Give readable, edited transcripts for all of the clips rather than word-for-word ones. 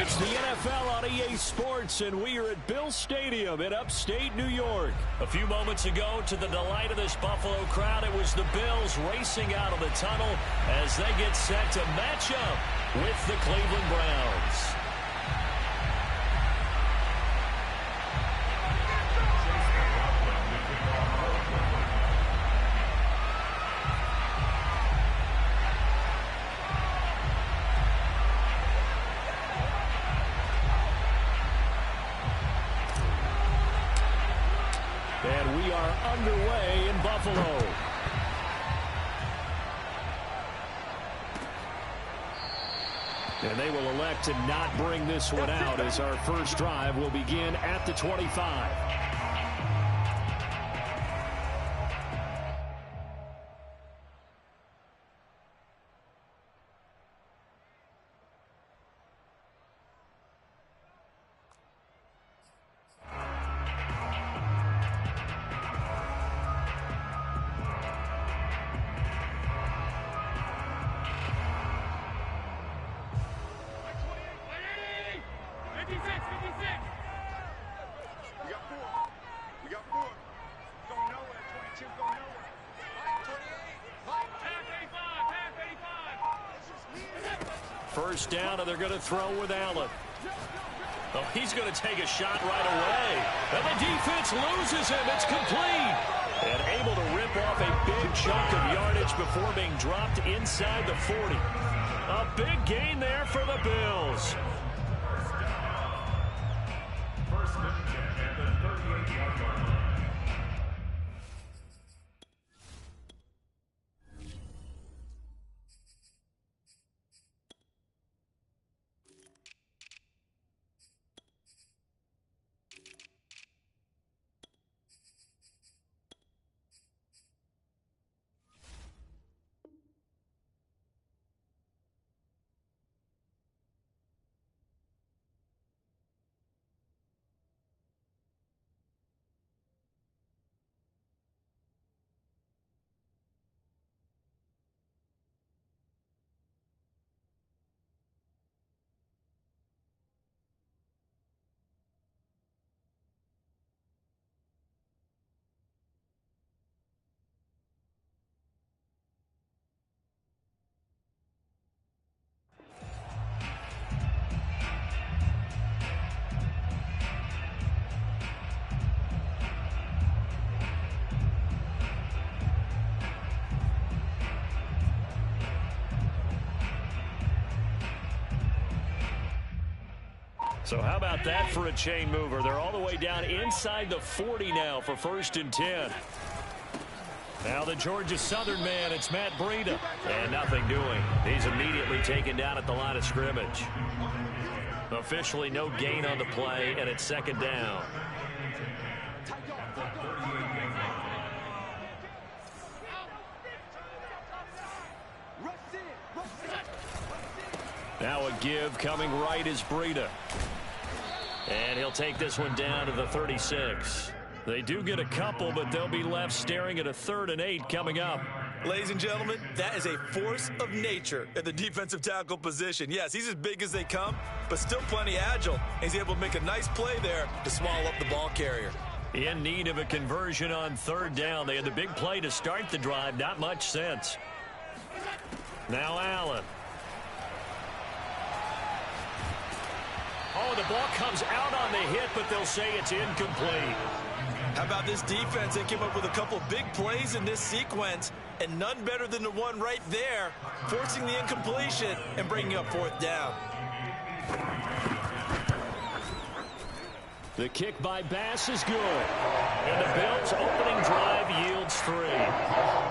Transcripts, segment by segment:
It's the NFL on EA Sports, and we are at Bill Stadium in upstate New York. A few moments ago, to the delight of this Buffalo crowd, it was the Bills racing out of the tunnel as they get set to match up with the Cleveland Browns. And we are underway in Buffalo. And they will elect to not bring this one out as our first drive will begin at the 25. First down, and they're going to throw with Allen. Oh, he's going to take a shot right away. And the defense loses him. It's complete. And able to rip off a big chunk of yardage before being dropped inside the 40. A big gain there for the Bills. First and 10 at the 38-yard line. So how about that for a chain mover? They're all the way down inside the 40 now for first and 10. Now the Georgia Southern man, it's Matt Breida. And nothing doing. He's immediately taken down at the line of scrimmage. Officially no gain on the play, and it's second down. Now a give coming right is Breida. And he'll take this one down to the 36. They do get a couple, but they'll be left staring at a 3rd and 8 coming up. Ladies and gentlemen, that is a force of nature at the defensive tackle position. Yes, he's as big as they come, but still plenty agile. He's able to make a nice play there to swallow up the ball carrier. In need of a conversion on 3rd down. They had the big play to start the drive. Not much sense. Now Allen. Oh, the ball comes out on the hit, but they'll say it's incomplete. How about this defense? They came up with a couple big plays in this sequence, and none better than the one right there, forcing the incompletion and bringing up 4th down. The kick by Bass is good. And the Bills' opening drive yields 3.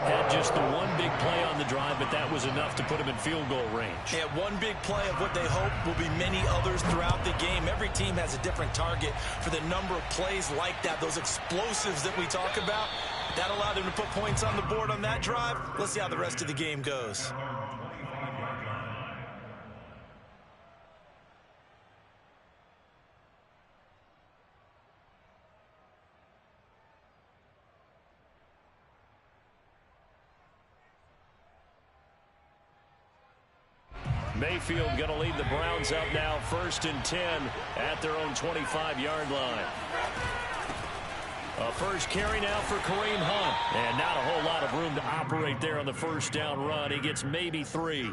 Had just the one big play on the drive, but that was enough to put him in field goal range. Yeah, one big play of what they hope will be many others throughout the game. Every team has a different target for the number of plays like that, those explosives that we talk about. That allowed them to put points on the board on that drive. Let's see how the rest of the game goes. Mayfield going to lead the Browns up now 1st and 10 at their own 25-yard line. A first carry now for Kareem Hunt. And not a whole lot of room to operate there on the first down run. He gets maybe 3.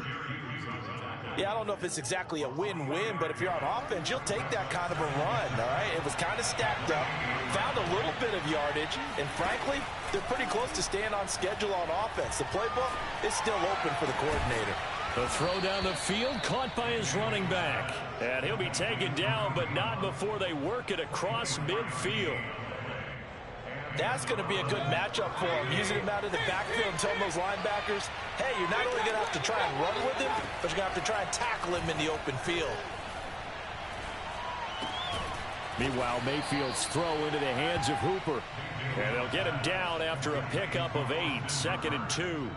Yeah, I don't know if it's exactly a win-win, but if you're on offense, you'll take that kind of a run, all right? It was kind of stacked up, found a little bit of yardage, and frankly, they're pretty close to staying on schedule on offense. The playbook is still open for the coordinator. The throw down the field, caught by his running back. And he'll be taken down, but not before they work it across midfield. That's going to be a good matchup for him, using him out of the backfield and telling those linebackers, hey, you're not only going to have to try and run with him, but you're going to have to try and tackle him in the open field. Meanwhile, Mayfield's throw into the hands of Hooper. And they'll get him down after a pickup of 8, 2nd and 2.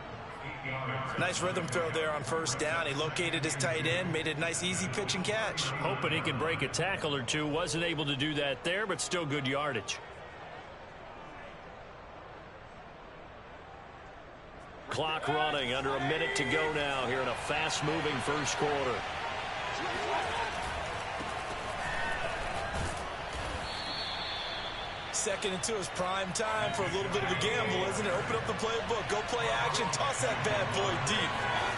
Nice rhythm throw there on first down. He located his tight end, made it a nice easy pitch and catch. Hoping he could break a tackle or two. Wasn't able to do that there, but still good yardage. Clock running, under a minute to go now here in a fast-moving first quarter. Second and 2 is prime time for a little bit of a gamble, isn't it? Open up the playbook, go play action, toss that bad boy deep.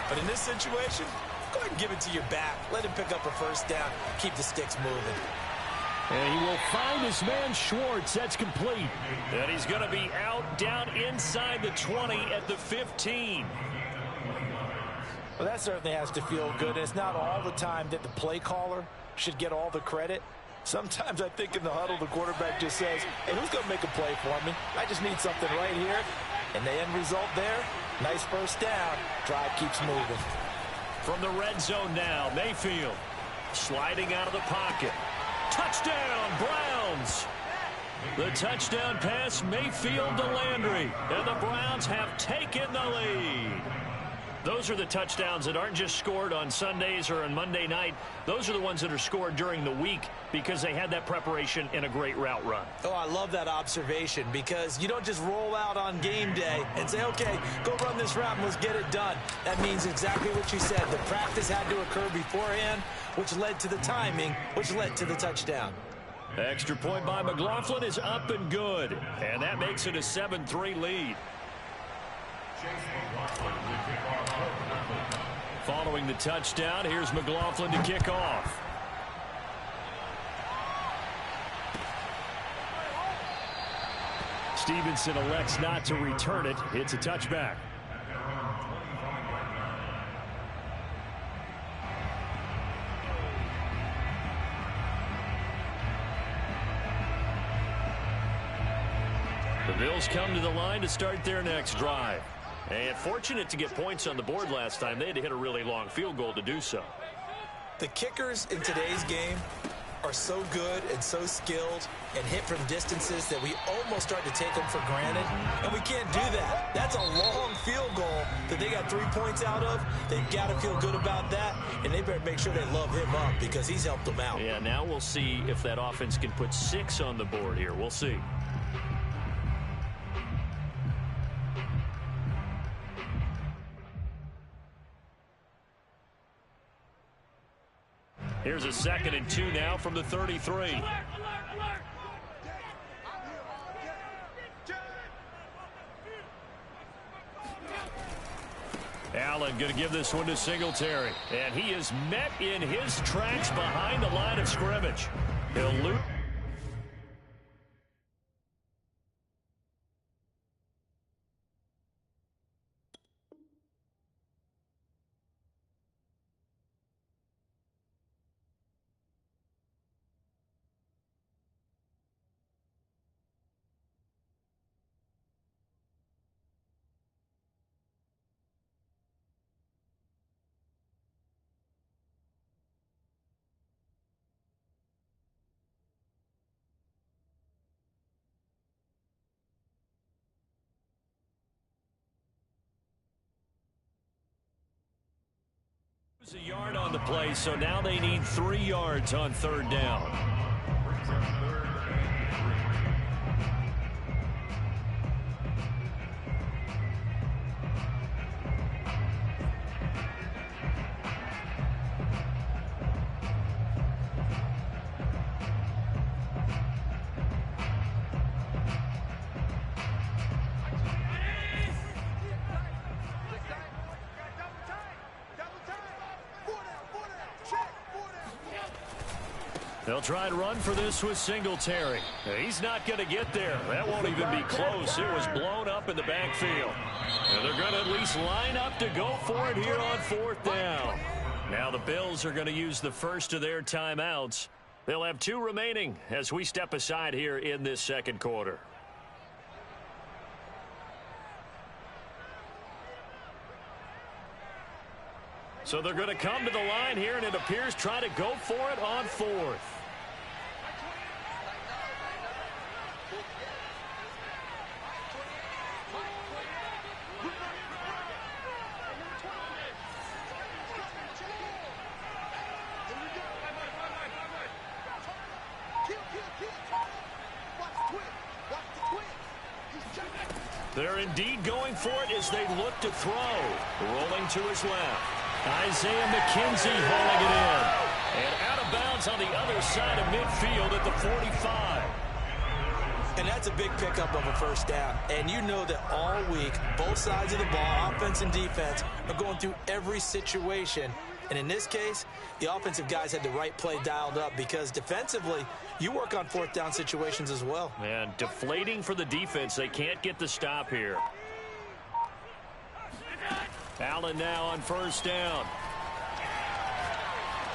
But in this situation, go ahead and give it to your back. Let him pick up a first down, keep the sticks moving. And he will find his man Schwartz. That's complete. And he's going to be out down inside the 20 at the 15. Well, that certainly has to feel good. It's not all the time that the play caller should get all the credit. Sometimes I think in the huddle, the quarterback just says, hey, who's going to make a play for me? I just need something right here. And the end result there, nice first down. Drive keeps moving. From the red zone now, Mayfield sliding out of the pocket. Touchdown, Browns. The touchdown pass, Mayfield to Landry. And the Browns have taken the lead. Those are the touchdowns that aren't just scored on Sundays or on Monday night. Those are the ones that are scored during the week because they had that preparation and a great route run. Oh, I love that observation because you don't just roll out on game day and say, okay, go run this route and let's get it done. That means exactly what you said. The practice had to occur beforehand, which led to the timing, which led to the touchdown. Extra point by McLaughlin is up and good. And that makes it a 7-3 lead. Following the touchdown, here's McLaughlin to kick off. Stevenson elects not to return it. It's a touchback. The Bills come to the line to start their next drive. And fortunate to get points on the board last time. They had to hit a really long field goal to do so. The kickers in today's game are so good and so skilled and hit from distances that we almost start to take them for granted. And we can't do that. That's a long field goal that they got 3 points out of. They've got to feel good about that. And they better make sure they love him up because he's helped them out. Yeah, now we'll see if that offense can put 6 on the board here. We'll see. Here's a 2nd and 2 now from the 33. Allen going to give this one to Singletary. And he is met in his tracks behind the line of scrimmage. He'll lose. A yard on the play, so now they need 3 yards on 3rd down. They'll try and run for this with Singletary. He's not going to get there. That won't even be close. It was blown up in the backfield. And they're going to at least line up to go for it here on 4th down. Now the Bills are going to use the first of their timeouts. They'll have 2 remaining as we step aside here in this second quarter. So they're going to come to the line here, and it appears try to go for it on 4th. They're indeed going for it as they look to throw. Rolling to his left. Isaiah McKenzie hauling it in. And out of bounds on the other side of midfield at the 45. And that's a big pickup of a first down. And you know that all week, both sides of the ball, offense and defense, are going through every situation. And in this case, the offensive guys had the right play dialed up because defensively, you work on 4th down situations as well. And deflating for the defense. They can't get the stop here. Allen now on 1st down.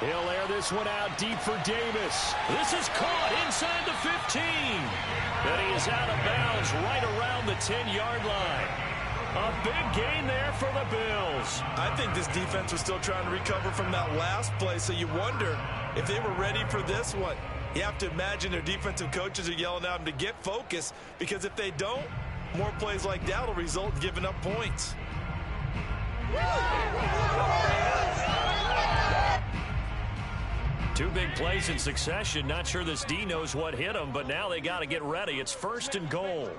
He'll air this one out deep for Davis. This is caught inside the 15. And he is out of bounds right around the 10-yard line. A big gain there for the Bills. I think this defense was still trying to recover from that last play, so you wonder if they were ready for this one. You have to imagine their defensive coaches are yelling at them to get focused, because if they don't, more plays like that will result in giving up points. Two big plays in succession. Not sure this D knows what hit him, but now they got to get ready. It's 1st and goal.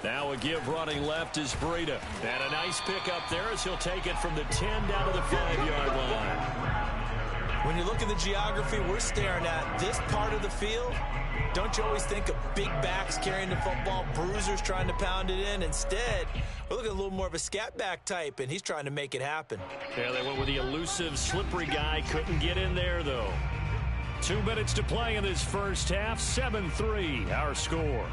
Now a give running left is Breida. And a nice pick up there as he'll take it from the 10 down to the 5-yard line. When you look at the geography we're staring at, this part of the field, don't you always think of big backs carrying the football, bruisers trying to pound it in? Instead, we're looking at a little more of a scat back type, and he's trying to make it happen. Yeah, they went with the elusive, slippery guy. Couldn't get in there, though. 2 minutes to play in this first half. 7-3, our score.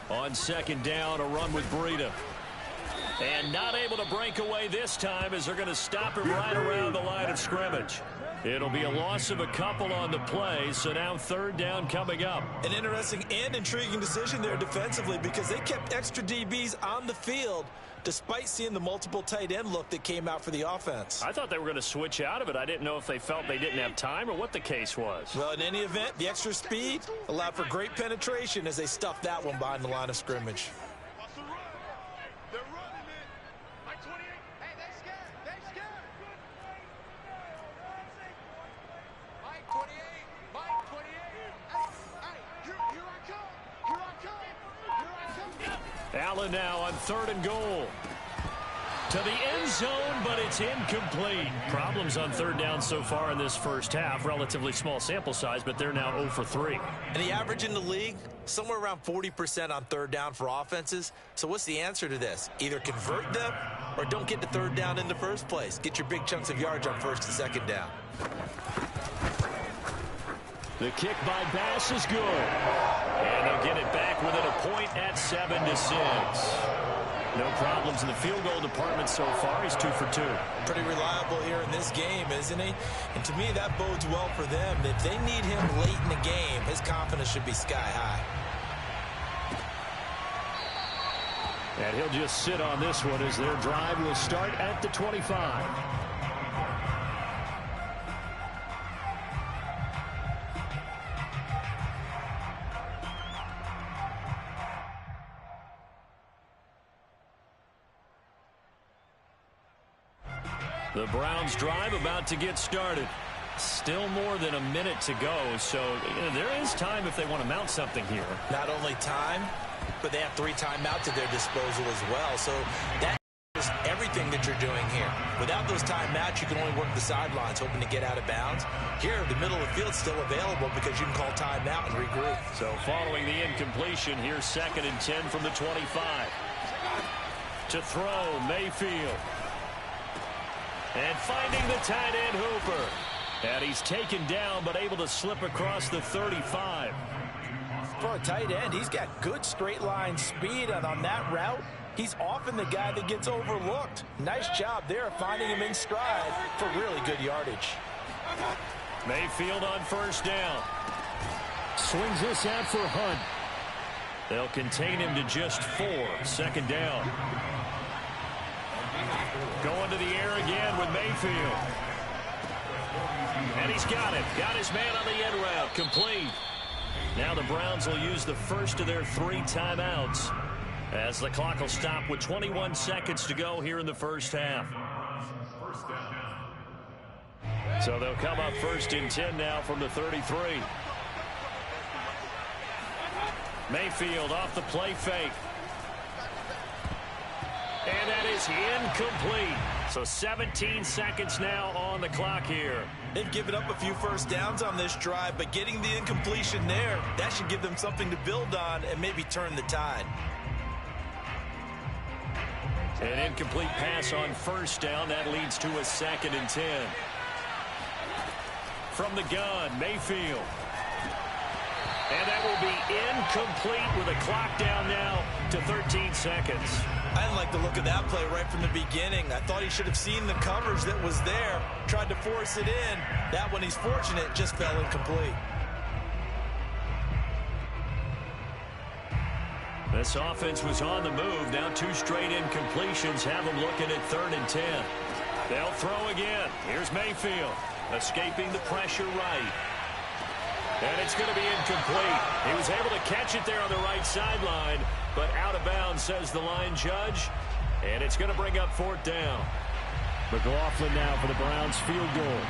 On 2nd down, a run with Breida. And not able to break away this time as they're going to stop him right around the line of scrimmage. It'll be a loss of a couple on the play, so now 3rd down coming up. An interesting and intriguing decision there defensively because they kept extra DBs on the field despite seeing the multiple tight end look that came out for the offense. I thought they were going to switch out of it. I didn't know if they felt they didn't have time or what the case was. Well, in any event, the extra speed allowed for great penetration as they stuffed that one behind the line of scrimmage. Allen now on 3rd and goal. To the end zone, but it's incomplete. Problems on 3rd down so far in this first half. Relatively small sample size, but they're now 0 for 3. And the average in the league, somewhere around 40% on 3rd down for offenses. So what's the answer to this? Either convert them or don't get to 3rd down in the first place. Get your big chunks of yards on 1st and 2nd down. The kick by Bass is good. And they'll get it back within a point at 7-6. No problems in the field goal department so far. He's 2 for 2. Pretty reliable here in this game, isn't he? And to me, that bodes well for them. If they need him late in the game, his confidence should be sky high. And he'll just sit on this one as their drive will start at the 25. The Browns drive about to get started. Still more than a minute to go, so there is time if they want to mount something here. Not only time, but they have 3 timeouts at their disposal as well. So that is everything thing that you're doing here. Without those timeouts, you can only work the sidelines, hoping to get out of bounds. Here, the middle of the field's still available because you can call timeout and regroup. So following the incompletion, here's 2nd and 10 from the 25. To throw, Mayfield. And finding the tight end, Hooper. And he's taken down, but able to slip across the 35. For a tight end, he's got good straight line speed, and on that route, he's often the guy that gets overlooked. Nice job there finding him in stride for really good yardage. Mayfield on 1st down. Swings this out for Hunt. They'll contain him to just 4. 2nd down. Going to the air again with Mayfield. And he's got it. Got his man on the end route. Complete. Now the Browns will use the first of their 3 timeouts as the clock will stop with 21 seconds to go here in the first half. So they'll come up 1st and 10 now from the 33. Mayfield off the play fake. And that is incomplete. So 17 seconds now on the clock here. They've given up a few first downs on this drive, but getting the incompletion there, that should give them something to build on and maybe turn the tide. An incomplete pass on 1st down. That leads to a 2nd and 10. From the gun, Mayfield. And that will be incomplete with a clock down now to 13 seconds. I didn't like the look of that play right from the beginning. I thought he should have seen the coverage that was there, tried to force it in. That one, he's fortunate, just fell incomplete. This offense was on the move. Now 2 straight incompletions have them looking at 3rd and 10. They'll throw again. Here's Mayfield, escaping the pressure right. And it's going to be incomplete. He was able to catch it there on the right sideline, but out of bounds, says the line judge. And it's going to bring up 4th down. McLaughlin now for the Browns field goal.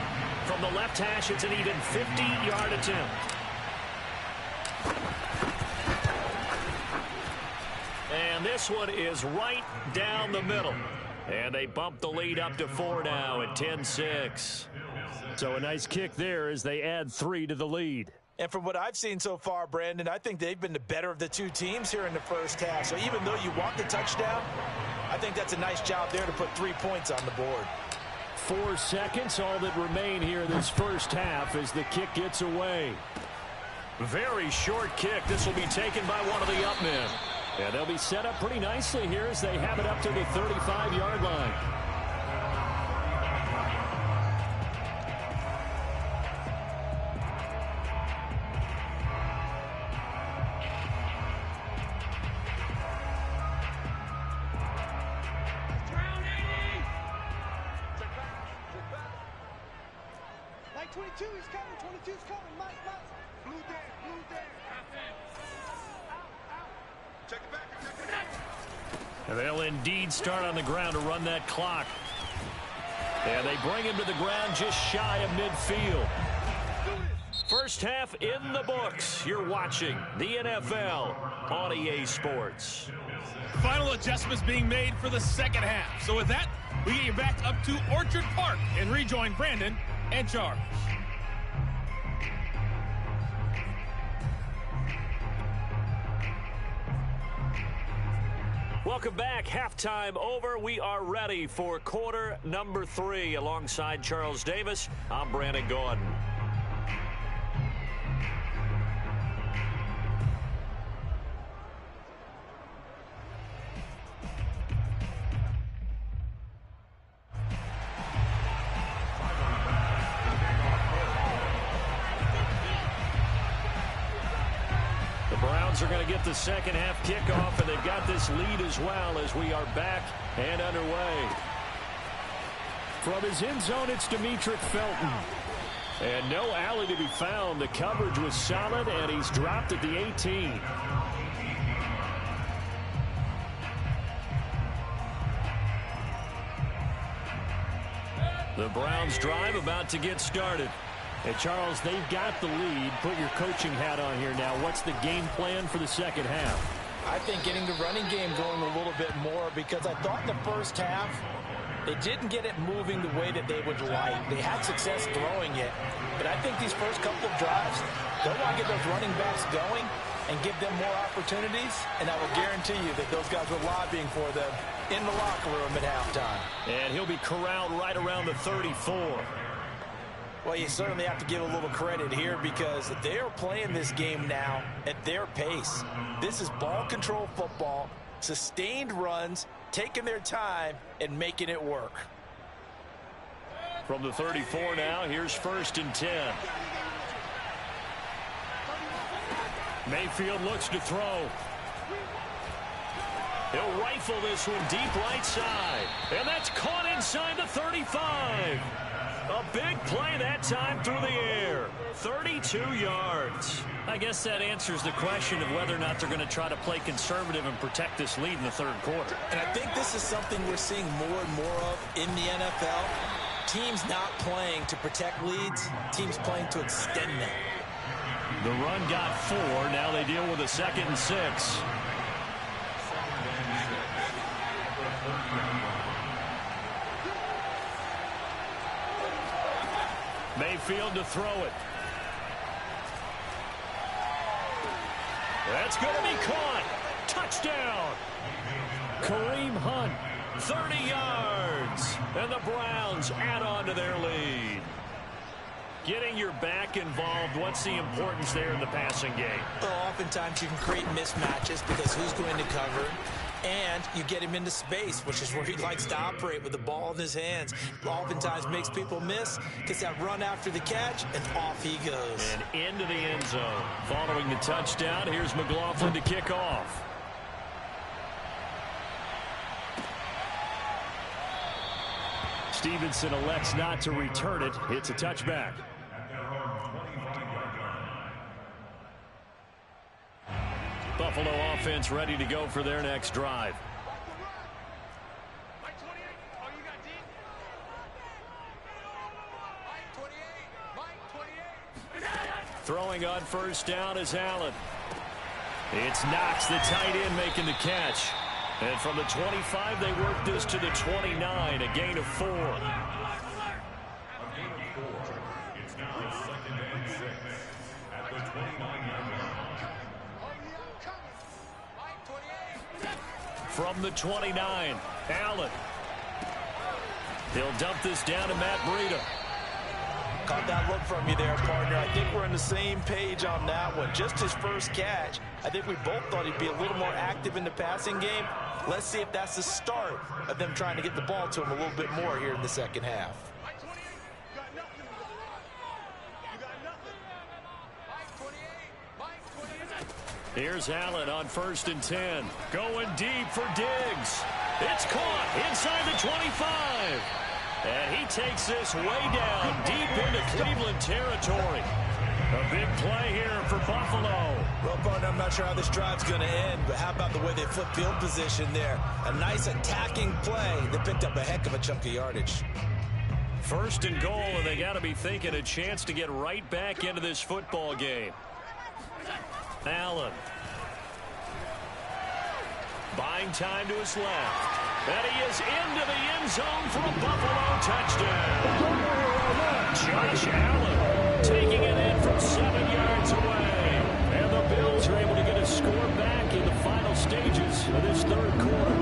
From the left hash, it's an even 50-yard attempt. And this one is right down the middle. And they bump the lead up to 4 now at 10-6. So a nice kick there as they add 3 to the lead. And from what I've seen so far, Brandon, I think they've been the better of the 2 teams here in the first half. So even though you want the touchdown, I think that's a nice job there to put 3 points on the board. 4 seconds, all that remain here in this first half as the kick gets away. Very short kick. This will be taken by one of the up men. And they'll be set up pretty nicely here as they have it up to the 35-yard line. Mike 22 is coming. 22 is coming. Mike. Blue there. Check it back. And they'll indeed start on the ground to run that clock. And they bring him to the ground just shy of midfield. First half in the books. You're watching the NFL on EA Sports. Final adjustments being made for the second half. So with that, we get you back up to Orchard Park and rejoin Brandon and Charles. Welcome back. Halftime over. We are ready for quarter number 3. Alongside Charles Davis, I'm Brandon Gaudin. Are going to get the second half kickoff, and they've got this lead as well as we are back and underway. From his end zone, it's Demetric Felton. And no alley to be found. The coverage was solid, and he's dropped at the 18. The Browns drive about to get started. Hey, Charles, they've got the lead. Put your coaching hat on here now. What's the game plan for the second half? I think getting the running game going a little bit more, because I thought in the first half They didn't get it moving the way that they would like. They had success throwing it, but I think these first couple of drives, they'll want to get those running backs going and give them more opportunities, and I will guarantee you that those guys were lobbying for them in the locker room at halftime. And he'll be corralled right around the 34. Well, you certainly have to give a little credit here because they are playing this game now at their pace. This is ball control football, sustained runs, taking their time and making it work. From the 34 now, here's 1st and 10. Mayfield looks to throw. He'll rifle this one deep right side. And that's caught inside the 35. A big play that time through the air. 32 yards. I guess that answers the question of whether or not they're going to try to play conservative and protect this lead in the 3rd quarter. And I think this is something we're seeing more and more of in the NFL. Teams not playing to protect leads, teams playing to extend them. The run got 4. Now they deal with a 2nd and 6. Mayfield to throw it. That's going to be caught. Touchdown. Kareem Hunt, 30 yards. And the Browns add on to their lead. Getting your back involved, what's the importance there in the passing game? Well, oftentimes you can create mismatches because who's going to cover? And you get him into space, which is where he likes to operate with the ball in his hands. Oftentimes makes people miss, gets that run after the catch, and off he goes. And into the end zone. Following the touchdown, here's McLaughlin to kick off. Stevenson elects not to return it. It's a touchback. Buffalo offense ready to go for their next drive. Throwing on 1st down is Allen. It's Knox, the tight end, making the catch. And from the 25, they work this to the 29, a gain of 4. It's now 2nd and 6 at the 29-yard line. From the 29, Allen. He'll dump this down to Matt Breida. Caught that look from you there, partner. I think we're on the same page on that one. Just his first catch. I think we both thought he'd be a little more active in the passing game. Let's see if that's the start of them trying to get the ball to him a little bit more here in the 2nd half. Here's Allen on 1st and 10. Going deep for Diggs. It's caught inside the 25. And he takes this way down deep into Cleveland territory. A big play here for Buffalo. Well, partner, I'm not sure how this drive's going to end, but how about the way they flip field position there? A nice attacking play that picked up a heck of a chunk of yardage. 1st and goal, and they got to be thinking a chance to get right back into this football game. Allen. Buying time to his left. And he is into the end zone for a Buffalo touchdown. Josh Allen taking it in from 7 yards away. And the Bills are able to get a score back in the final stages of this 3rd quarter.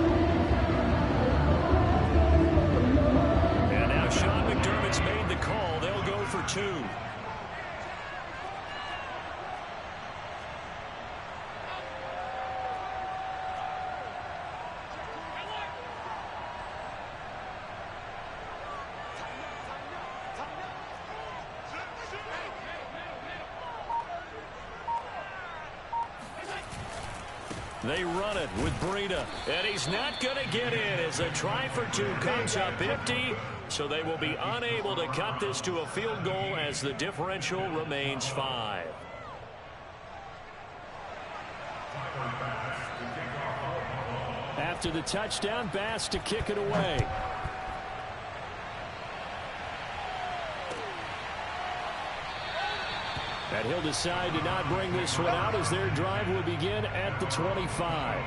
And now Sean McDermott's made the call. They'll go for 2. They run it with Breida, and he's not going to get in as a try for 2 comes up empty, so they will be unable to cut this to a field goal as the differential remains 5. After the touchdown, Bass to kick it away. And he'll decide to not bring this one out as their drive will begin at the 25.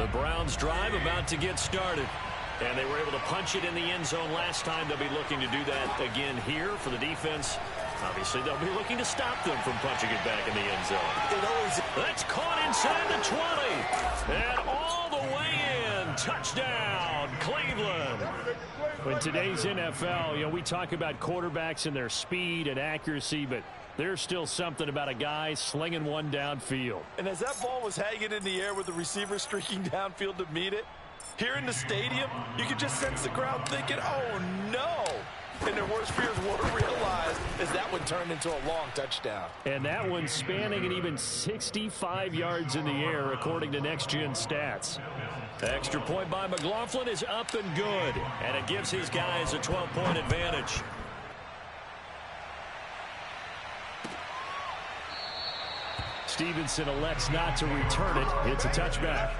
The Browns drive about to get started. And they were able to punch it in the end zone last time. They'll be looking to do that again here for the defense. Obviously, they'll be looking to stop them from punching it back in the end zone. That's caught inside the 20. And all the way in. Touchdown, Cleveland. In today's NFL, we talk about quarterbacks and their speed and accuracy, but there's still something about a guy slinging one downfield. And as that ball was hanging in the air with the receiver streaking downfield to meet it, here in the stadium, you could just sense the crowd thinking, oh, no. And their worst fears would have realized as that one turned into a long touchdown. And that one spanning an even 65 yards in the air, according to Next Gen Stats. The extra point by McLaughlin is up and good. And it gives his guys a 12-point advantage. Stevenson elects not to return it. It's a touchback.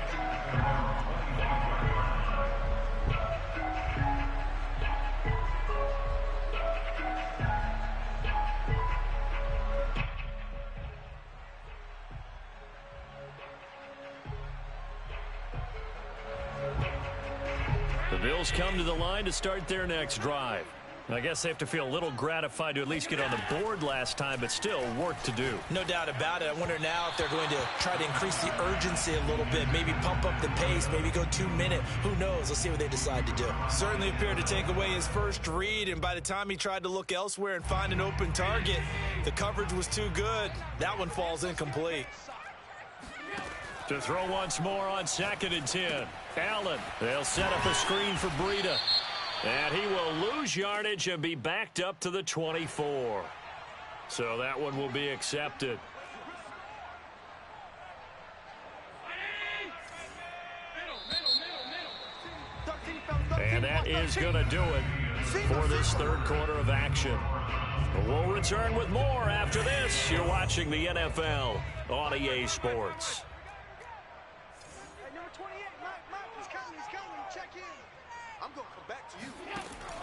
The Bills come to the line to start their next drive. I guess they have to feel a little gratified to at least get on the board last time, but still work to do. No doubt about it. I wonder now if they're going to try to increase the urgency a little bit, maybe pump up the pace, maybe go 2-minute. Who knows? Let's see what they decide to do. Certainly appeared to take away his first read, and by the time he tried to look elsewhere and find an open target, the coverage was too good. That one falls incomplete. To throw once more on 2nd and 10. Allen, they'll set up a screen for Breida. And he will lose yardage and be backed up to the 24. So that one will be accepted. And that is going to do it for this third quarter of action. We'll return with more after this. You're watching the NFL on EA Sports.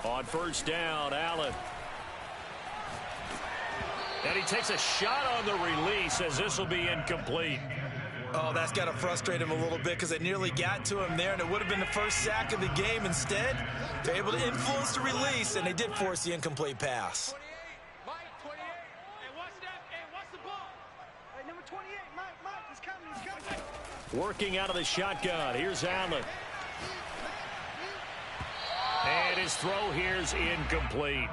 On first down, Allen. And he takes a shot on the release as this will be incomplete. Oh, that's got to frustrate him a little bit because they nearly got to him there, and it would have been the first sack of the game. Instead, they're able to influence the release, and they did force the incomplete pass. Working out of the shotgun. Here's Allen. And his throw here's incomplete.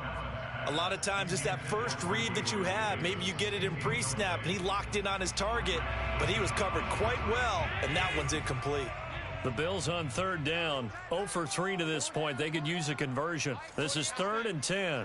A lot of times it's that first read that you have. Maybe you get it in pre-snap, and he locked in on his target, but he was covered quite well, and that one's incomplete. The Bills on third down. 0 for 3 to this point. They could use a conversion. This is 3rd and 10.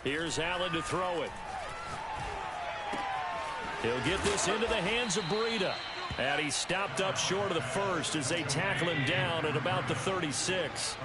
Here's Allen to throw it. He'll get this into the hands of Breida. And he stopped up short of the first as they tackle him down at about the 36.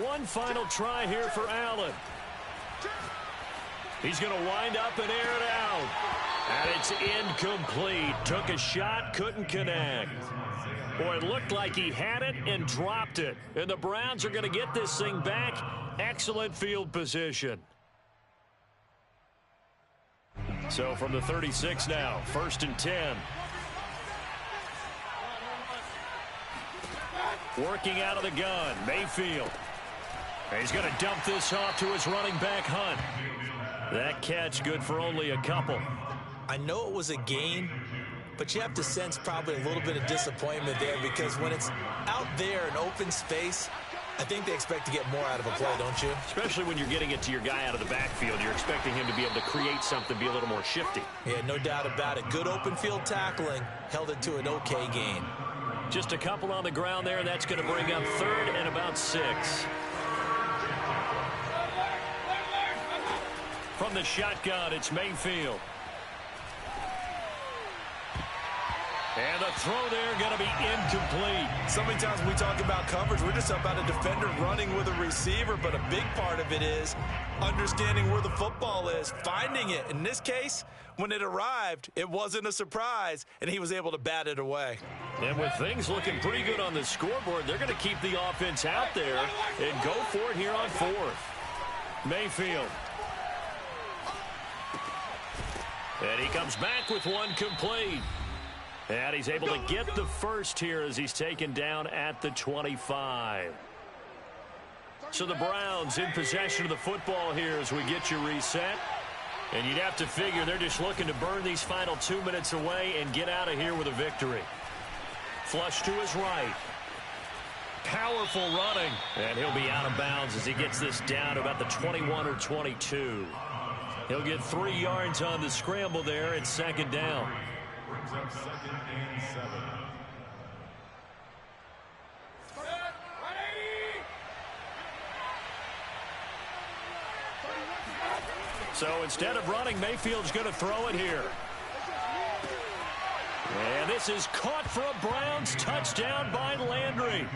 One final try here for Allen. He's going to wind up and air it out. And it's incomplete. Took a shot, couldn't connect. Boy, it looked like he had it and dropped it. And the Browns are going to get this thing back. Excellent field position. So from the 36 now, 1st and 10. Working out of the gun, Mayfield. And he's going to dump this off to his running back, Hunt. That catch good for only a couple. I know it was a gain, but you have to sense probably a little bit of disappointment there because when it's out there in open space, I think they expect to get more out of a play, don't you? Especially when you're getting it to your guy out of the backfield. You're expecting him to be able to create something, be a little more shifty. Yeah, no doubt about it. Good open field tackling, held it to an okay gain. Just a couple on the ground there. That's going to bring up 3rd and about 6. From the shotgun, it's Mayfield. And the throw there going to be incomplete. So many times when we talk about coverage, we're just about a defender running with a receiver, but a big part of it is understanding where the football is, finding it. In this case, when it arrived, it wasn't a surprise, and he was able to bat it away. And with things looking pretty good on the scoreboard, they're going to keep the offense out there and go for it here on fourth. Mayfield. And he comes back with one complete. And he's able to get the first here as he's taken down at the 25. So the Browns in possession of the football here as we get you reset. And you'd have to figure they're just looking to burn these final 2 minutes away and get out of here with a victory. Flush to his right. Powerful running. And he'll be out of bounds as he gets this down to about the 21 or 22. He'll get 3 yards on the scramble there at second down. Brings up 2nd and 7. So instead of running, Mayfield's going to throw it here. And this is caught for a Browns touchdown by Landry.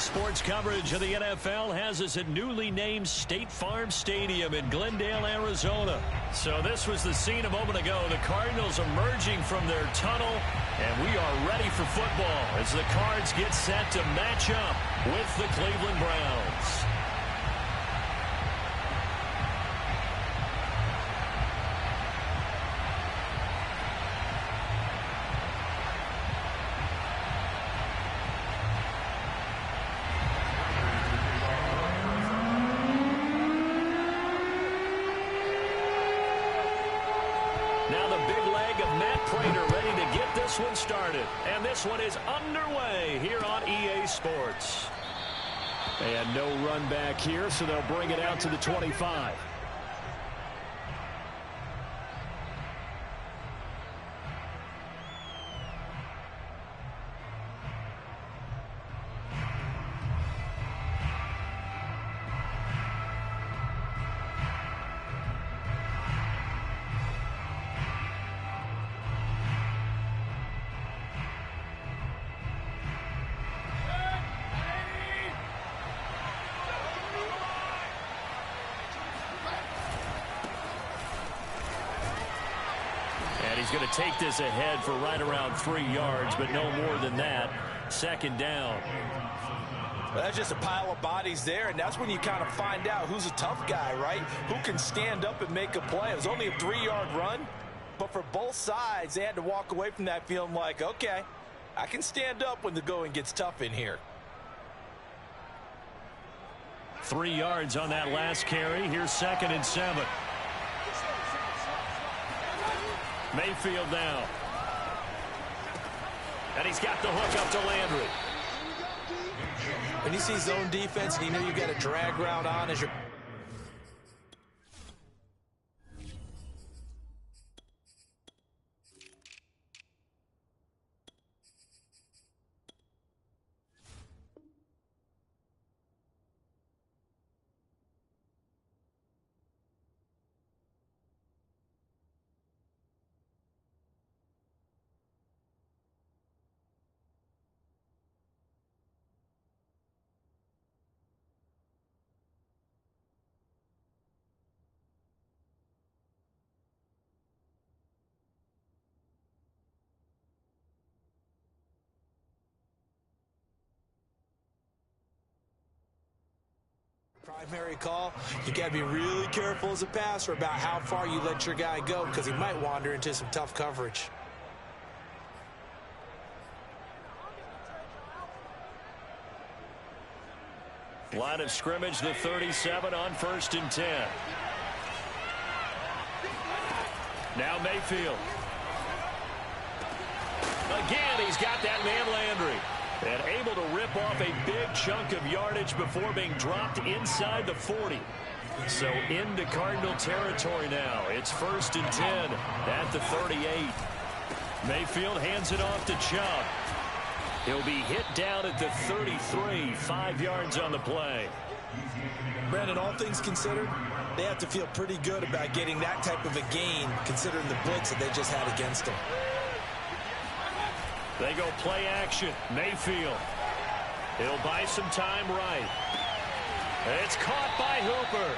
Sports coverage of the NFL has us at newly named State Farm Stadium in Glendale, Arizona. So this was the scene a moment ago. The Cardinals emerging from their tunnel, and we are ready for football as the Cards get set to match up with the Cleveland Browns. Now the big leg of Matt Prater ready to get this one started. And this one is underway here on EA Sports. And no run back here, so they'll bring it out to the 25. And he's going to take this ahead for right around 3 yards, but no more than that. Second down. Well, that's just a pile of bodies there, and that's when you kind of find out who's a tough guy, right? Who can stand up and make a play. It was only a 3-yard run, but for both sides, they had to walk away from that feeling like, okay, I can stand up when the going gets tough in here. 3 yards on that last carry. Here's 2nd and 7. Mayfield now. And he's got the hook up to Landry. When you see zone defense and you know you've got a drag route on as you're... Primary call, you got to be really careful as a passer about how far you let your guy go because he might wander into some tough coverage. Line of scrimmage, the 37 on 1st and 10. Now Mayfield. Again, he's got that man Landry. And able to rip off a big chunk of yardage before being dropped inside the 40. So into Cardinal territory now. It's 1st and 10 at the 38. Mayfield hands it off to Chubb. He'll be hit down at the 33, 5 yards on the play. Brandon, all things considered, they have to feel pretty good about getting that type of a gain considering the blitz that they just had against them. They go play action. Mayfield. He'll buy some time right. It's caught by Hooper.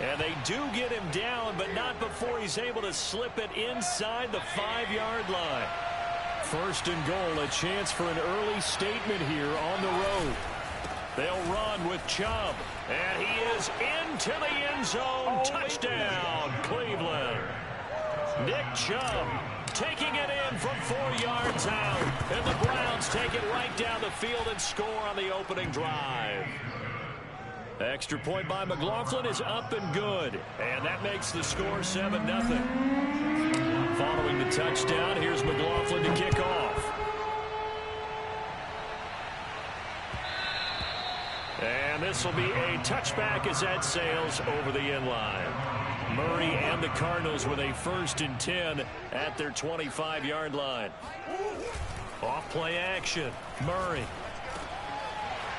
And they do get him down, but not before he's able to slip it inside the 5-yard line. 1st and goal, a chance for an early statement here on the road. They'll run with Chubb. And he is into the end zone. Touchdown, Cleveland. Nick Chubb taking it in from 4 yards out. And the Browns take it right down the field and score on the opening drive. Extra point by McLaughlin is up and good. And that makes the score 7-0. Following the touchdown, here's McLaughlin to kick off. And this will be a touchback as that sails over the end line. Murray and the Cardinals with a 1st and 10 at their 25-yard line. Off play action. Murray.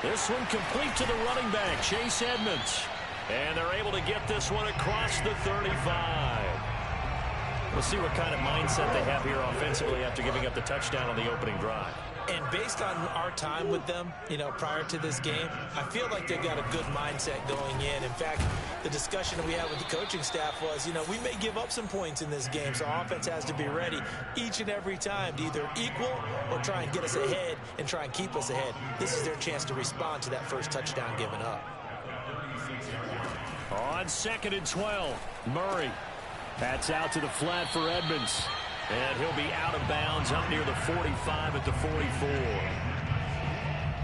This one complete to the running back, Chase Edmonds. And they're able to get this one across the 35. We'll see what kind of mindset they have here offensively after giving up the touchdown on the opening drive. And based on our time with them, prior to this game, I feel like they've got a good mindset going in. In fact, the discussion that we had with the coaching staff was, we may give up some points in this game, so our offense has to be ready each and every time to either equal or try and get us ahead and try and keep us ahead. This is their chance to respond to that first touchdown given up. On 2nd and 12, Murray. That's out to the flat for Edmonds. And he'll be out of bounds up near the 45 at the 44.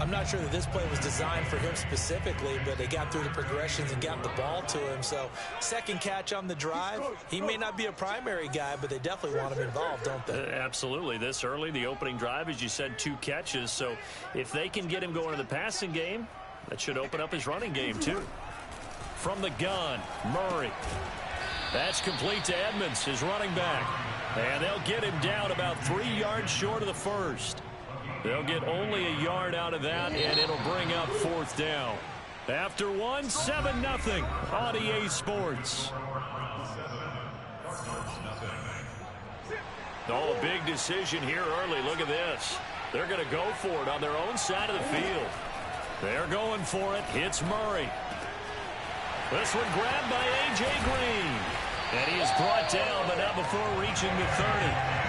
I'm not sure that this play was designed for him specifically, but they got through the progressions and got the ball to him. So, second catch on the drive. He may not be a primary guy, but they definitely want him involved, don't they? Absolutely. This early, the opening drive, as you said, 2 catches. So, if they can get him going in the passing game, that should open up his running game, too. From the gun, Murray. That's complete to Edmonds, his running back. And they'll get him down about 3 yards short of the first. They'll get only a yard out of that, and it'll bring up 4th down. After 1, 7-0 on EA Sports. Oh, a big decision here early. Look at this. They're going to go for it on their own side of the field. They're going for it. It's Murray. This one grabbed by A.J. Green. And he is brought down, but not before reaching the 30.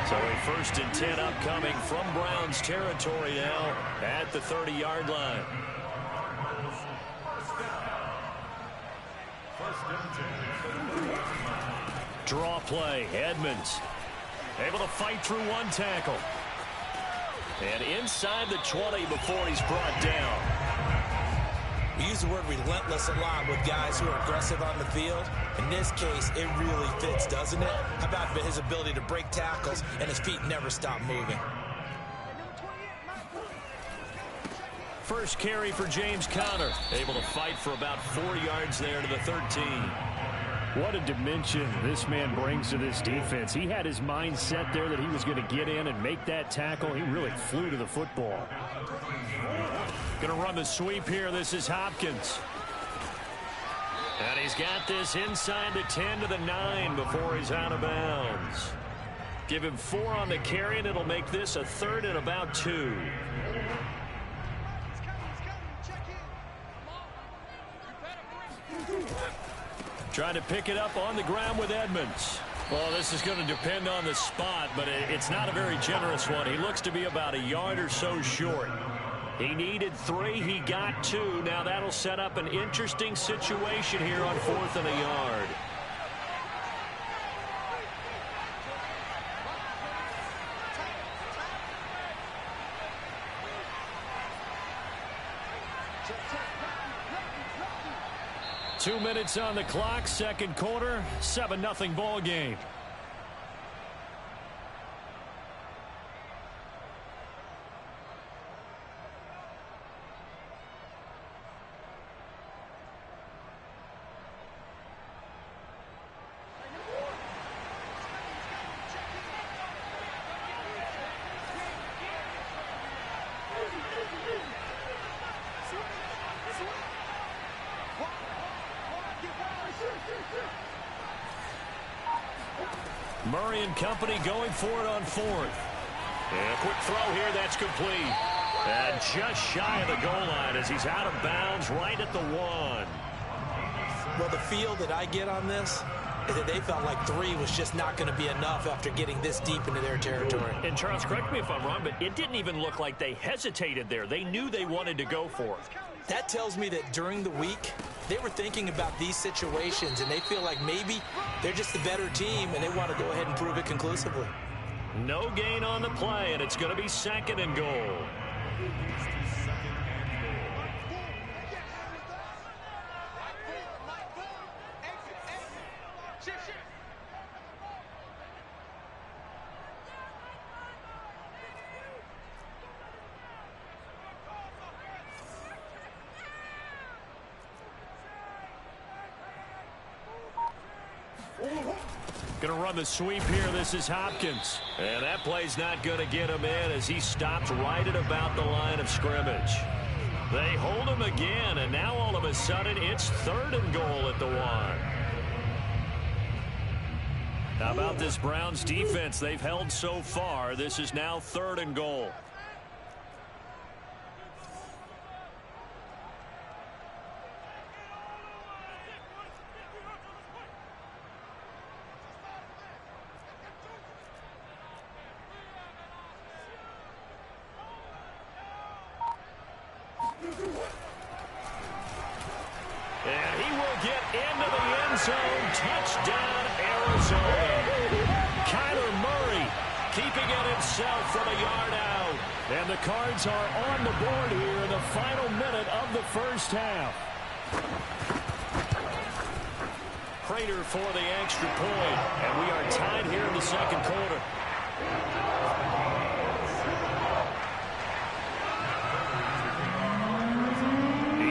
So a 1st and 10 upcoming from Browns territory now at the 30-yard line. Draw play, Edmonds. Able to fight through 1 tackle. And inside the 20 before he's brought down. We use the word relentless a lot with guys who are aggressive on the field. In this case, it really fits, doesn't it? How about his ability to break tackles and his feet never stop moving? First carry for James Conner. Able to fight for about 4 yards there to the 13. What a dimension this man brings to this defense. He had his mind set there that he was going to get in and make that tackle. He really flew to the football. Going to run the sweep here. This is Hopkins. And he's got this inside the 10 to the 9 before he's out of bounds. Give him 4 on the carry, and it'll make this a 3rd and about 2. Trying to pick it up on the ground with Edmonds. Well, this is going to depend on the spot, but it's not a very generous one. He looks to be about a yard or so short. He needed 3. He got 2. Now that'll set up an interesting situation here on 4th and a yard. Two minutes on the clock, 2nd quarter, 7-0 ball game. Murray and company going for it on 4th. And a quick throw here, that's complete. And just shy of the goal line as he's out of bounds right at the 1. Well, the feel that I get on this is that they felt like 3 was just not going to be enough after getting this deep into their territory. And Charles, correct me if I'm wrong, but it didn't even look like they hesitated there. They knew they wanted to go for it. That tells me that during the week, they were thinking about these situations, and they feel like maybe they're just the better team, and they want to go ahead and prove it conclusively. No gain on the play, and it's going to be 2nd and goal. Going to run the sweep here. This is Hopkins. And that play's not going to get him in as he stopped right at about the line of scrimmage. They hold him again, and now all of a sudden it's 3rd and goal at the 1. How about this Browns defense they've held so far? This is now 3rd and goal. into the end zone. Touchdown, Arizona. Kyler Murray keeping it himself from a yard out. And the Cards are on the board here in the final minute of the first half. Prater for the extra point, and we are tied here in the second quarter.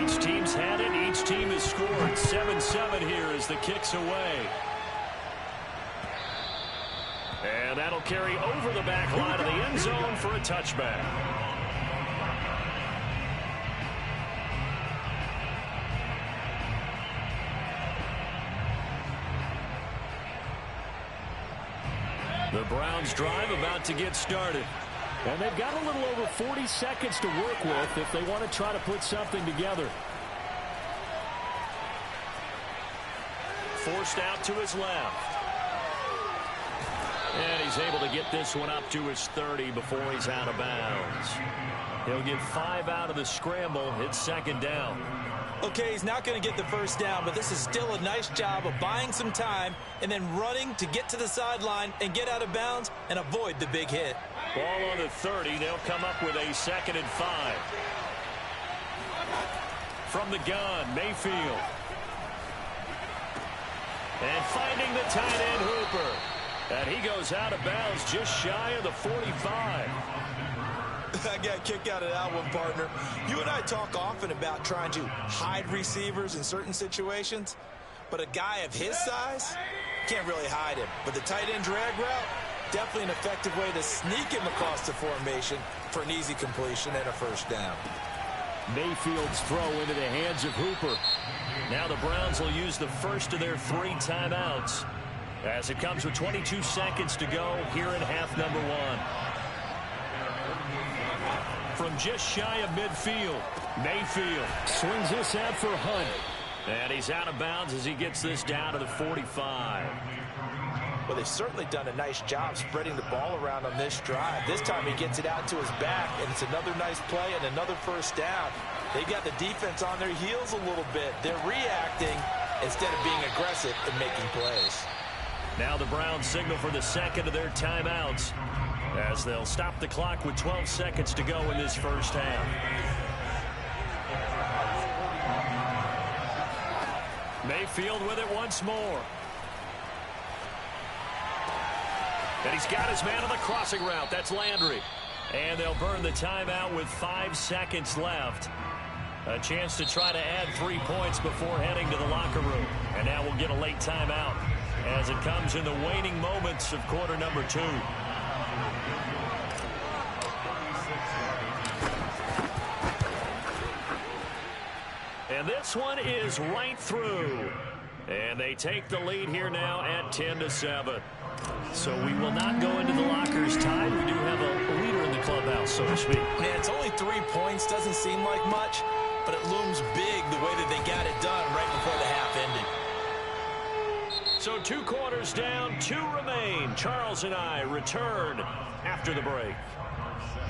Each team's had it. Each team has scored. 7-7 here as the kick's away. And that'll carry over the back line of the end zone for a touchback. The Browns drive about to get started. And they've got a little over 40 seconds to work with if they want to try to put something together. Forced out to his left. And he's able to get this one up to his 30 before he's out of bounds. He'll get 5 out of the scramble. It's second down. Okay, he's not going to get the first down, but this is still a nice job of buying some time and then running to get to the sideline and get out of bounds and avoid the big hit. Ball on the 30. They'll come up with a 2nd and 5. From the gun, Mayfield. And finding the tight end, Hooper. And he goes out of bounds just shy of the 45. I got a kick out of that one, partner. You and I talk often about trying to hide receivers in certain situations, but a guy of his size can't really hide him. But the tight end drag route, definitely an effective way to sneak him across the formation for an easy completion and a first down. Mayfield's throw into the hands of Hooper. Now the Browns will use the first of their 3 timeouts as it comes with 22 seconds to go here in half number 1. From just shy of midfield, Mayfield swings this out for Hunt. And he's out of bounds as he gets this down to the 45. Well, they've certainly done a nice job spreading the ball around on this drive. This time he gets it out to his back, and it's another nice play and another first down. They got the defense on their heels a little bit. They're reacting instead of being aggressive and making plays. Now the Browns signal for the second of their timeouts as they'll stop the clock with 12 seconds to go in this first half. Mayfield with it once more. And he's got his man on the crossing route. That's Landry. And they'll burn the timeout with 5 seconds left. A chance to try to add 3 points before heading to the locker room. And now we'll get a late timeout as it comes in the waning moments of quarter number 2. And this one is right through. And they take the lead here now at 10-7. So we will not go into the lockers tied. We do have a leader in the clubhouse, so to speak. Man, it's only 3 points. Doesn't seem like much, but it looms big the way that they got it done right before the half ended. So 2 quarters down, 2 remain. Charles and I return after the break.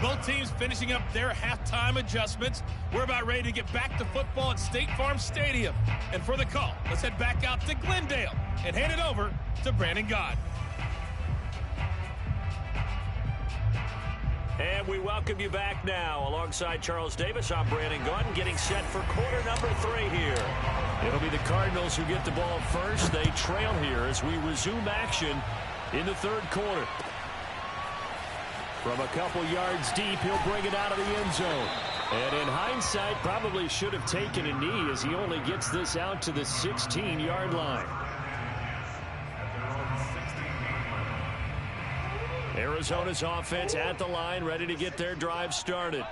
Both teams finishing up their halftime adjustments. We're about ready to get back to football at State Farm Stadium. And for the call, let's head back out to Glendale and hand it over to Brandon Gaudin. And we welcome you back now. Alongside Charles Davis, I'm Brandon Gaudin, getting set for quarter number 3 here. It'll be the Cardinals who get the ball first. They trail here as we resume action in the 3rd quarter. From a couple yards deep, he'll bring it out of the end zone. And in hindsight, probably should have taken a knee as he only gets this out to the 16-yard line. Arizona's offense at the line, ready to get their drive started.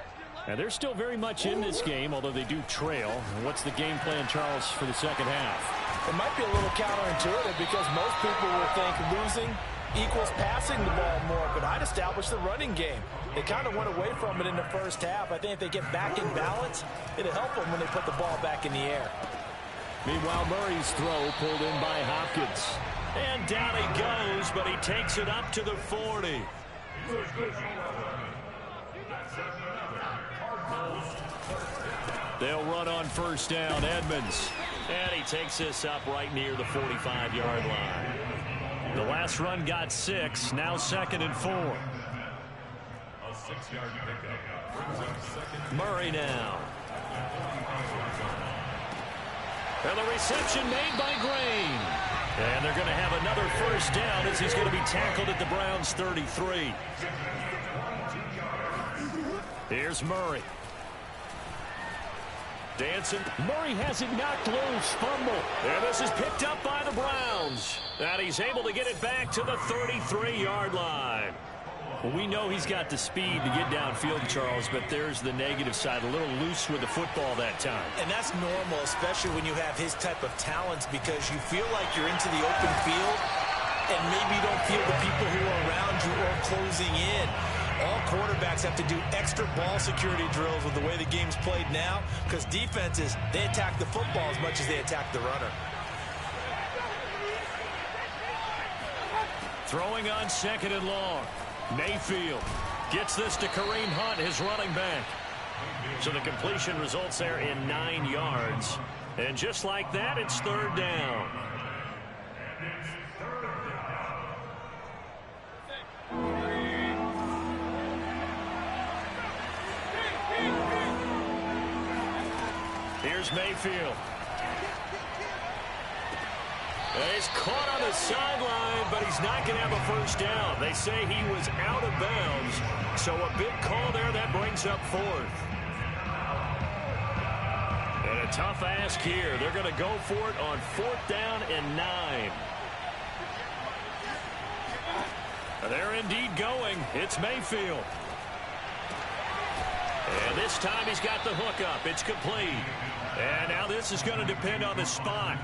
And they're still very much in this game, although they do trail. What's the game plan, Charles, for the second half? It might be a little counterintuitive because most people would think losing equals passing the ball more, but I'd establish the running game. They kind of went away from it in the first half. I think if they get back in balance, it'll help them when they put the ball back in the air. Meanwhile, Murray's throw pulled in by Hopkins. And down he goes, but he takes it up to the 40. They'll run on first down. Edmonds And he takes this up right near the 45-yard line. The last run got 6. Now 2nd and 4. A 6-yard pickup brings up 2nd. Murray now. And the reception made by Green. And they're going to have another first down as he's going to be tackled at the Browns' 33. Here's Murray. Dancing. Murray has it knocked loose. Fumble. And this is picked up by the Browns. And he's able to get it back to the 33-yard line. Well, we know he's got the speed to get downfield, Charles, but there's the negative side. A little loose with the football that time. And that's normal, especially when you have his type of talents, because you feel like you're into the open field and maybe you don't feel the people who are around you or closing in. All quarterbacks have to do extra ball security drills with the way the game's played now, because defenses, they attack the football as much as they attack the runner. Throwing on 2nd and long. Mayfield gets this to Kareem Hunt, his running back. So the completion results there in 9 yards. And just like that, it's 3rd down. Here's Mayfield. He's caught on the sideline, but he's not going to have a first down. They say he was out of bounds, so a big call there that brings up 4th. And a tough ask here. They're going to go for it on 4th down and 9. They're indeed going. It's Mayfield. And this time he's got the hook up. It's complete. And now this is going to depend on the spot.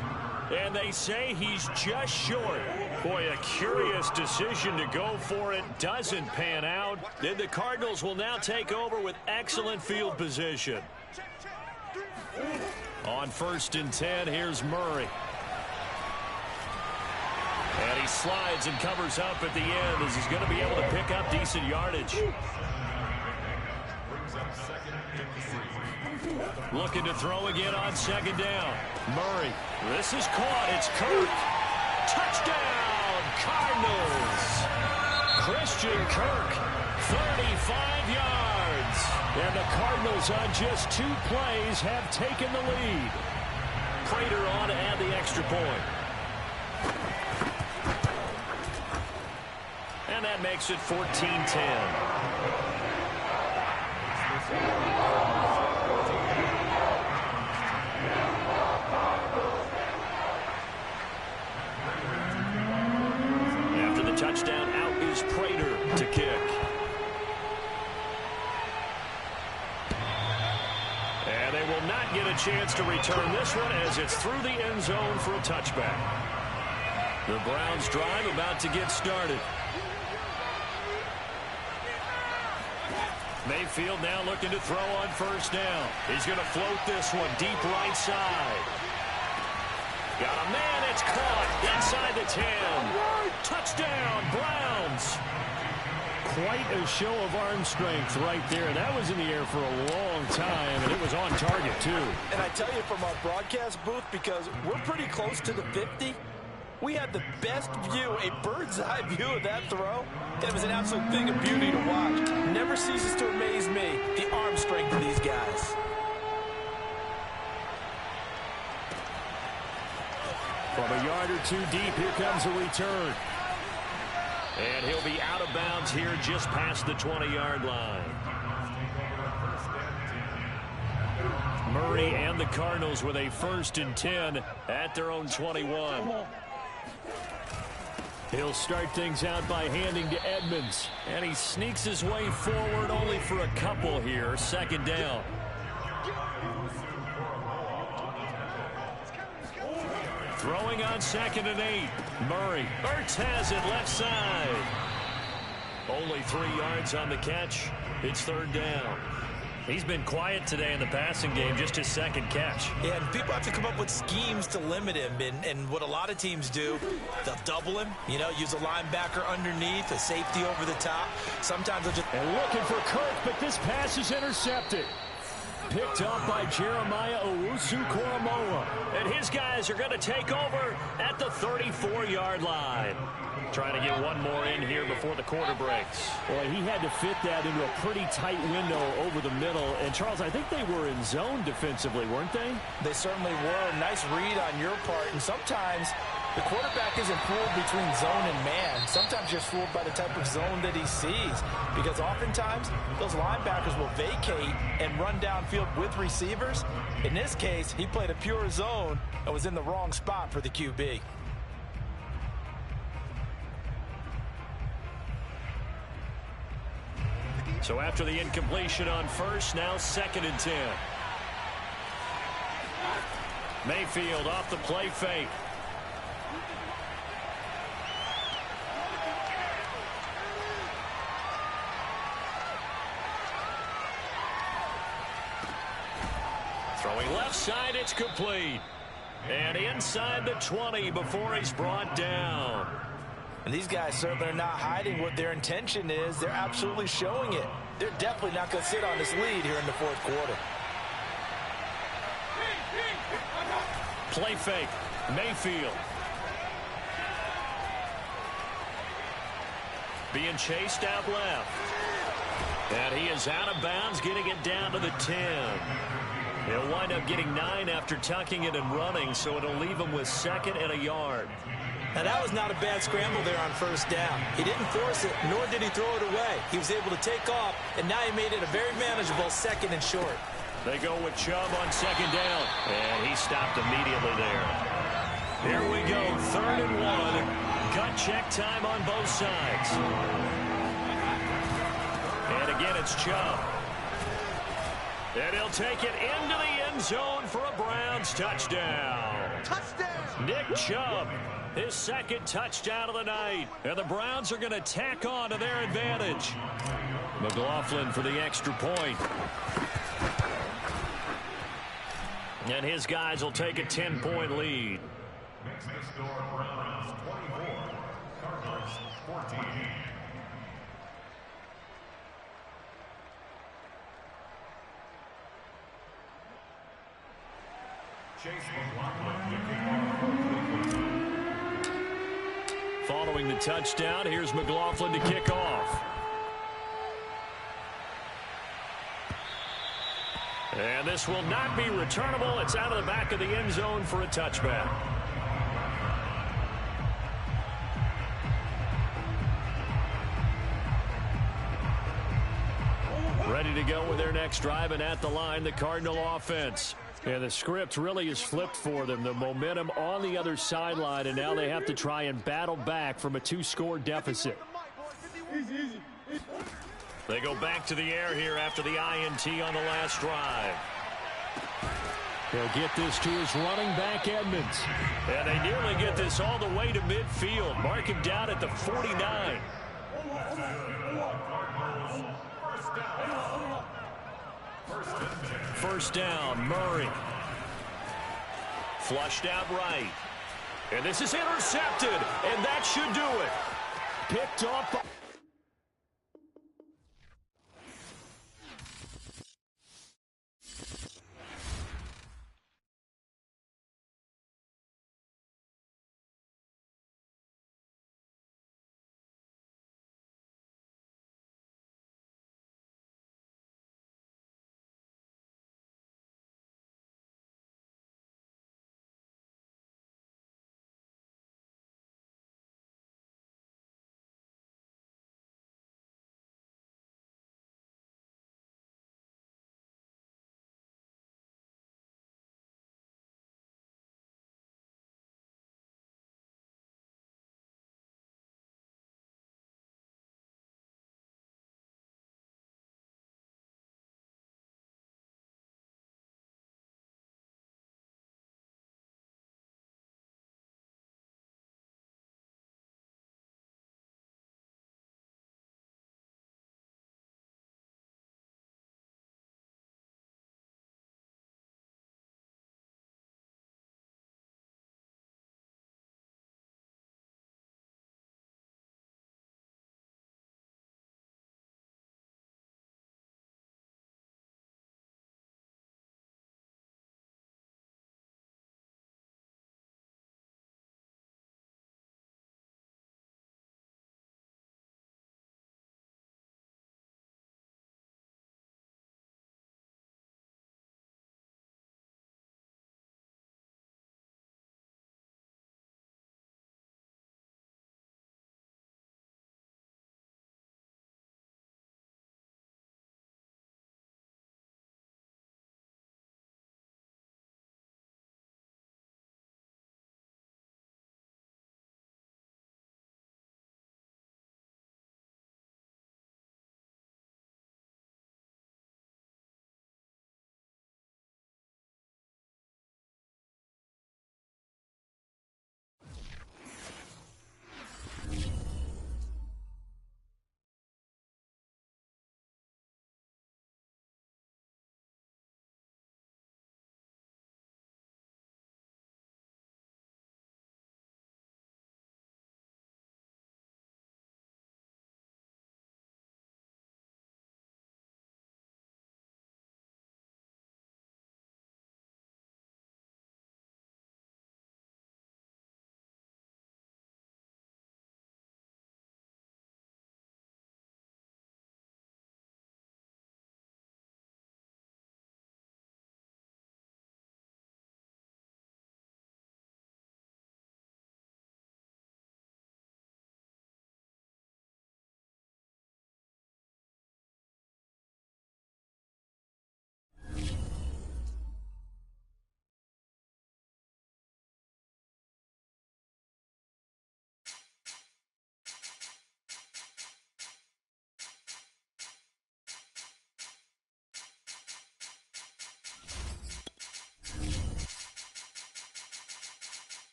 And they say he's just short. Boy, a curious decision to go for it. Doesn't pan out. Then the Cardinals will now take over with excellent field position. On 1st and 10, here's Murray. And he slides and covers up at the end as he's going to be able to pick up decent yardage. Looking to throw again on 2nd down. Murray. This is caught. It's Kirk. Touchdown, Cardinals. Christian Kirk, 35 yards. And the Cardinals on just 2 plays have taken the lead. Prater on to add the extra point. And that makes it 14-10. Touchdown, out is Prater to kick. And they will not get a chance to return this one as it's through the end zone for a touchback. The Browns drive about to get started. Mayfield now looking to throw on 1st down. He's going to float this one deep right side. Got a man, it's caught inside the 10. Touchdown, Browns. Quite a show of arm strength right there. That was in the air for a long time, and it was on target, too. And I tell you, from our broadcast booth, because we're pretty close to the 50, we had the best view, a bird's-eye view of that throw. It was an absolute thing of beauty to watch. Never ceases to amaze me, the arm strength of these guys. From a yard or 2 deep, here comes a return. And he'll be out of bounds here just past the 20-yard line. Murray and the Cardinals with a 1st and 10 at their own 21. He'll start things out by handing to Edmonds. And he sneaks his way forward only for a couple here. 2nd down. Throwing on 2nd and 8. Murray. Ertz has it left side. Only 3 yards on the catch. It's 3rd down. He's been quiet today in the passing game, just his 2nd catch. Yeah, and people have to come up with schemes to limit him. And what a lot of teams do, they'll double him, use a linebacker underneath, a safety over the top. Sometimes they'll just... And looking for Kirk, but this pass is intercepted. picked up by Jeremiah Owusu-Koramoah. And his guys are going to take over at the 34-yard line. Trying to get one more in here before the quarter breaks. Boy, he had to fit that into a pretty tight window over the middle. And, Charles, I think they were in zone defensively, weren't they? They certainly were. Nice read on your part. And sometimes the quarterback isn't fooled between zone and man. Sometimes you're fooled by the type of zone that he sees. Because oftentimes, those linebackers will vacate and run downfield with receivers. In this case, he played a pure zone and was in the wrong spot for the QB. So after the incompletion on first, now 2nd and 10. Mayfield off the play fake. Throwing left side, it's complete. And inside the 20 before he's brought down. And these guys certainly are not hiding what their intention is. They're absolutely showing it. They're definitely not going to sit on this lead here in the fourth quarter. Play fake. Mayfield. Being chased out left. And he is out of bounds, getting it down to the 10. He'll wind up getting 9 after tucking it and running, so it'll leave him with 2nd and a yard. Now, that was not a bad scramble there on first down. He didn't force it, nor did he throw it away. He was able to take off, and now he made it a very manageable 2nd and short. They go with Chubb on 2nd down, and he stopped immediately there. Here we go, 3rd and 1. Gut check time on both sides. And again, it's Chubb. And he'll take it into the end zone for a Browns touchdown. Touchdown! Nick Chubb, his 2nd touchdown of the night. And the Browns are going to tack on to their advantage. McLaughlin for the extra point. And his guys will take a 10-point lead. Makes the score Browns 24, Cardinals 14. Chase McLaughlin. Following the touchdown, here's McLaughlin to kick off. And this will not be returnable. It's out of the back of the end zone for a touchback. Ready to go with their next drive, and at the line, the Cardinal offense. And the script really is flipped for them. The momentum on the other sideline, and now they have to try and battle back from a 2-score deficit. They go back to the air here after the INT on the last drive. They'll get this to his running back, Edmonds. And they nearly get this all the way to midfield. Mark him down at the 49. First down, Murray. Flushed out right. And this is intercepted, and that should do it. Picked off.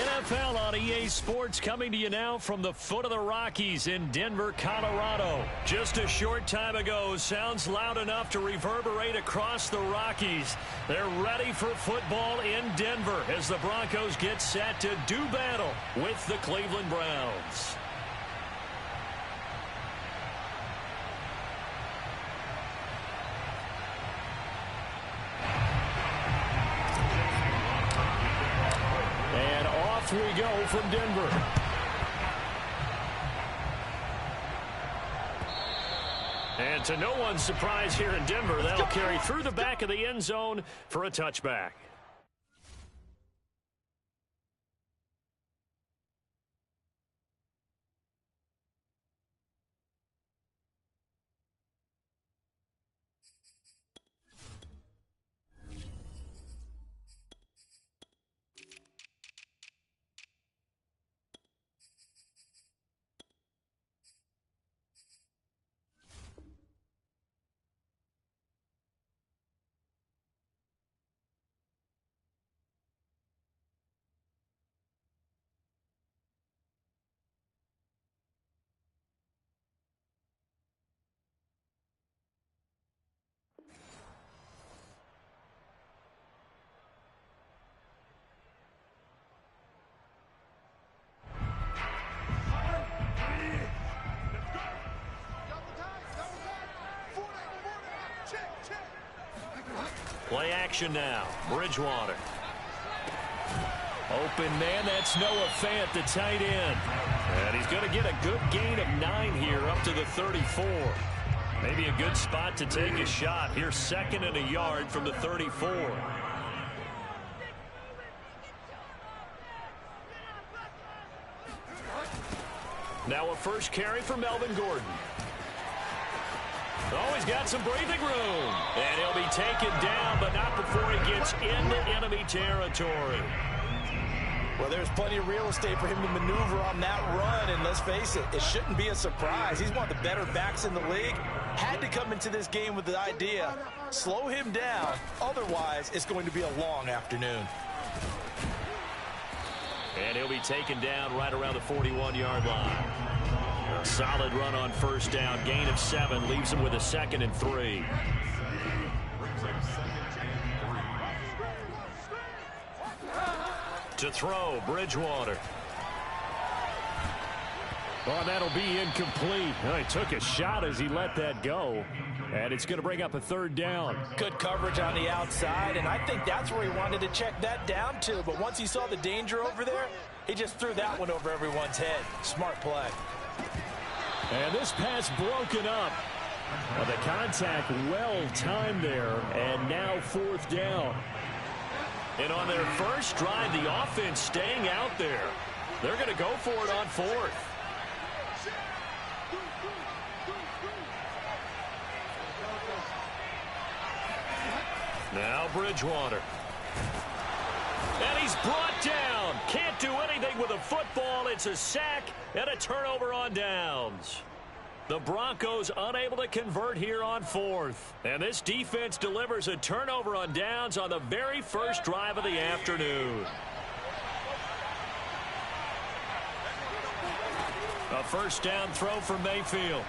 NFL on EA Sports, coming to you now from the foot of the Rockies in Denver, Colorado. Just a short time ago, sounds loud enough to reverberate across the Rockies. They're ready for football in Denver as the Broncos get set to do battle with the Cleveland Browns. We go from Denver. And to no one's surprise here in Denver, that'll carry through the back of the end zone for a touchback. Play action now. Bridgewater. Open man, that's Noah Fant, the tight end. And he's going to get a good gain of 9 here up to the 34. Maybe a good spot to take a shot. Here's 2nd and a yard from the 34. Now a first carry for Melvin Gordon. Oh, he's got some breathing room. And he'll be taken down, but not before he gets into enemy territory. Well, there's plenty of real estate for him to maneuver on that run, and let's face it, it shouldn't be a surprise. He's one of the better backs in the league. Had to come into this game with the idea, slow him down, otherwise it's going to be a long afternoon. And he'll be taken down right around the 41-yard line. A solid run on first down. Gain of 7 leaves him with a 2nd and 3. To throw, Bridgewater. Oh, that'll be incomplete. He took a shot as he let that go. And it's going to bring up a 3rd down. Good coverage on the outside, and I think that's where he wanted to check that down to. But once he saw the danger over there, he just threw that one over everyone's head. Smart play. And this pass broken up. Well, the contact well timed there, and now 4th down. And on their first drive, the offense staying out there. They're going to go for it on 4th. Now Bridgewater. And he's brought down. Can't do anything with a football. It's a sack and a turnover on downs. The Broncos unable to convert here on 4th. And this defense delivers a turnover on downs on the very first drive of the afternoon. A first down throw for Mayfield.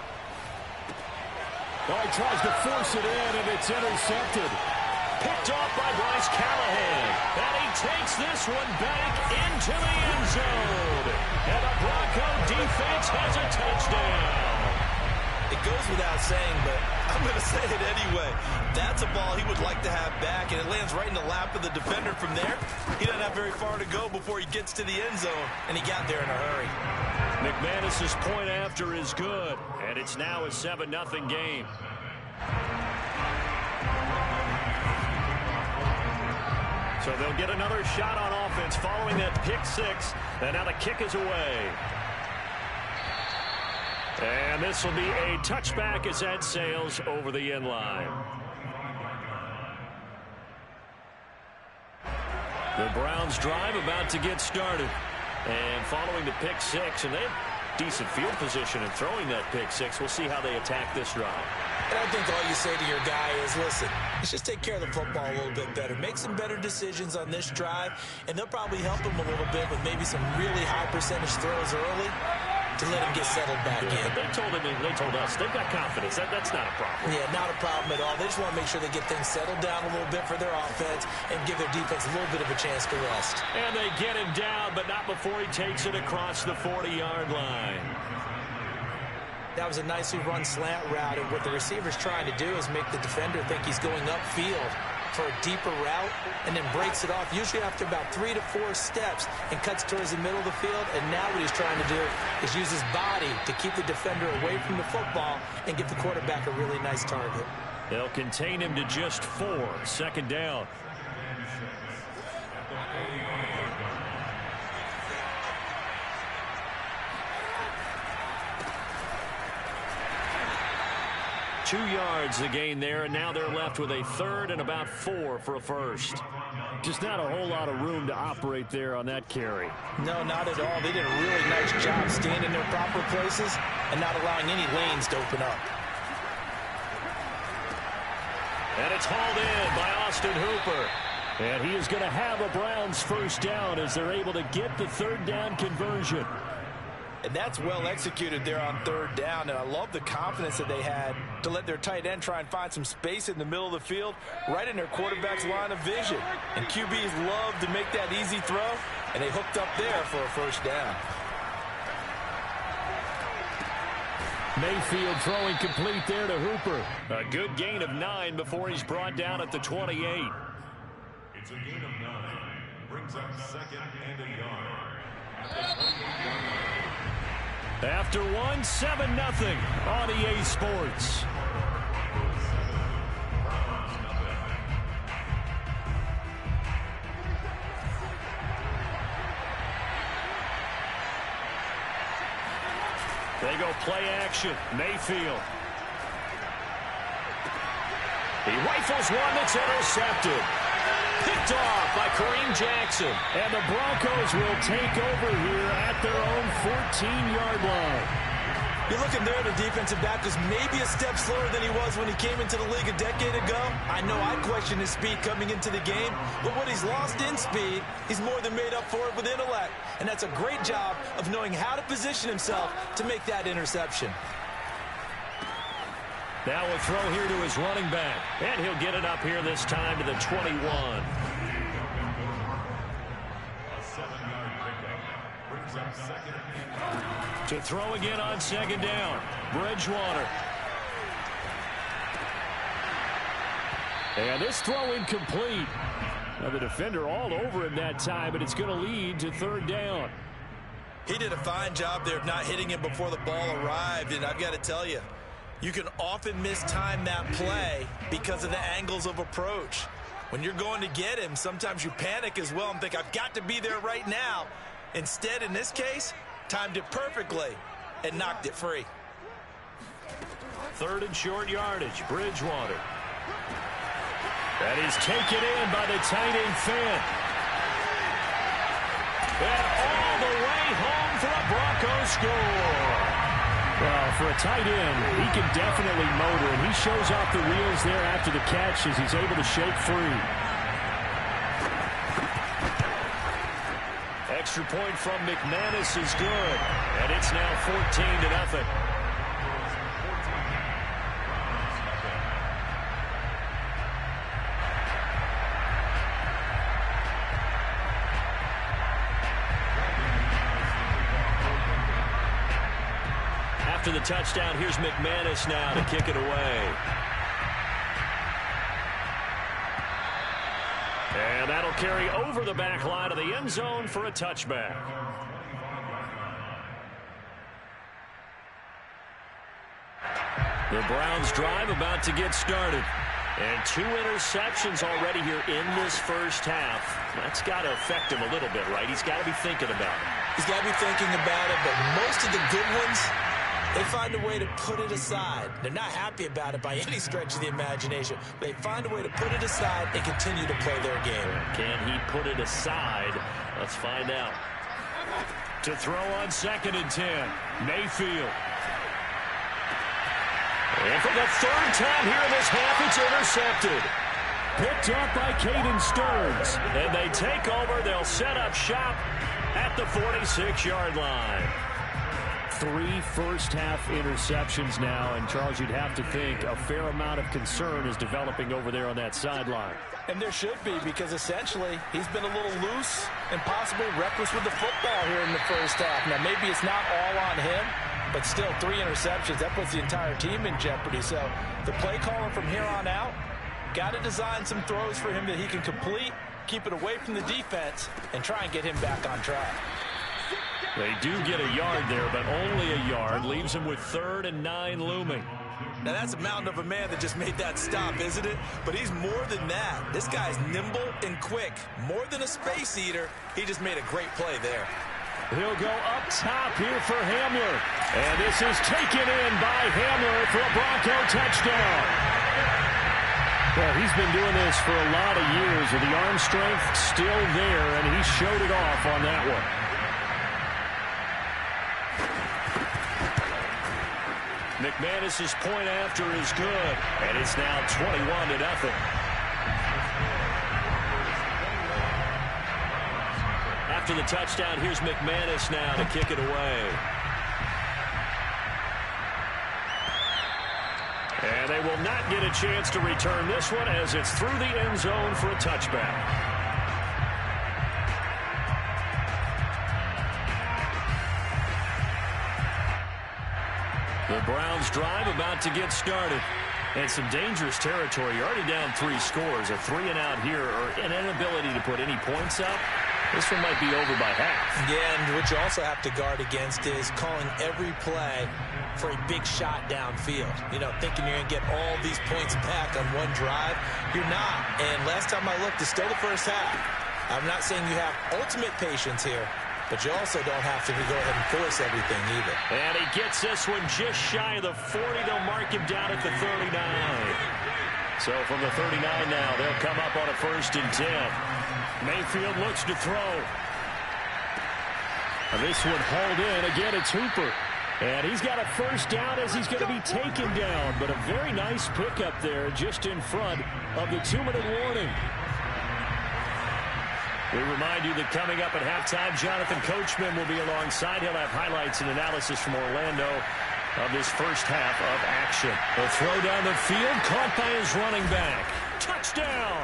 Oh, he tries to force it in, and it's intercepted. Picked off by Bryce Callahan. And he takes this one back into the end zone. And the Bronco defense has a touchdown. It goes without saying, but I'm going to say it anyway. That's a ball he would like to have back, and it lands right in the lap of the defender from there. He doesn't have very far to go before he gets to the end zone, and he got there in a hurry. McManus's point after is good, and it's now a 7-0 game. So they'll get another shot on offense following that pick 6, and now the kick is away. And this will be a touchback as that sails over the end line. The Browns drive about to get started. And following the pick 6, and they have decent field position in throwing that pick 6. We'll see how they attack this drive. And I think all you say to your guy is, listen, Let's just take care of the football a little bit better. Make some better decisions on this drive, and they'll probably help him a little bit with maybe some really high percentage throws early to let him get settled back in. They told us they've got confidence. That's not a problem. Yeah, not a problem at all. They just want to make sure they get things settled down a little bit for their offense and give their defense a little bit of a chance to rest. And they get him down, but not before he takes it across the 40-yard line. That was a nicely run slant route, and what the receiver's trying to do is make the defender think he's going upfield for a deeper route, and then breaks it off, usually after about 3 to 4 steps, and cuts towards the middle of the field. And now what he's trying to do is use his body to keep the defender away from the football and give the quarterback a really nice target. They'll contain him to just 4. Second down. Two yards the gain there, and now they're left with a third and about 4 for a first. Just not a whole lot of room to operate there on that carry. No, not at all. They did a really nice job staying in their proper places and not allowing any lanes to open up. And it's hauled in by Austin Hooper. And he is going to have a Browns first down as they're able to get the third down conversion. And that's well executed there on third down. And I love the confidence that they had to let their tight end try and find some space in the middle of the field, right in their quarterback's line of vision. And QBs love to make that easy throw, and they hooked up there for a first down. Mayfield throwing complete there to Hooper. A good gain of 9 before he's brought down at the 28. It's a gain of 9. Brings up second and a yard. At the 28-yard line. After 1, 7-0 on EA Sports. They go play action. Mayfield. He rifles one that's intercepted. Picked off by Kareem Jackson. And the Broncos will take over here at their own 14-yard line. You're looking there, the defensive back was maybe a step slower than he was when he came into the league a decade ago. I know I questioned his speed coming into the game, but what he's lost in speed, he's more than made up for it with intellect. And that's a great job of knowing how to position himself to make that interception. Now a throw here to his running back. And he'll get it up here this time to the 21. A 7-yard pickup. Brings up second and To throw again on second down. Bridgewater. And this throw incomplete. Now the defender all over him that time, but it's going to lead to third down. He did a fine job there of not hitting him before the ball arrived, and I've got to tell you, you can often mistime that play because of the angles of approach. When you're going to get him, sometimes you panic as well and think, I've got to be there right now. Instead, in this case, timed it perfectly and knocked it free. Third and short yardage. Bridgewater. That is taken in by the tight end Finn. And all the way home for a Broncos score. Well, for a tight end, he can definitely motor, and he shows off the wheels there after the catch as he's able to shake free. Extra point from McManus is good, and it's now 14-0. After the touchdown, here's McManus now to kick it away. And that'll carry over the back line of the end zone for a touchback. The Browns drive about to get started. And 2 interceptions already here in this first half. That's got to affect him a little bit, right? He's got to be thinking about it. He's got to be thinking about it, but most of the good ones, they find a way to put it aside. They're not happy about it by any stretch of the imagination. They find a way to put it aside and continue to play their game. Can he put it aside? Let's find out. To throw on 2nd and 10, Mayfield. And for the third time here in this half, it's intercepted. picked up by Caden Stearns. And they take over. They'll set up shop at the 46-yard line. 3 first-half interceptions now, and Charles, you'd have to think a fair amount of concern is developing over there on that sideline. And there should be, because essentially he's been a little loose and possibly reckless with the football here in the first half. Now, maybe it's not all on him, but still 3 interceptions. That puts the entire team in jeopardy. So the play caller from here on out got to design some throws for him that he can complete, keep it away from the defense, and try and get him back on track. They do get a yard there, but only a yard. Leaves him with 3rd and 9 looming. Now, that's a mountain of a man that just made that stop, isn't it? But he's more than that. This guy's nimble and quick. More than a space eater, he just made a great play there. He'll go up top here for Hamler. And this is taken in by Hamler for a Bronco touchdown. Well, he's been doing this for a lot of years with the arm strength still there, and he showed it off on that one. McManus's point after is good, and it's now 21-0. After the touchdown, here's McManus now to kick it away. And they will not get a chance to return this one as it's through the end zone for a touchback. The Browns drive about to get started. And some dangerous territory. You're already down 3 scores. A 3-and-out here, or an inability to put any points up. This one might be over by half. Yeah, and what you also have to guard against is calling every play for a big shot downfield. You know, thinking you're going to get all these points back on one drive. You're not. And last time I looked, it's still the first half. I'm not saying you have ultimate patience here, but you also don't have to go ahead and force everything either. And he gets this one just shy of the 40. They'll mark him down at the 39. So from the 39 now, they'll come up on a 1st and 10. Mayfield looks to throw. And this one hauled in. Again, it's Hooper. And he's got a first down as he's going to be taken down. But a very nice pickup there just in front of the 2-minute warning. We remind you that coming up at halftime, Jonathan Coachman will be alongside. He'll have highlights and analysis from Orlando of this first half of action. A throw down the field, caught by his running back. Touchdown!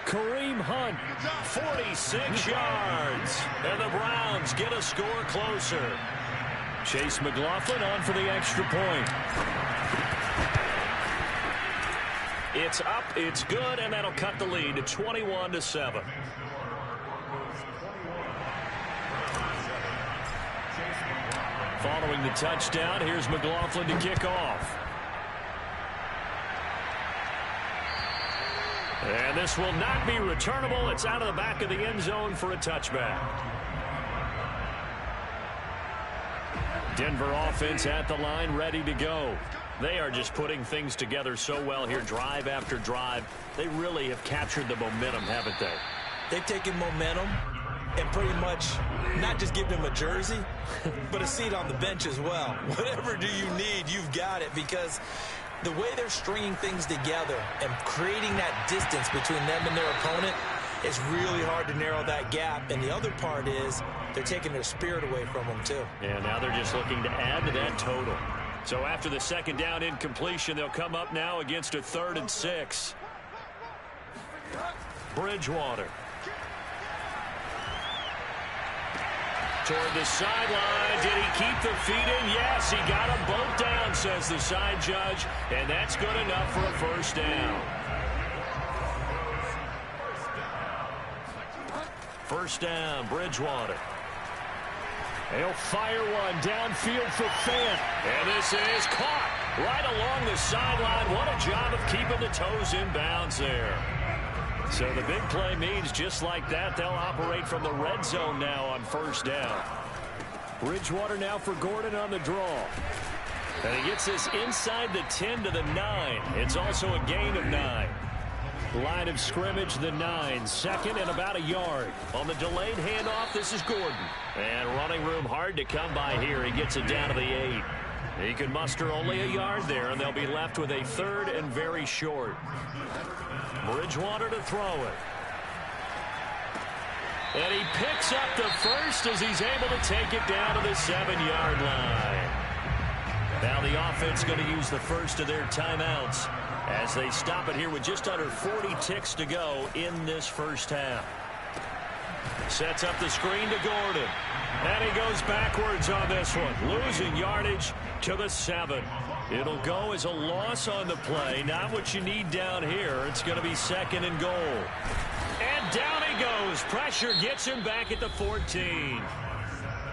Kareem Hunt, 46 yards. And the Browns get a score closer. Chase McLaughlin on for the extra point. It's up, it's good, and that'll cut the lead to 21-7. Following the touchdown, here's McLaughlin to kick off. And this will not be returnable. It's out of the back of the end zone for a touchback. Denver offense at the line, ready to go. They are just putting things together so well here, drive after drive. They really have captured the momentum, haven't they? They've taken momentum and pretty much not just give them a jersey, but a seat on the bench as well. Whatever do you need, you've got it, because the way they're stringing things together and creating that distance between them and their opponent is really hard to narrow that gap. And the other part is they're taking their spirit away from them, too. And now they're just looking to add to that total. So after the second down incompletion, they'll come up now against a 3rd and 6. Bridgewater. Toward the sideline. Did he keep the feet in? Yes, he got them both down, says the side judge. And that's good enough for a first down. First down, Bridgewater. They'll fire one downfield for Fant. And this is caught right along the sideline. What a job of keeping the toes in bounds there. So the big play means just like that, they'll operate from the red zone now on first down. Bridgewater now for Gordon on the draw. And he gets this inside the 10 to the 9. It's also a gain of 9. Line of scrimmage, the 9. 2nd and about a yard. On the delayed handoff, this is Gordon. And running room hard to come by here. He gets it down to the 8. He can muster only a yard there, and they'll be left with a 3rd and very short. Bridgewater to throw it. And he picks up the first as he's able to take it down to the 7-yard line. Now the offense going to use the first of their timeouts as they stop it here with just under 40 ticks to go in this first half. Sets up the screen to Gordon. And he goes backwards on this one, losing yardage to the 7. It'll go as a loss on the play. Not what you need down here. It's going to be 2nd and goal. And down he goes. Pressure gets him back at the 14.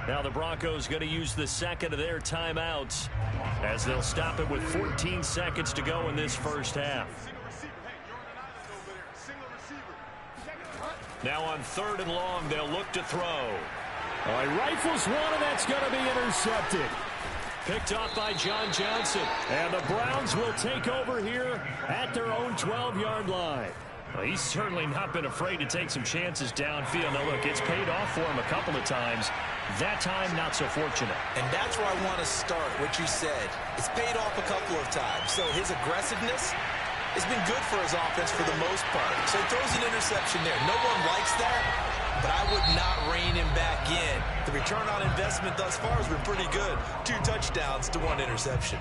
Now the Broncos going to use the second of their timeouts as they'll stop it with 14 seconds to go in this first half. Now on 3rd and long, they'll look to throw. All right, rifles one, and that's going to be intercepted. Picked off by John Johnson. And the Browns will take over here at their own 12-yard line. Well, he's certainly not been afraid to take some chances downfield. Now, look, it's paid off for him a couple of times. That time, not so fortunate. And that's where I want to start, what you said. It's paid off a couple of times. So his aggressiveness has been good for his offense for the most part. So he throws an interception there. No one likes that, but I would not rein him back in. The return on investment thus far has been pretty good. 2 touchdowns to 1 interception.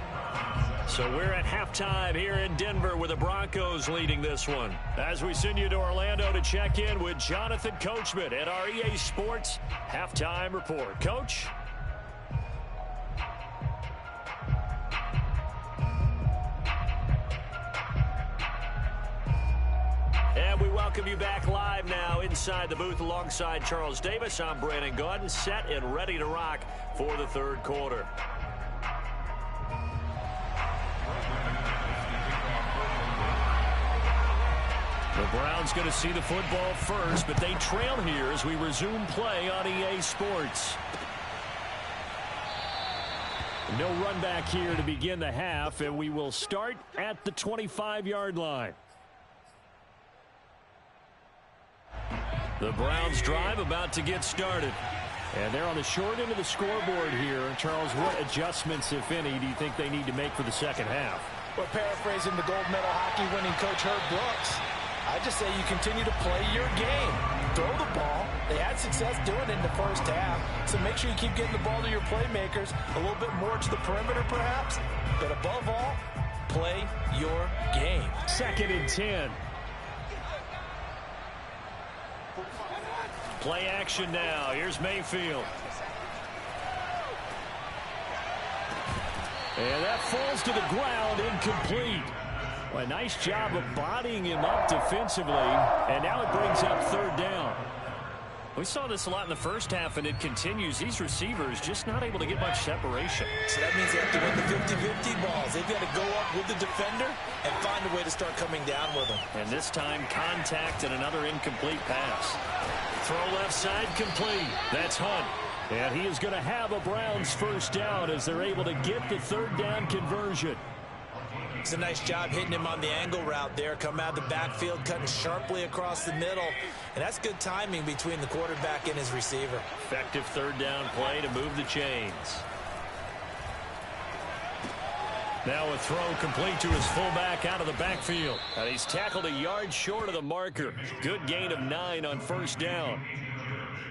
So we're at halftime here in Denver with the Broncos leading this one. As we send you to Orlando to check in with Jonathan Coachman at our EA Sports Halftime Report. Coach? And we welcome you back live now inside the booth alongside Charles Davis. I'm Brandon Gaudin, set and ready to rock for the 3rd quarter. The Browns going to see the football first, but they trail here as we resume play on EA Sports. No run back here to begin the half, and we will start at the 25-yard line. The Browns drive about to get started. And they're on the short end of the scoreboard here. Charles, what adjustments, if any, do you think they need to make for the second half? Well, paraphrasing the gold medal hockey winning coach Herb Brooks, I just say you continue to play your game. Throw the ball. They had success doing it in the first half, so make sure you keep getting the ball to your playmakers, a little bit more to the perimeter perhaps, but above all, play your game. 2nd and 10. Play action now. Here's Mayfield. And that falls to the ground, incomplete. Well, a nice job of bodying him up defensively, and now it brings up 3rd down. We saw this a lot in the first half, and it continues. These receivers just not able to get much separation. So that means they have to win the 50-50 balls. They've got to go up with the defender and find a way to start coming down with them. And this time, contact and another incomplete pass. Throw left side complete. That's Hunt. And he is going to have a Browns first down as they're able to get the 3rd down conversion. It's a nice job hitting him on the angle route there. Come out of the backfield, cutting sharply across the middle. And that's good timing between the quarterback and his receiver. Effective 3rd down play to move the chains. Now a throw complete to his fullback out of the backfield. And he's tackled a yard short of the marker. Good gain of 9 on 1st down.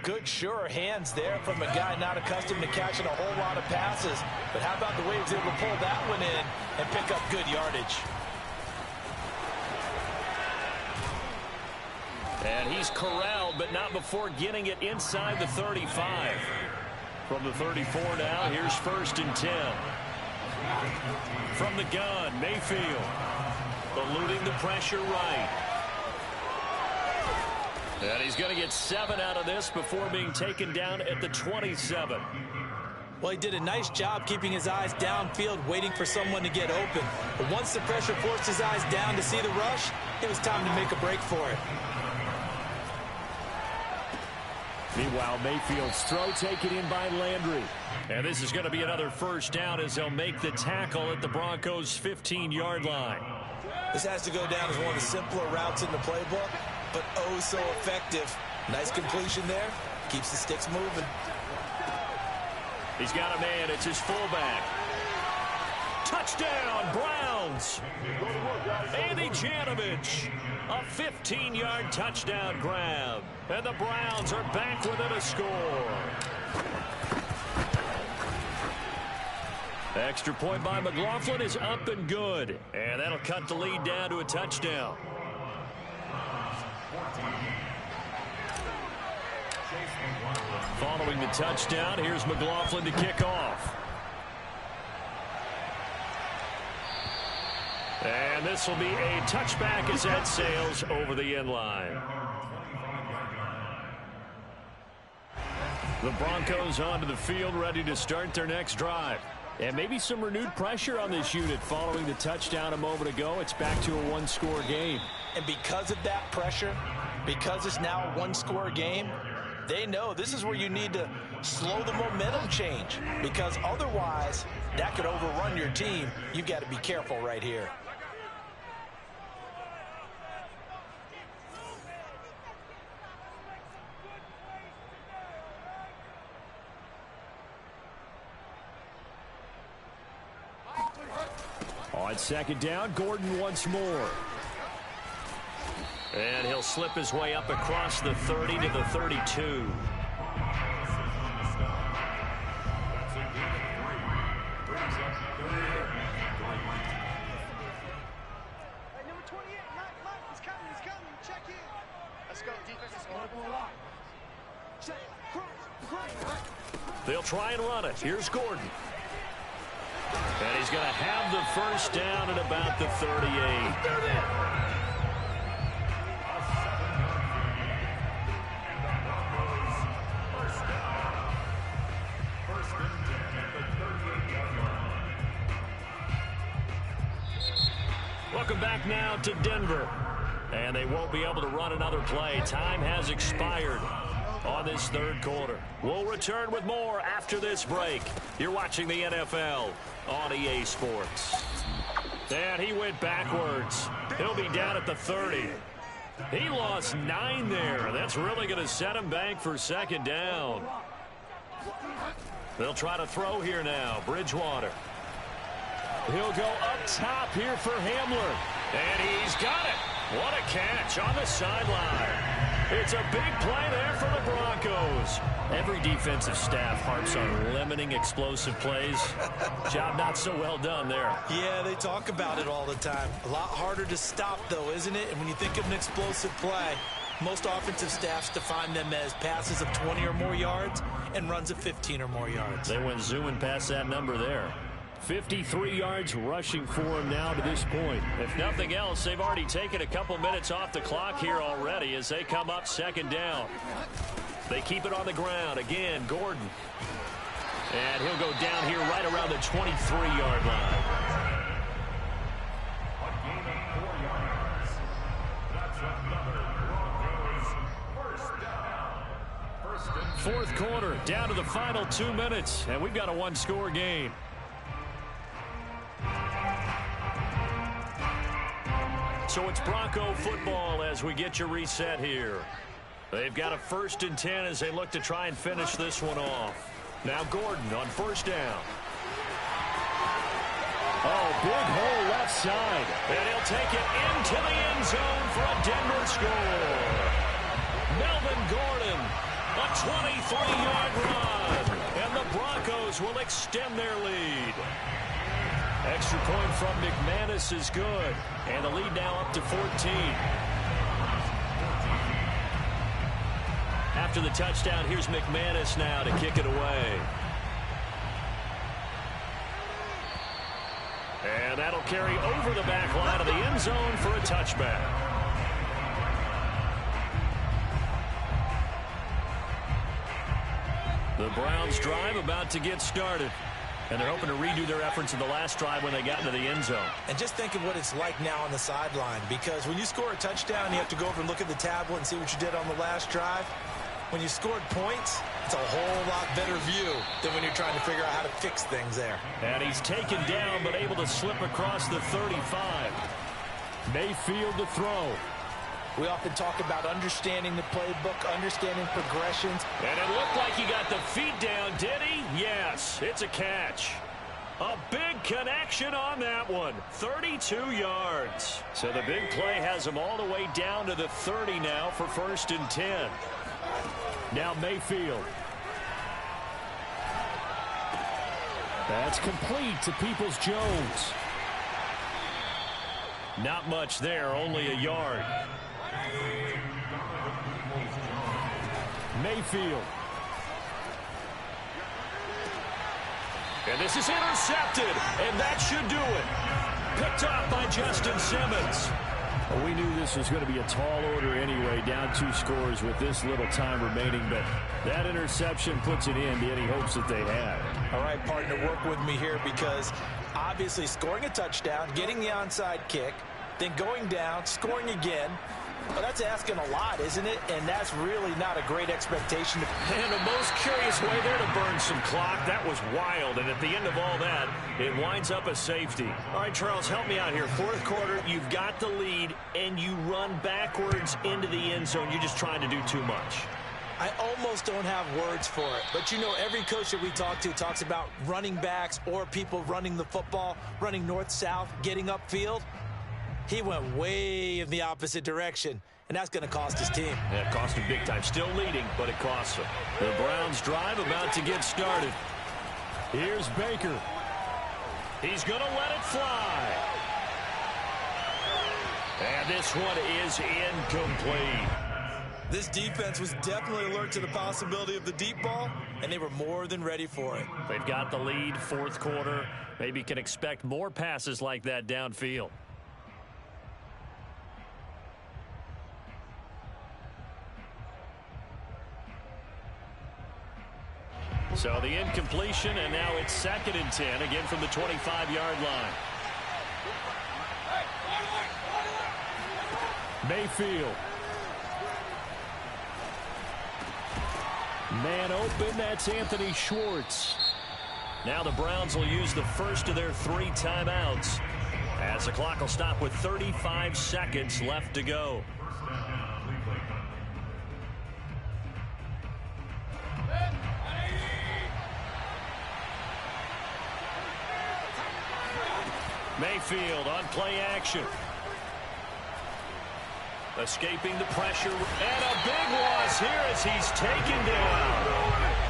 Good, sure hands there from a guy not accustomed to catching a whole lot of passes. But how about the way he was able to pull that one in and pick up good yardage? And he's corralled, but not before getting it inside the 35. From the 34 now, here's 1st and 10. From the gun, Mayfield. Eluding the pressure right. And he's going to get 7 out of this before being taken down at the 27. Well, he did a nice job keeping his eyes downfield, waiting for someone to get open. But once the pressure forced his eyes down to see the rush, it was time to make a break for it. Meanwhile, Mayfield's throw taken in by Landry. And this is going to be another 1st down as they'll make the tackle at the Broncos' 15-yard line. This has to go down as one of the simpler routes in the playbook, but oh so effective. Nice completion there. Keeps the sticks moving. He's got a man. It's his fullback. Touchdown, Browns. Andy Janovich, a 15-yard touchdown grab. And the Browns are back within a score. Extra point by McLaughlin is up and good. And that'll cut the lead down to a touchdown. Following the touchdown, here's McLaughlin to kick off. And this will be a touchback as that sails over the end line. The Broncos onto the field, ready to start their next drive. And maybe some renewed pressure on this unit following the touchdown a moment ago. It's back to a one-score game. And because of that pressure, because it's now a one-score game, they know this is where you need to slow the momentum change, because otherwise that could overrun your team. You've got to be careful right here. On second down, Gordon once more. And he'll slip his way up across the 30 to the 32. They'll try and run it. Here's Gordon. And he's going to have the first down at about the 38. Welcome back now to Denver. And they won't be able to run another play. Time has expired on this third quarter. We'll return with more after this break. You're watching the NFL on EA Sports. And he went backwards. He'll be down at the 30. He lost 9 there. That's really going to set him back for second down. They'll try to throw here now. Bridgewater. He'll go up top here for Hamler. And he's got it. What a catch on the sideline. It's a big play there for the Broncos. Every defensive staff harps on limiting explosive plays. Job not so well done there. Yeah, they talk about it all the time. A lot harder to stop, though, isn't it? And when you think of an explosive play, most offensive staffs define them as passes of 20 or more yards and runs of 15 or more yards. They went zooming past that number there. 53 yards rushing for him now to this point. If nothing else, they've already taken a couple minutes off the clock here already as they come up second down. They keep it on the ground. Again, Gordon. And he'll go down here right around the 23-yard line. Fourth quarter, down to the final 2 minutes, and we've got a one-score game. So it's Bronco football as we get you reset here. They've got a 1st and 10 as they look to try and finish this one off. Now Gordon on first down. Oh, big hole left side. And he'll take it into the end zone for a Denver score. Melvin Gordon, a 23-yard run. And the Broncos will extend their lead. Extra point from McManus is good. And the lead now up to 14. After the touchdown, here's McManus now to kick it away. And that'll carry over the back line of the end zone for a touchback. The Browns drive about to get started. And they're hoping to redo their efforts in the last drive when they got into the end zone. And just think of what it's like now on the sideline, because when you score a touchdown, you have to go over and look at the tablet and see what you did on the last drive. When you scored points, it's a whole lot better view than when you're trying to figure out how to fix things there. And he's taken down, but able to slip across the 35. Mayfield to throw. We often talk about understanding the playbook, understanding progressions. And it looked like he got the feet down, did he? Yes, it's a catch. A big connection on that one. 32 yards. So the big play has them all the way down to the 30 now for 1st and 10. Now Mayfield. That's complete to Peoples-Jones. Not much there, only a yard. Mayfield. And this is intercepted, and that should do it. Picked off by Justin Simmons. Well, we knew this was going to be a tall order anyway, down 2 scores with this little time remaining, but that interception puts it in to any hopes that they had. All right, partner, work with me here because obviously scoring a touchdown, getting the onside kick, then going down, scoring again. Well, that's asking a lot, isn't it? And that's really not a great expectation. And the most curious way there to burn some clock. That was wild. And at the end of all that, it winds up a safety. All right, Charles, help me out here. 4th quarter, you've got the lead, and you run backwards into the end zone. You're just trying to do too much. I almost don't have words for it. But, you know, every coach that we talk to talks about running backs or people running the football, running north-south, getting upfield. He went way in the opposite direction, and that's going to cost his team. Yeah, it cost him big time. Still leading, but it costs him. The Browns drive about to get started. Here's Baker. He's going to let it fly. And this one is incomplete. This defense was definitely alert to the possibility of the deep ball, and they were more than ready for it. They've got the lead, 4th quarter. Maybe can expect more passes like that downfield. So the incompletion, and now it's 2nd and 10, again from the 25-yard line. Mayfield. Man open, that's Anthony Schwartz. Now the Browns will use the first of their 3 timeouts as the clock will stop with 35 seconds left to go. Mayfield on play action. Escaping the pressure, and a big loss here as he's taken down.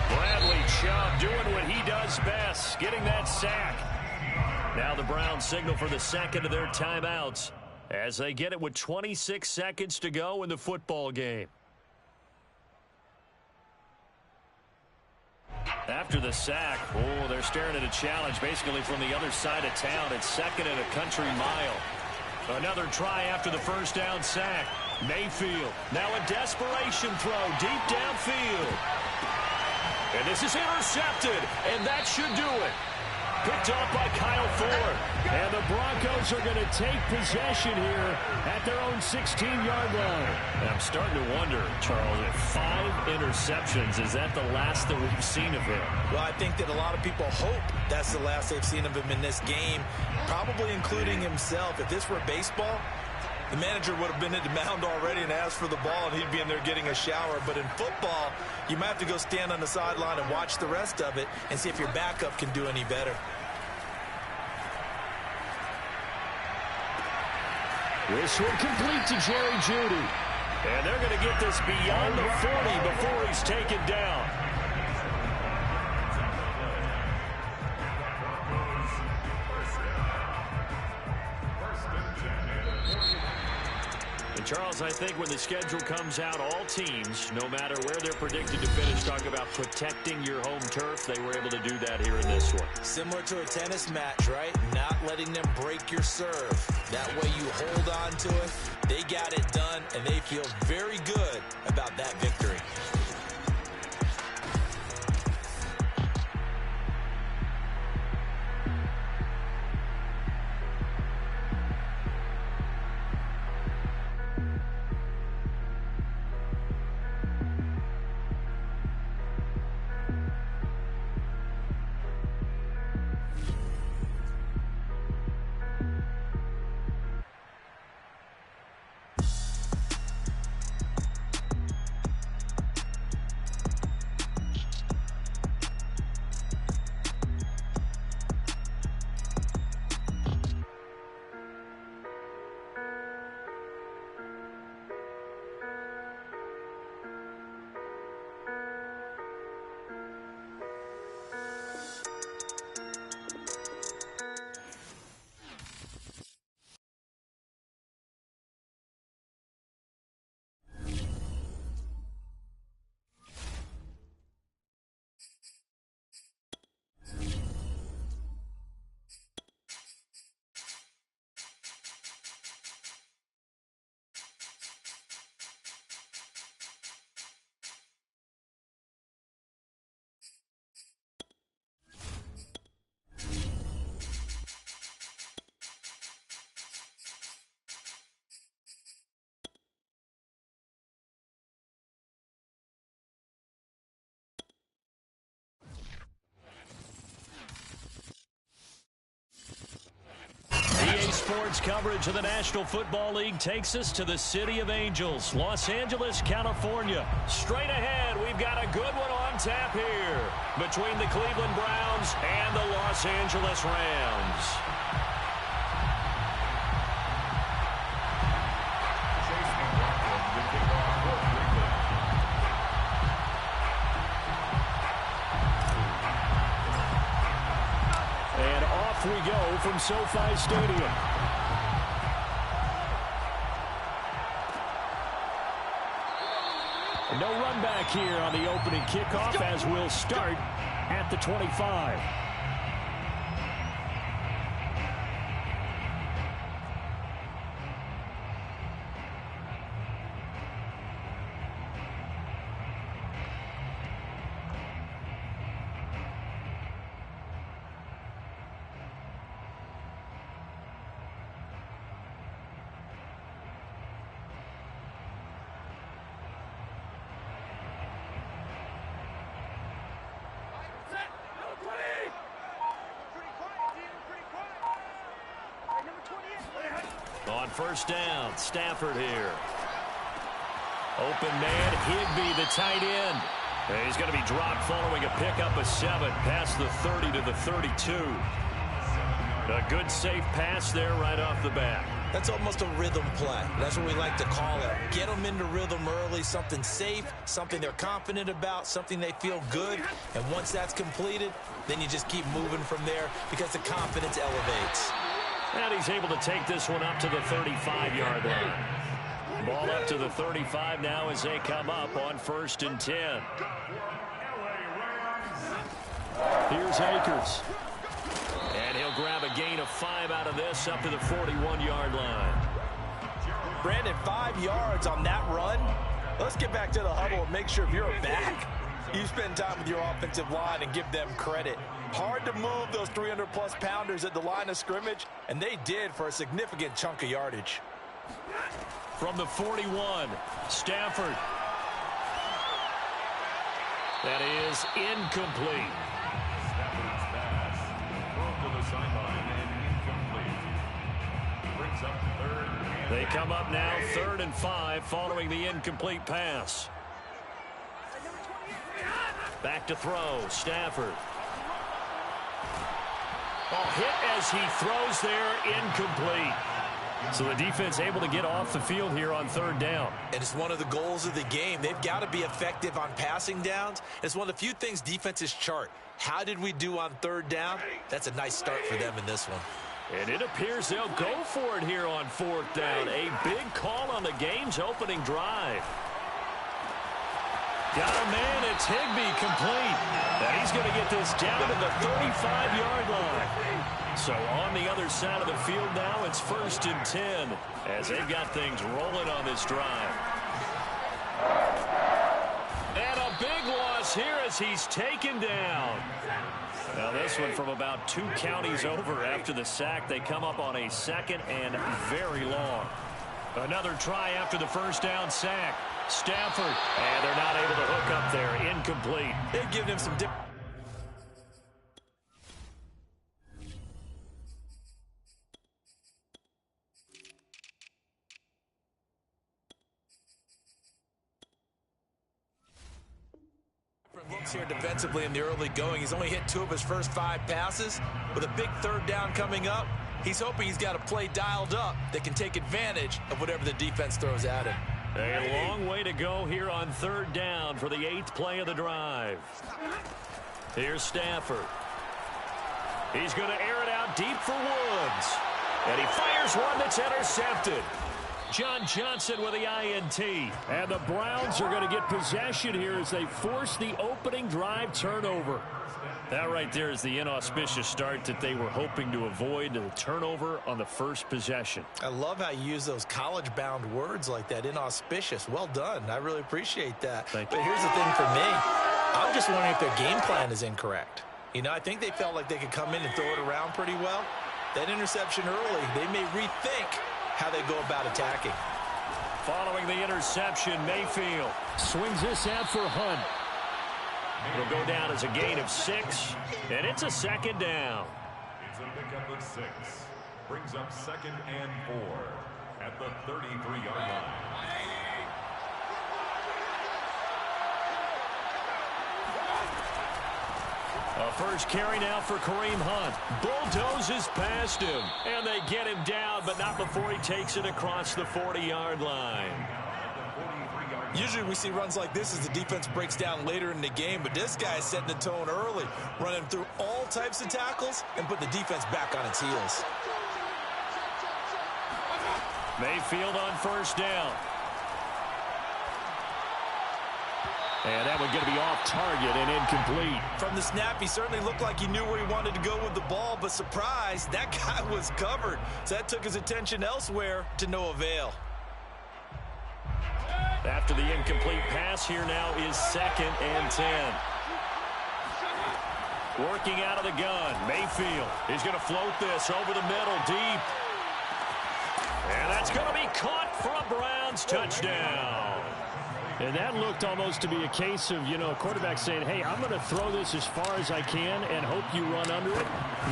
Bradley Chubb doing what he does best, getting that sack. Now the Browns signal for the 2nd of their timeouts as they get it with 26 seconds to go in the football game. After the sack, they're staring at a challenge basically from the other side of town. It's 2nd and a country mile. Another try after the first down sack. Mayfield, now a desperation throw deep downfield. And this is intercepted, and that should do it. Picked off by Kyle Ford. And the Broncos are going to take possession here at their own 16-yard line. And I'm starting to wonder, Charles, if 5 interceptions, is that the last that we've seen of him? Well, I think that a lot of people hope that's the last they've seen of him in this game, probably including himself. If this were baseball, the manager would have been at the mound already and asked for the ball, and he'd be in there getting a shower. But in football, you might have to go stand on the sideline and watch the rest of it and see if your backup can do any better. This one complete to Jerry Jeudy. And they're going to get this beyond the 40 before he's taken down. And Charles, I think when the schedule comes out, all teams, no matter where they're predicted to finish, talk about protecting your home turf. They were able to do that here in this one. Similar to a tennis match, right? Not letting them break your serve. That way you hold on to it. They got it done, and they feel very good about that victory. Sports coverage of the National Football League takes us to the City of Angels, Los Angeles, California. Straight ahead, we've got a good one on tap here between the Cleveland Browns and the Los Angeles Rams. And off we go from SoFi Stadium. No run back here on the opening kickoff as we'll start at the 25. On first down, Stafford here. Open man, Higbee, the tight end. And he's going to be dropped following a pickup of 7 past the 30 to the 32. A good safe pass there right off the bat. That's almost a rhythm play. That's what we like to call it. Get them into rhythm early, something safe, something they're confident about, something they feel good. And once that's completed, then you just keep moving from there because the confidence elevates. And he's able to take this one up to the 35-yard line. Ball up to the 35 now as they come up on 1st and 10. Here's Akers. And he'll grab a gain of 5 out of this up to the 41-yard line. Brandon, 5 yards on that run. Let's get back to the huddle and make sure if you're a back, you spend time with your offensive line and give them credit. Hard to move those 300-plus pounders at the line of scrimmage, and they did for a significant chunk of yardage. From the 41, Stafford. That is incomplete. Stafford's pass thrown to the sideline and incomplete. Brings up 3rd. They come up now 3rd and 5 following the incomplete pass. Back to throw, Stafford. Hit as he throws there, incomplete. So the defense able to get off the field here on 3rd down. And it's one of the goals of the game. They've got to be effective on passing downs. It's one of the few things defenses chart. How did we do on 3rd down? That's a nice start for them in this one. And it appears they'll go for it here on 4th down. A big call on the game's opening drive. Got a man, it's Higbee complete. And he's going to get this down to the 35-yard line. So on the other side of the field now, it's 1st and 10 as they've got things rolling on this drive. And a big loss here as he's taken down. Now this one from about 2 counties over after the sack. They come up on a 2nd and very long. Another try after the 1st down sack. Stafford, and they're not able to hook up there. Incomplete. They've given him some different. Looks here defensively in the early going. He's only hit 2 of his first 5 passes. With a big 3rd down coming up, he's hoping he's got a play dialed up that can take advantage of whatever the defense throws at him. A long way to go here on 3rd down for the 8th play of the drive. Here's Stafford. He's going to air it out deep for Woods. And he fires one that's intercepted. John Johnson with the INT. And the Browns are going to get possession here as they force the opening drive turnover. That right there is the inauspicious start that they were hoping to avoid, the turnover on the first possession. I love how you use those college-bound words like that, inauspicious. Well done. I really appreciate that. Thank you. But here's the thing for me. I'm just wondering if their game plan is incorrect. You know, I think they felt like they could come in and throw it around pretty well. That interception early, they may rethink how they go about attacking. Following the interception, Mayfield swings this out for Hunt. It'll go down as a gain of 6, and it's a 2nd down. It's a pickup of 6. Brings up 2nd and 4 at the 33-yard line. A first carry now for Kareem Hunt. Bulldozes past him, and they get him down, but not before he takes it across the 40-yard line. Usually we see runs like this as the defense breaks down later in the game, but this guy is setting the tone early, running through all types of tackles and put the defense back on its heels. Mayfield on first down. And that one going to be off target and incomplete. From the snap, he certainly looked like he knew where he wanted to go with the ball, but surprise, that guy was covered. So that took his attention elsewhere to no avail. After the incomplete pass, here now is 2nd and 10. Working out of the gun, Mayfield is going to float this over the middle deep. And that's going to be caught for a Browns touchdown. And that looked almost to be a case of, a quarterback saying, hey, I'm going to throw this as far as I can and hope you run under it.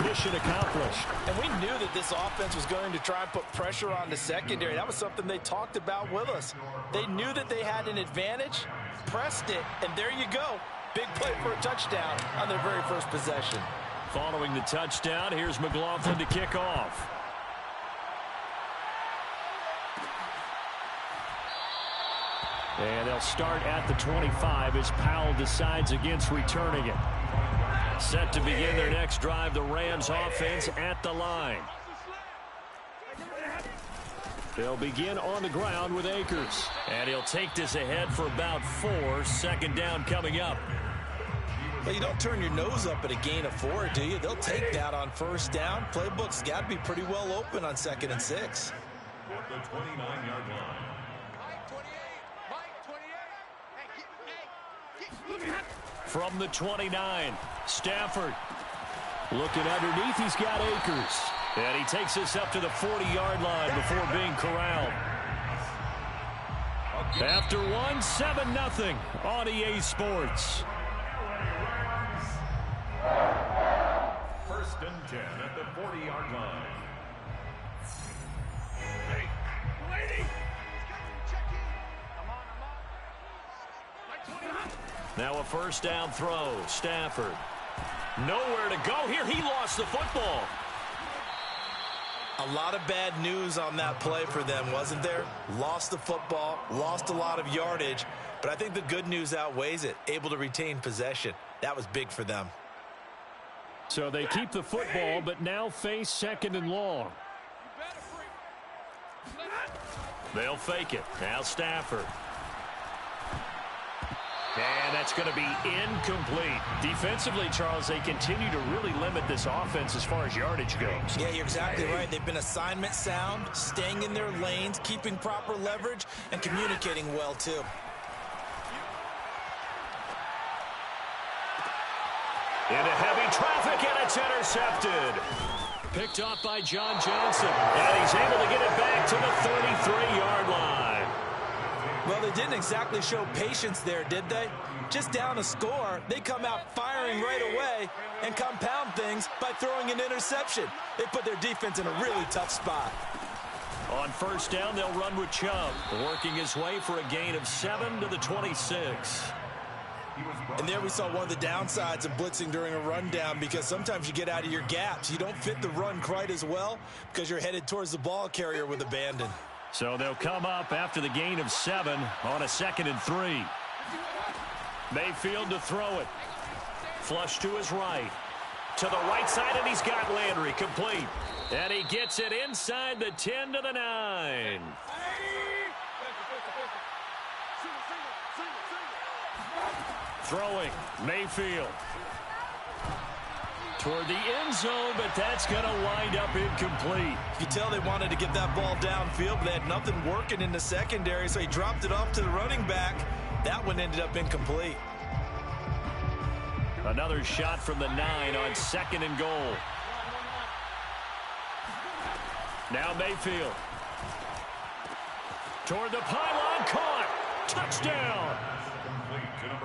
Mission accomplished. And we knew that this offense was going to try and put pressure on the secondary. That was something they talked about with us. They knew that they had an advantage, pressed it, and there you go. Big play for a touchdown on their very first possession. Following the touchdown, here's McLaughlin to kick off. And they'll start at the 25 as Powell decides against returning it. Set to begin their next drive, the Rams offense at the line. They'll begin on the ground with Akers. And he'll take this ahead for about 4. 2nd down coming up. Well, you don't turn your nose up at a gain of 4, do you? They'll take that on first down. Playbook's got to be pretty well open on 2nd and 6. At the 29-yard line. From the 29, Stafford looking underneath. He's got Akers. And he takes us up to the 40-yard line before being corralled. After 1, 7-0 on EA Sports. 1st and 10 at the 40-yard line. Now a first down throw. Stafford. Nowhere to go here. He lost the football. A lot of bad news on that play for them, wasn't there? Lost the football, lost a lot of yardage, but I think the good news outweighs it. Able to retain possession. That was big for them. So they keep the football, but now face 2nd and long. They'll fake it. Now Stafford. And that's going to be incomplete. Defensively, Charles, they continue to really limit this offense as far as yardage goes. Yeah, you're exactly right. They've been assignment sound, staying in their lanes, keeping proper leverage, and communicating well, too. Into heavy traffic, and it's intercepted. Picked off by John Johnson. And he's able to get it back to the 33-yard line. Well, they didn't exactly show patience there, did they? Just down a score, they come out firing right away and compound things by throwing an interception. They put their defense in a really tough spot. On first down, they'll run with Chubb, working his way for a gain of 7 to the 26. And there we saw one of the downsides of blitzing during a rundown, because sometimes you get out of your gaps. You don't fit the run quite as well because you're headed towards the ball carrier with abandon. So they'll come up after the gain of 7 on a 2nd and 3. Mayfield to throw it. Flush to his right. To the right side, and he's got Landry complete. And he gets it inside the 10 to the 9. Throwing, Mayfield. Toward the end zone, but that's going to wind up incomplete. You tell they wanted to get that ball downfield, but they had nothing working in the secondary, so he dropped it off to the running back. That one ended up incomplete. Another shot from the 9 on 2nd and goal. Now Mayfield. Toward the pylon, caught. Touchdown.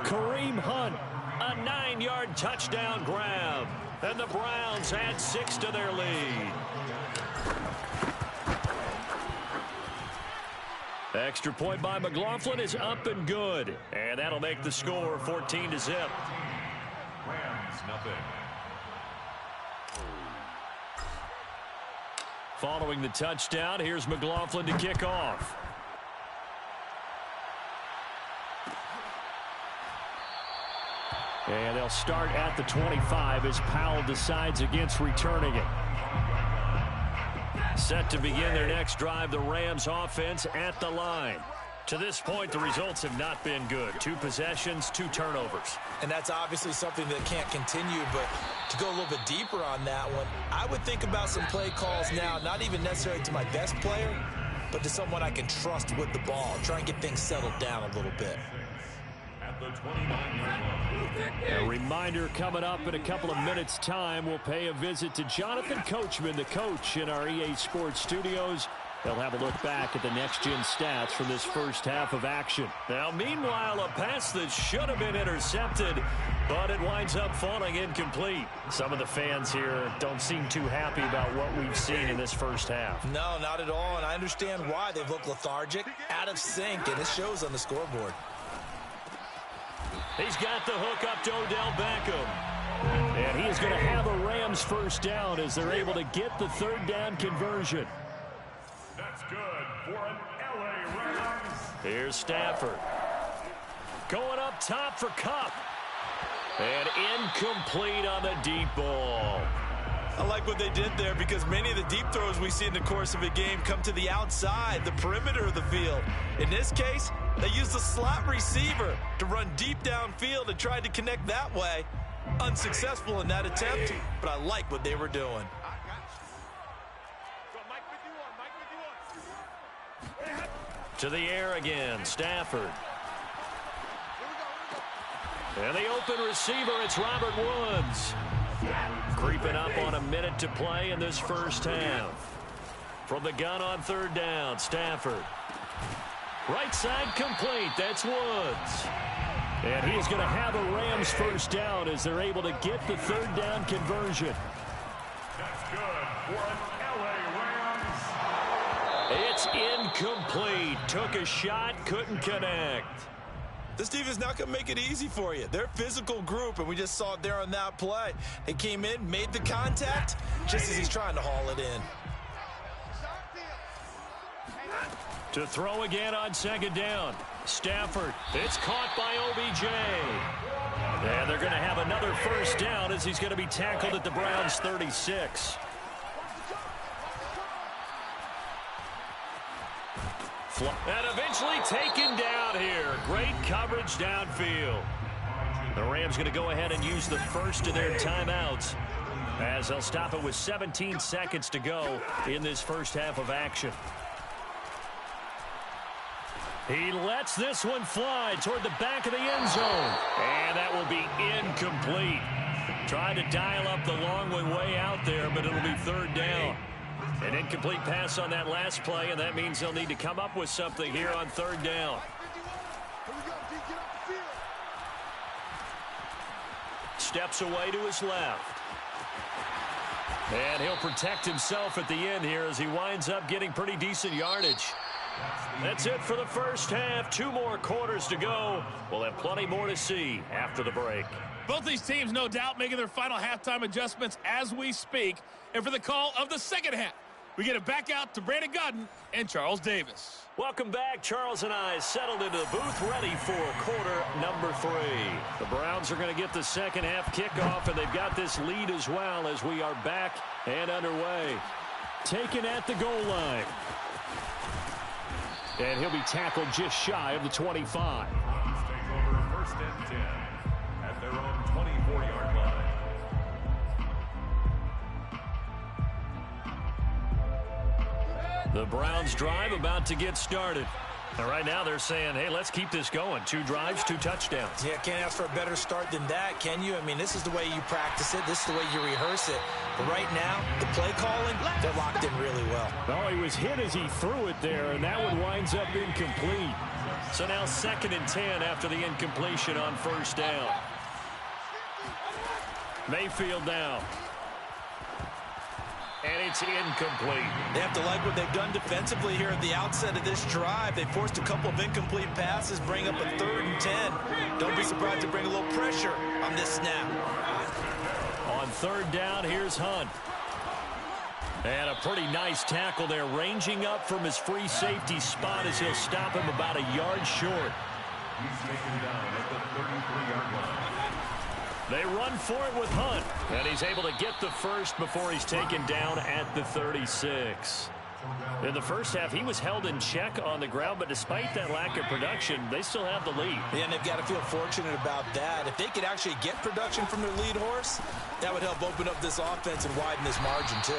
Kareem Hunt. A 9-yard touchdown grab. And the Browns add 6 to their lead. Extra point by McLaughlin is up and good. And that'll make the score 14-0. Rams, nothing. Following the touchdown, here's McLaughlin to kick off. And they'll start at the 25 as Powell decides against returning it. Set to begin their next drive, the Rams offense at the line. To this point, the results have not been good. 2 possessions, 2 turnovers. And that's obviously something that can't continue, but to go a little bit deeper on that one, I would think about some play calls now, not even necessarily to my best player, but to someone I can trust with the ball. Try and get things settled down a little bit. At the 29-yard line. A reminder coming up in a couple of minutes' time, we'll pay a visit to Jonathan Coachman, the coach in our EA Sports studios. They'll have a look back at the next-gen stats from this first half of action. Now, meanwhile, a pass that should have been intercepted, but it winds up falling incomplete. Some of the fans here don't seem too happy about what we've seen in this first half. No, not at all, and I understand why. They've looked lethargic, out of sync, and it shows on the scoreboard. He's got the hook up to Odell Beckham. And he is going to have a Rams first down as they're able to get the third down conversion. That's good for an LA Rams. Here's Stafford. Going up top for Kupp. And incomplete on the deep ball. I like what they did there because many of the deep throws we see in the course of a game come to the outside, the perimeter of the field. In this case, they used the slot receiver to run deep downfield and tried to connect that way. Unsuccessful in that attempt, but I like what they were doing. To the air again, Stafford. And the open receiver, it's Robert Woods. Creeping up on a minute to play in this first half. From the gun on third down, Stafford. Right side complete, that's Woods. And he's going to have a Rams first down as they're able to get the third down conversion. That's good for an LA Rams. It's incomplete. Took a shot, couldn't connect. This defense not going to make it easy for you. They're a physical group, and we just saw it there on that play. They came in, made the contact, just as he's trying to haul it in. To throw again on second down. Stafford, it's caught by OBJ. And they're going to have another first down as he's going to be tackled at the Browns' 36. And eventually taken down here. Great coverage downfield. The Rams going to go ahead and use the first of their timeouts as they'll stop it with 17 seconds to go in this first half of action. He lets this one fly toward the back of the end zone. And that will be incomplete. Tried to dial up the long way out there, but it'll be third down. An incomplete pass on that last play, and that means they'll need to come up with something here on third down. Steps away to his left. And he'll protect himself at the end here as he winds up getting pretty decent yardage. That's it for the first half. 2 more quarters to go. We'll have plenty more to see after the break. Both these teams, no doubt, making their final halftime adjustments as we speak. And for the call of the second half, we get it back out to Brandon Gaudin and Charles Davis. Welcome back. Charles and I settled into the booth ready for quarter number 3. The Browns are going to get the second half kickoff, and they've got this lead as well as we are back and underway. Taken at the goal line. And he'll be tackled just shy of the 25. Take over first and 10 at their own 24-yard line. The Browns drive about to get started. And right now they're saying, hey, let's keep this going. 2 drives, 2 touchdowns. Yeah, can't ask for a better start than that, can you? I mean, this is the way you practice it. This is the way you rehearse it. But right now, the play calling, they're locked in really well. Oh, he was hit as he threw it there, and that one winds up incomplete. So now 2nd and 10 after the incompletion on first down. Mayfield now. And it's incomplete. They have to like what they've done defensively here at the outset of this drive. They forced a couple of incomplete passes, bring up a 3rd and 10. Don't be surprised to bring a little pressure on this snap. On 3rd down, here's Hunt. And a pretty nice tackle there, ranging up from his free safety spot as he'll stop him about a yard short. He's taken down at the 33-yard line. They run for it with Hunt, and he's able to get the first before he's taken down at the 36. In the first half, he was held in check on the ground, but despite that lack of production, they still have the lead. Yeah, and they've got to feel fortunate about that. If they could actually get production from their lead horse, that would help open up this offense and widen this margin, too.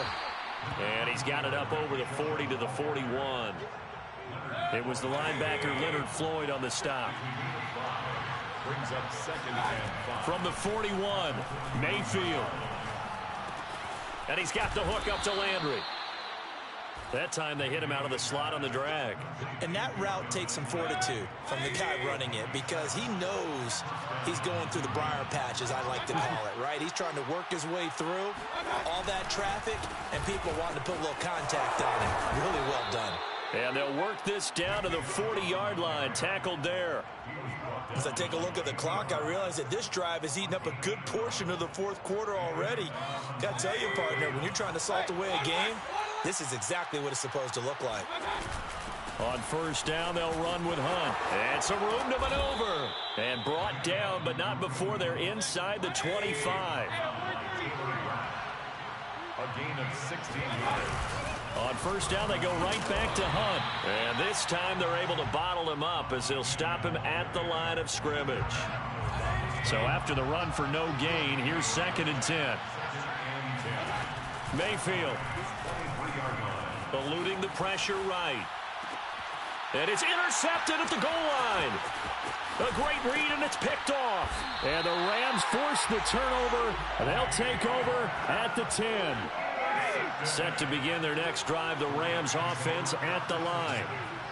And he's got it up over the 40 to the 41. It was the linebacker Leonard Floyd on the stop. Brings up 2nd and 5. From the 41, Mayfield. And he's got the hook up to Landry. That time they hit him out of the slot on the drag. And that route takes some fortitude from the guy running it because he knows he's going through the briar patch, as I like to call it, right? He's trying to work his way through all that traffic, and people wanting to put a little contact on him. Really well done. And they'll work this down to the 40-yard line, tackled there. As I take a look at the clock, I realize that this drive has eaten up a good portion of the 4th quarter already. Got to tell you, partner, when you're trying to salt away a game, this is exactly what it's supposed to look like. On 1st down, they'll run with Hunt. And some room to maneuver. And brought down, but not before they're inside the 25. A gain of 16 yards. On 1st down, they go right back to Hunt. And this time they're able to bottle him up as they'll stop him at the line of scrimmage. So after the run for no gain, here's 2nd and 10. Mayfield eluding the pressure right. And it's intercepted at the goal line. A great read, and it's picked off. And the Rams force the turnover, and they'll take over at the 10. Set to begin their next drive, the Rams offense at the line.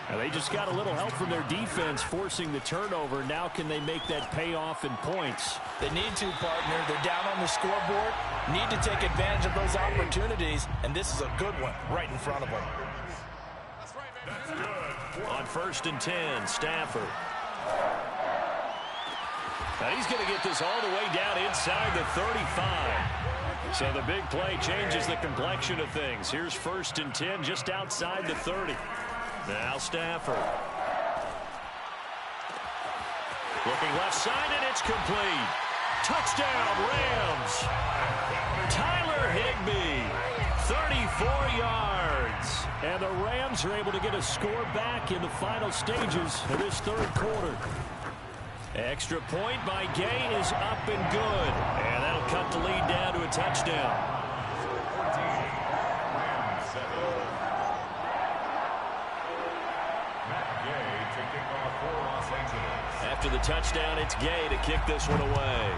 And they just got a little help from their defense forcing the turnover. Now can they make that pay off in points? They need to, partner. They're down on the scoreboard. Need to take advantage of those opportunities, and this is a good one right in front of them. That's good. On 1st and 10, Stafford. Now he's going to get this all the way down inside the 35. So the big play changes the complexion of things. Here's 1st and 10 just outside the 30. Now Stafford. Looking left side, and it's complete. Touchdown, Rams. Tyler Higbee, 34 yards. And the Rams are able to get a score back in the final stages of this 3rd quarter. Extra point by Gay is up and good. And that'll cut the lead down to a touchdown. After the touchdown, it's Gay to kick this one away.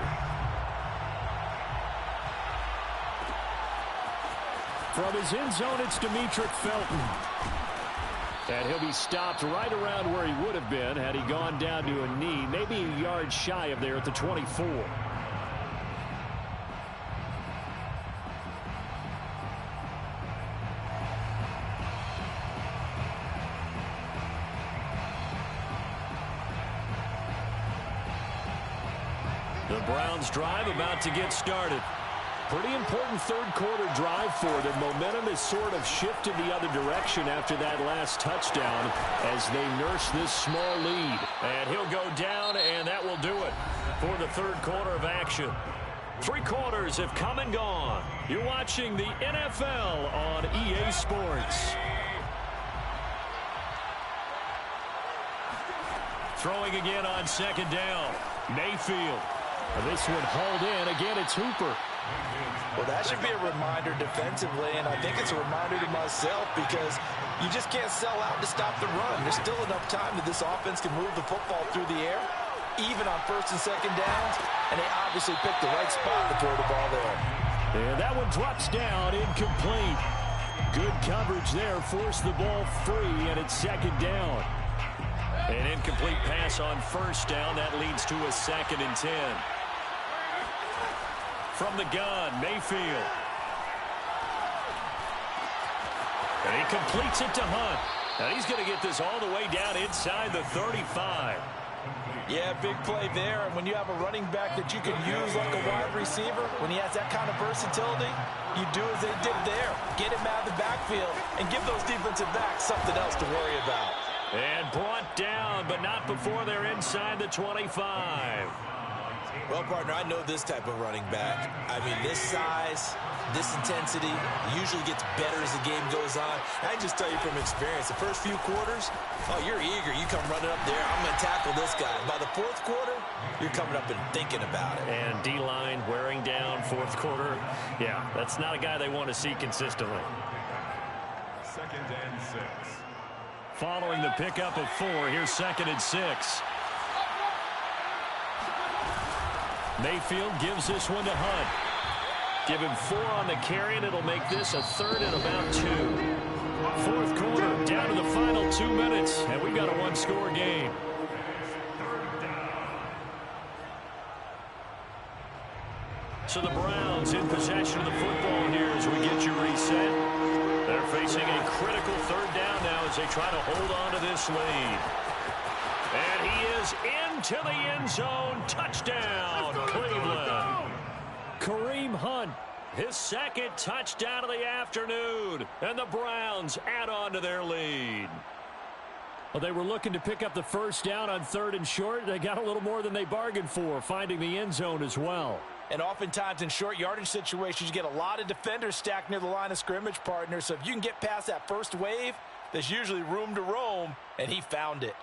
From his end zone, it's Demetric Felton. And he'll be stopped right around where he would have been had he gone down to a knee, maybe a yard shy of there at the 24. The Browns drive about to get started. Pretty important 3rd quarter drive for them. Momentum has sort of shifted the other direction after that last touchdown as they nurse this small lead. And he'll go down, and that will do it for the 3rd quarter of action. 3 quarters have come and gone. You're watching the NFL on EA Sports. Throwing again on 2nd down. Mayfield. This one hauled in. Again, it's Hooper. Well, that should be a reminder defensively, and I think it's a reminder to myself because you just can't sell out to stop the run. There's still enough time that this offense can move the football through the air, even on 1st and 2nd downs, and they obviously picked the right spot to throw the ball there. And that one drops down, incomplete. Good coverage there, forced the ball free, and it's 2nd down. An incomplete pass on 1st down. That leads to a 2nd and 10. from the gun, Mayfield. And he completes it to Hunt. And he's going to get this all the way down inside the 35. Yeah, big play there. And when you have a running back that you can use like a wide receiver, when he has that kind of versatility, you do as they did there. Get him out of the backfield and give those defensive backs something else to worry about. And brought down, but not before they're inside the 25. Well, partner, I know this type of running back. I mean, this size, this intensity usually gets better as the game goes on. And I just tell you from experience, the first few quarters, oh, you're eager. You come running up there. I'm going to tackle this guy. By the fourth quarter, you're coming up and thinking about it. And D-line wearing down fourth quarter. Yeah, that's not a guy they want to see consistently. 2nd and 6. Following the pickup of 4, here's 2nd and 6. Mayfield gives this one to Hunt. Give him 4 on the carry, and it'll make this a 3rd and about 2. Fourth quarter, down to the final 2 minutes, and we've got a one-score game. So the Browns in possession of the football here as we get you reset. They're facing a critical 3rd down now as they try to hold on to this lead. And he is into the end zone. Touchdown, Cleveland. Kareem Hunt, his 2nd touchdown of the afternoon. And the Browns add on to their lead. Well, they were looking to pick up the 1st down on 3rd and short. They got a little more than they bargained for, finding the end zone as well. And oftentimes in short yardage situations, you get a lot of defenders stacked near the line of scrimmage, partner. So if you can get past that first wave, there's usually room to roam, and he found it.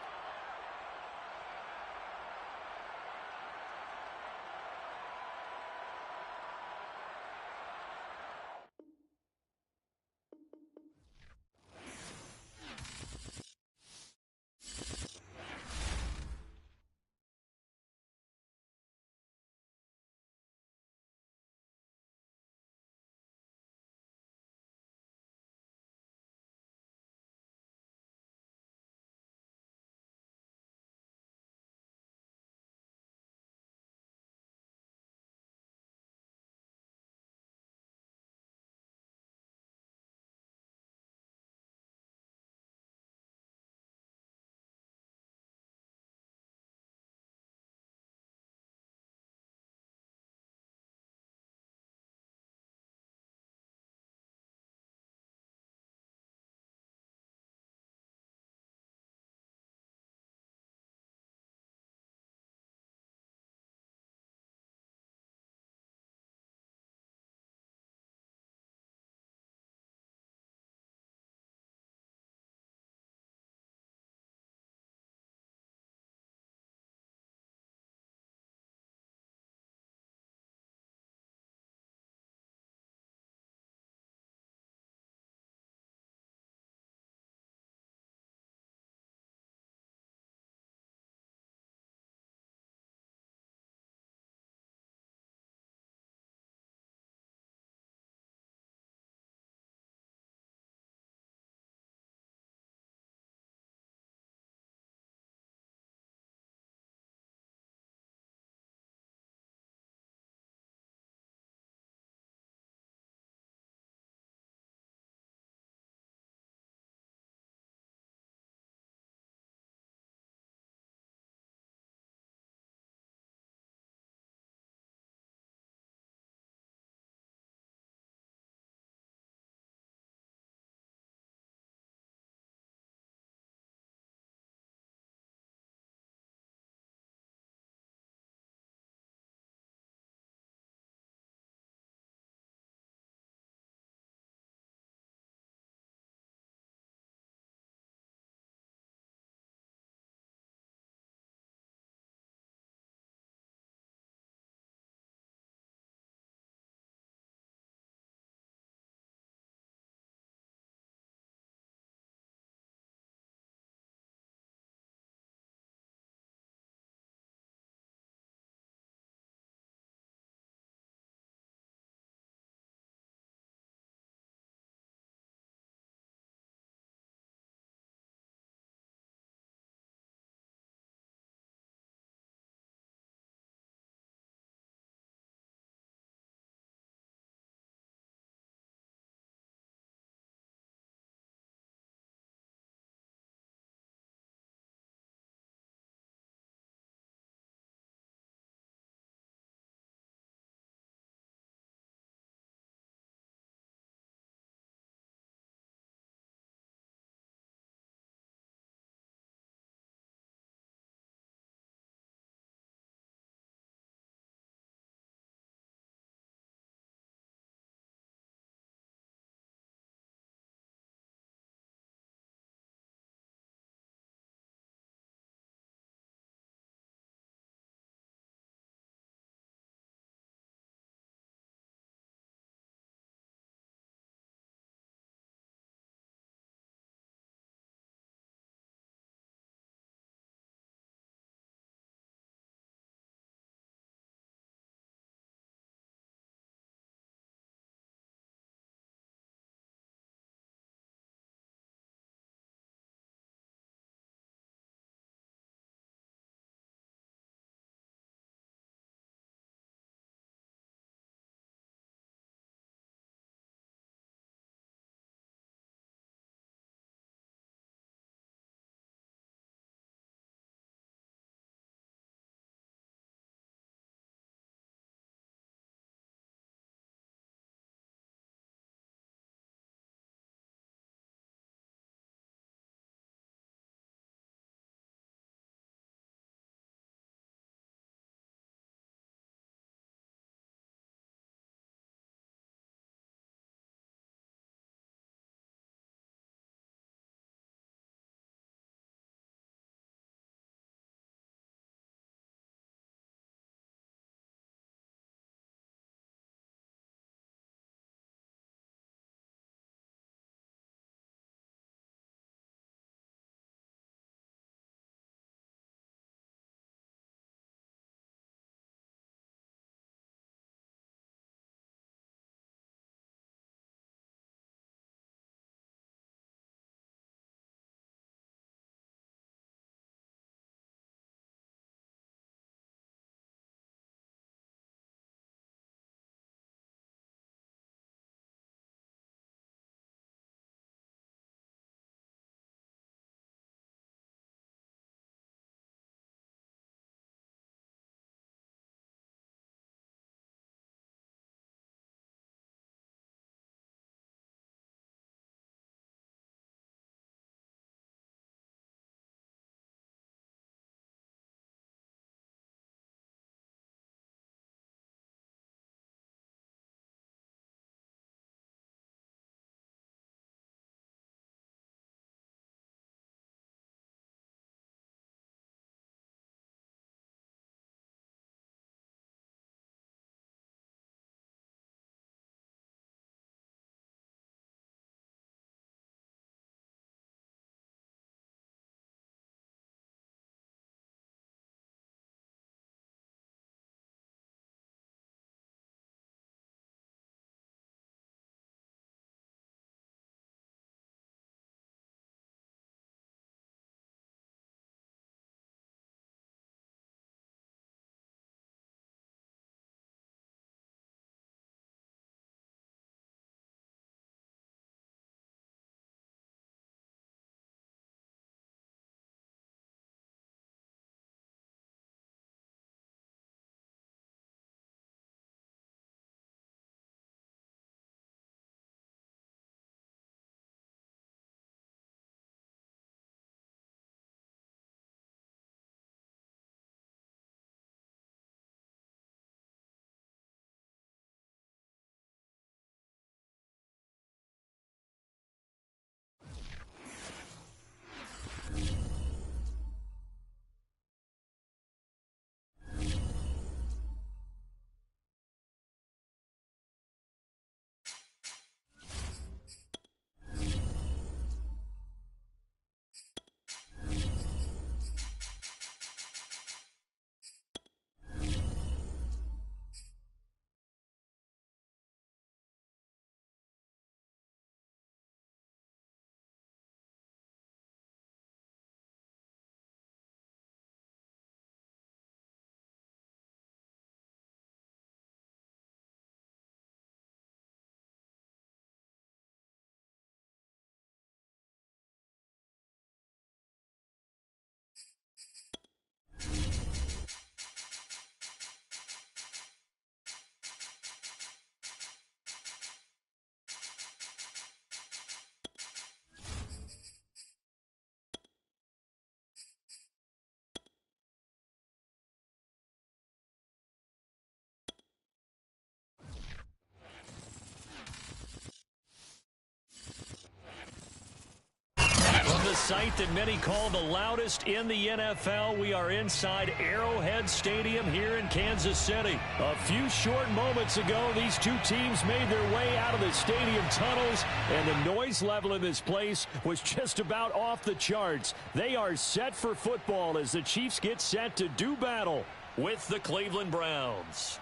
sight that many call the loudest in the NFL. We are inside Arrowhead Stadium here in Kansas City. A few short moments ago, these two teams made their way out of the stadium tunnels, and the noise level in this place was just about off the charts. They are set for football as the Chiefs get set to do battle with the Cleveland Browns.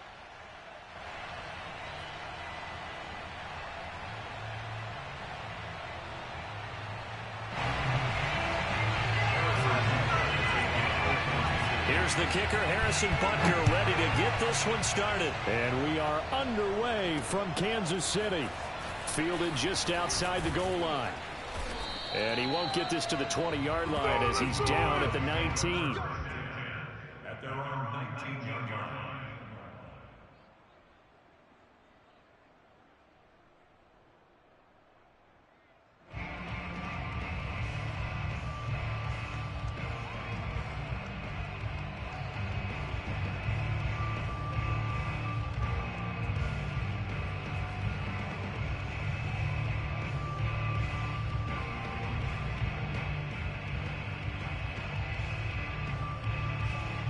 Here's the kicker, Harrison Butker, ready to get this one started. And we are underway from Kansas City. Fielded just outside the goal line. And he won't get this to the 20-yard line as he's down at the 19. At their own 19-yard line.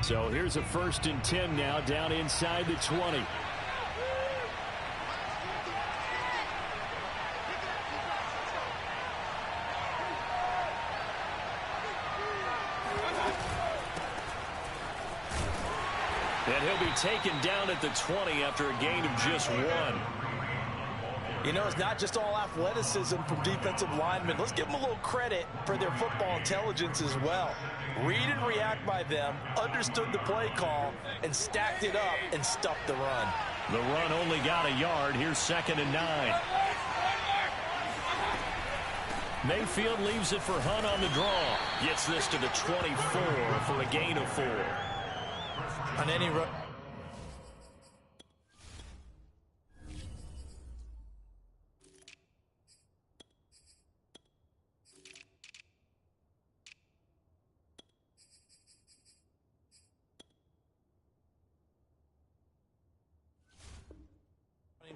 So here's a 1st and 10 now down inside the 20. And he'll be taken down at the 20 after a gain of just 1. You know, it's not just all athleticism from defensive linemen. Let's give them a little credit for their football intelligence as well. Read and react by them, understood the play call, and stacked it up and stuffed the run. The run only got a yard. Here's 2nd and 9. Mayfield leaves it for Hunt on the draw. Gets this to the 24 for a gain of 4. On any run.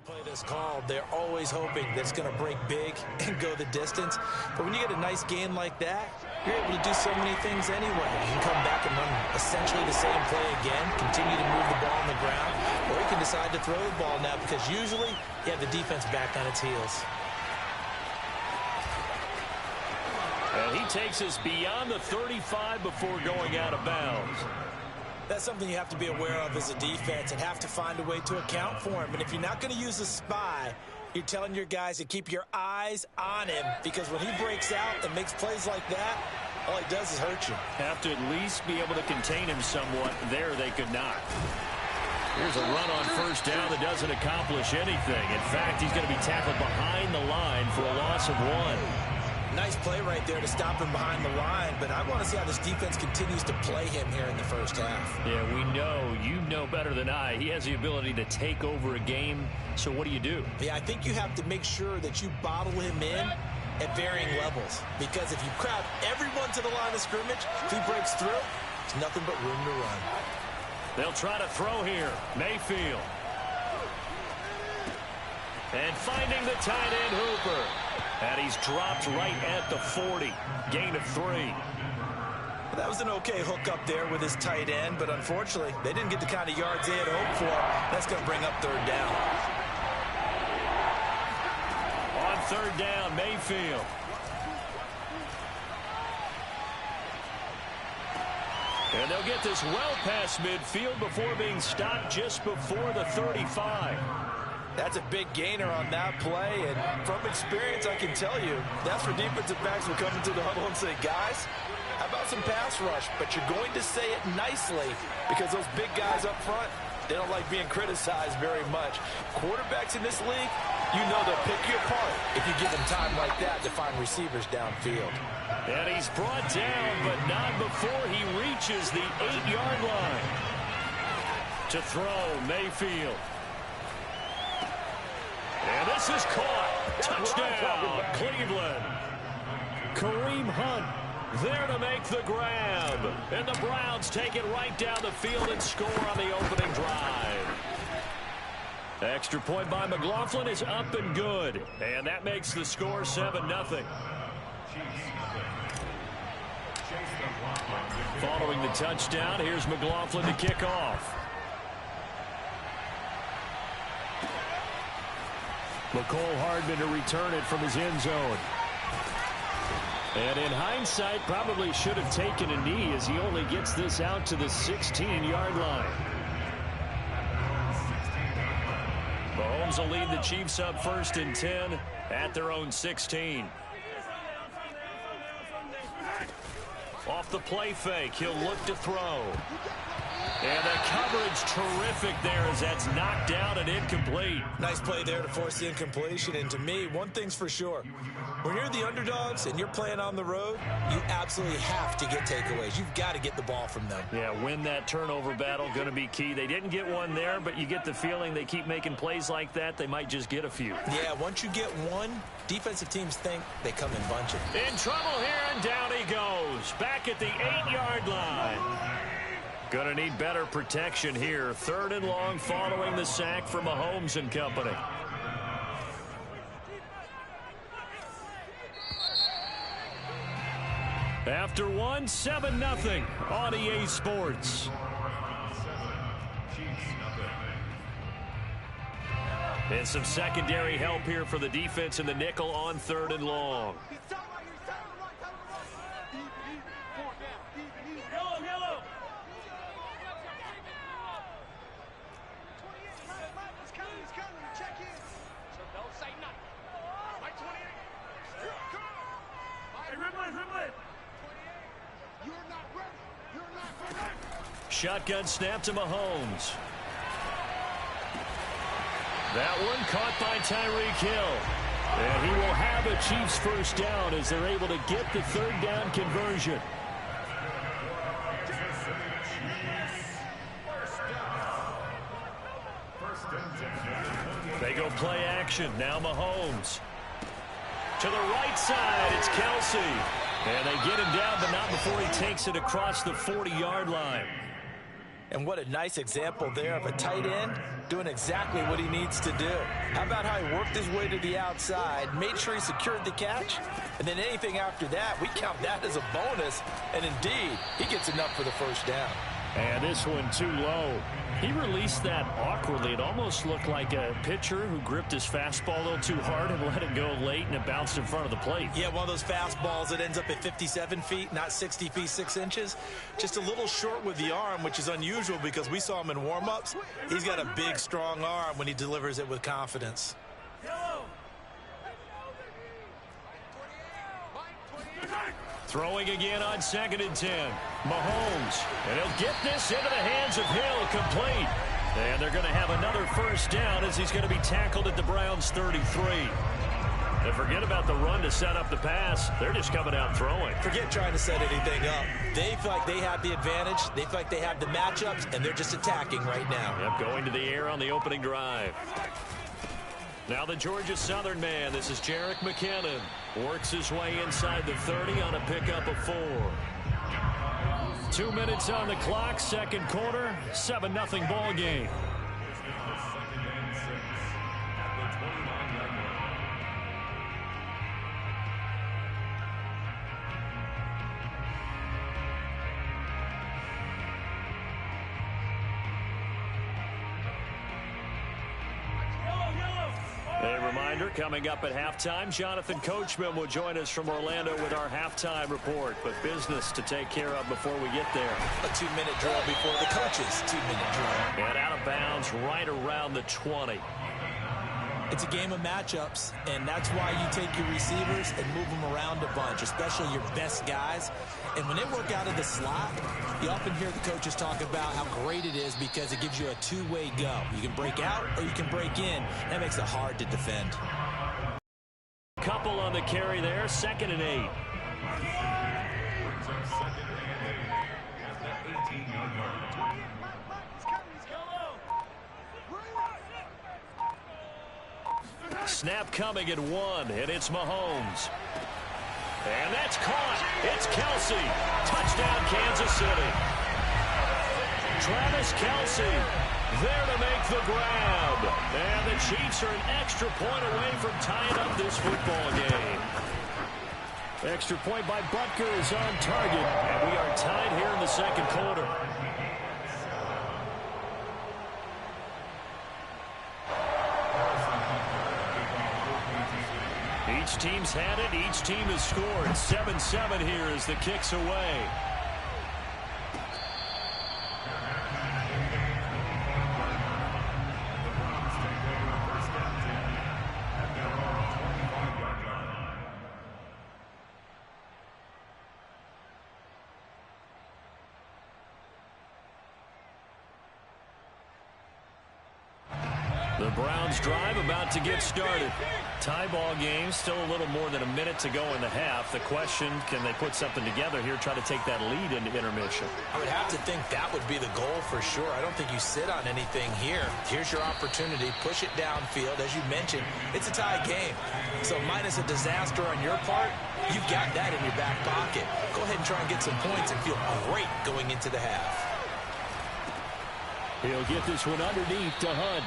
Play that's called, they're always hoping that it's going to break big and go the distance. But when you get a nice game like that, you're able to do so many things anyway. You can come back and run essentially the same play again, continue to move the ball on the ground, or you can decide to throw the ball now because usually you have the defense back on its heels. And he takes us beyond the 35 before going out of bounds. That's something you have to be aware of as a defense and have to find a way to account for him. And if you're not going to use a spy, you're telling your guys to keep your eyes on him, because when he breaks out and makes plays like that, all he does is hurt you. Have to at least be able to contain him somewhat. There they could not. Here's a run on 1st down that doesn't accomplish anything. In fact, he's going to be tackled behind the line for a loss of 1. Nice play right there to stop him behind the line, but I want to see how this defense continues to play him here in the 1st half. Yeah, we know. You know better than I. He has the ability to take over a game, so what do you do? Yeah, I think you have to make sure that you bottle him in at varying levels, because if you crowd everyone to the line of scrimmage, if he breaks through, there's nothing but room to run. They'll try to throw here. Mayfield. And finding the tight end, Hooper. And he's dropped right at the 40. Gain of 3. That was an okay hook up there with his tight end, but unfortunately, they didn't get the kind of yards they had hoped for. That's going to bring up 3rd down. On 3rd down, Mayfield. And they'll get this well past midfield before being stopped just before the 35. That's a big gainer on that play, and from experience, I can tell you, that's where defensive backs will come into the huddle and say, guys, how about some pass rush? But you're going to say it nicely, because those big guys up front, they don't like being criticized very much. Quarterbacks in this league, you know they'll pick you apart if you give them time like that to find receivers downfield. And he's brought down, but not before he reaches the 8-yard line. To throw, Mayfield. And this is caught. Touchdown, Cleveland. Kareem Hunt there to make the grab. And the Browns take it right down the field and score on the opening drive. Extra point by McLaughlin is up and good. And that makes the score 7-0. Following the touchdown, here's McLaughlin to kick off. McCole Hardman to return it from his end zone. And in hindsight, probably should have taken a knee as he only gets this out to the 16-yard line. Mahomes will lead the Chiefs up 1st and 10 at their own 16. Off the play fake, he'll look to throw. And the coverage terrific there as that's knocked down and incomplete. Nice play there to force the incompletion. And to me, one thing's for sure. When you're the underdogs and you're playing on the road, you absolutely have to get takeaways. You've got to get the ball from them. Yeah, win that turnover battle, going to be key. They didn't get one there, but you get the feeling they keep making plays like that, they might just get a few. Yeah, once you get one, defensive teams think they come in bunches. In trouble here, and down he goes. Back at the 8-yard line. Going to need better protection here. 3rd and long following the sack from Mahomes and company. After one, 7-0 on EA Sports. And some secondary help here for the defense in the nickel on 3rd and long. Shotgun snap to Mahomes. That one caught by Tyreek Hill. And he will have a Chiefs 1st down as they're able to get the 3rd down conversion. They go play action. Now Mahomes. To the right side, it's Kelsey. And they get him down, but not before he takes it across the 40-yard line. And what a nice example there of a tight end doing exactly what he needs to do. How about how he worked his way to the outside, made sure he secured the catch, and then anything after that, we count that as a bonus. And indeed, he gets enough for the 1st down. And this one too low. He released that awkwardly. It almost looked like a pitcher who gripped his fastball a little too hard and let it go late, and it bounced in front of the plate. Yeah, one of those fastballs that ends up at 57 feet, not 60 feet, 6 inches. Just a little short with the arm, which is unusual because we saw him in warm-ups. He's got a big, strong arm when he delivers it with confidence. Throwing again on 2nd and 10. Mahomes. And he'll get this into the hands of Hill, complete. And they're going to have another 1st down as he's going to be tackled at the Browns' 33. And forget about the run to set up the pass. They're just coming out throwing. Forget trying to set anything up. They feel like they have the advantage. They feel like they have the matchups, and they're just attacking right now. Yep, going to the air on the opening drive. Now the Georgia Southern man. This is Jerick McKinnon. Works his way inside the 30 on a pickup of 4. 2 minutes on the clock, 2nd quarter, 7-0 ball game. A reminder, coming up at halftime, Jonathan Coachman will join us from Orlando with our halftime report. But business to take care of before we get there. A 2-minute drill before the coaches' 2-minute drill. And out of bounds right around the 20. It's a game of matchups, and that's why you take your receivers and move them around a bunch, especially your best guys. And when they work out of the slot, you often hear the coaches talk about how great it is because it gives you a two-way go. You can break out or you can break in. That makes it hard to defend. Couple on the carry there, 2nd and 8. Snap coming at 1, and it's Mahomes. And that's caught. It's Kelsey. Touchdown, Kansas City. Travis Kelsey there to make the grab. And the Chiefs are an extra point away from tying up this football game. Extra point by Butker is on target, and we are tied here in the second quarter. Each team's had it. Each team has scored. 7-7 here as the kick's away. The Browns drive about to get started. Tie ball game, still a little more than a minute to go in the half. The question, can they put something together here, try to take that lead into intermission? I would have to think that would be the goal for sure. I don't think you sit on anything here. Here's your opportunity. Push it downfield. As you mentioned, it's a tie game. So minus a disaster on your part, you've got that in your back pocket. Go ahead and try and get some points and feel great going into the half. He'll get this one underneath to Hunt.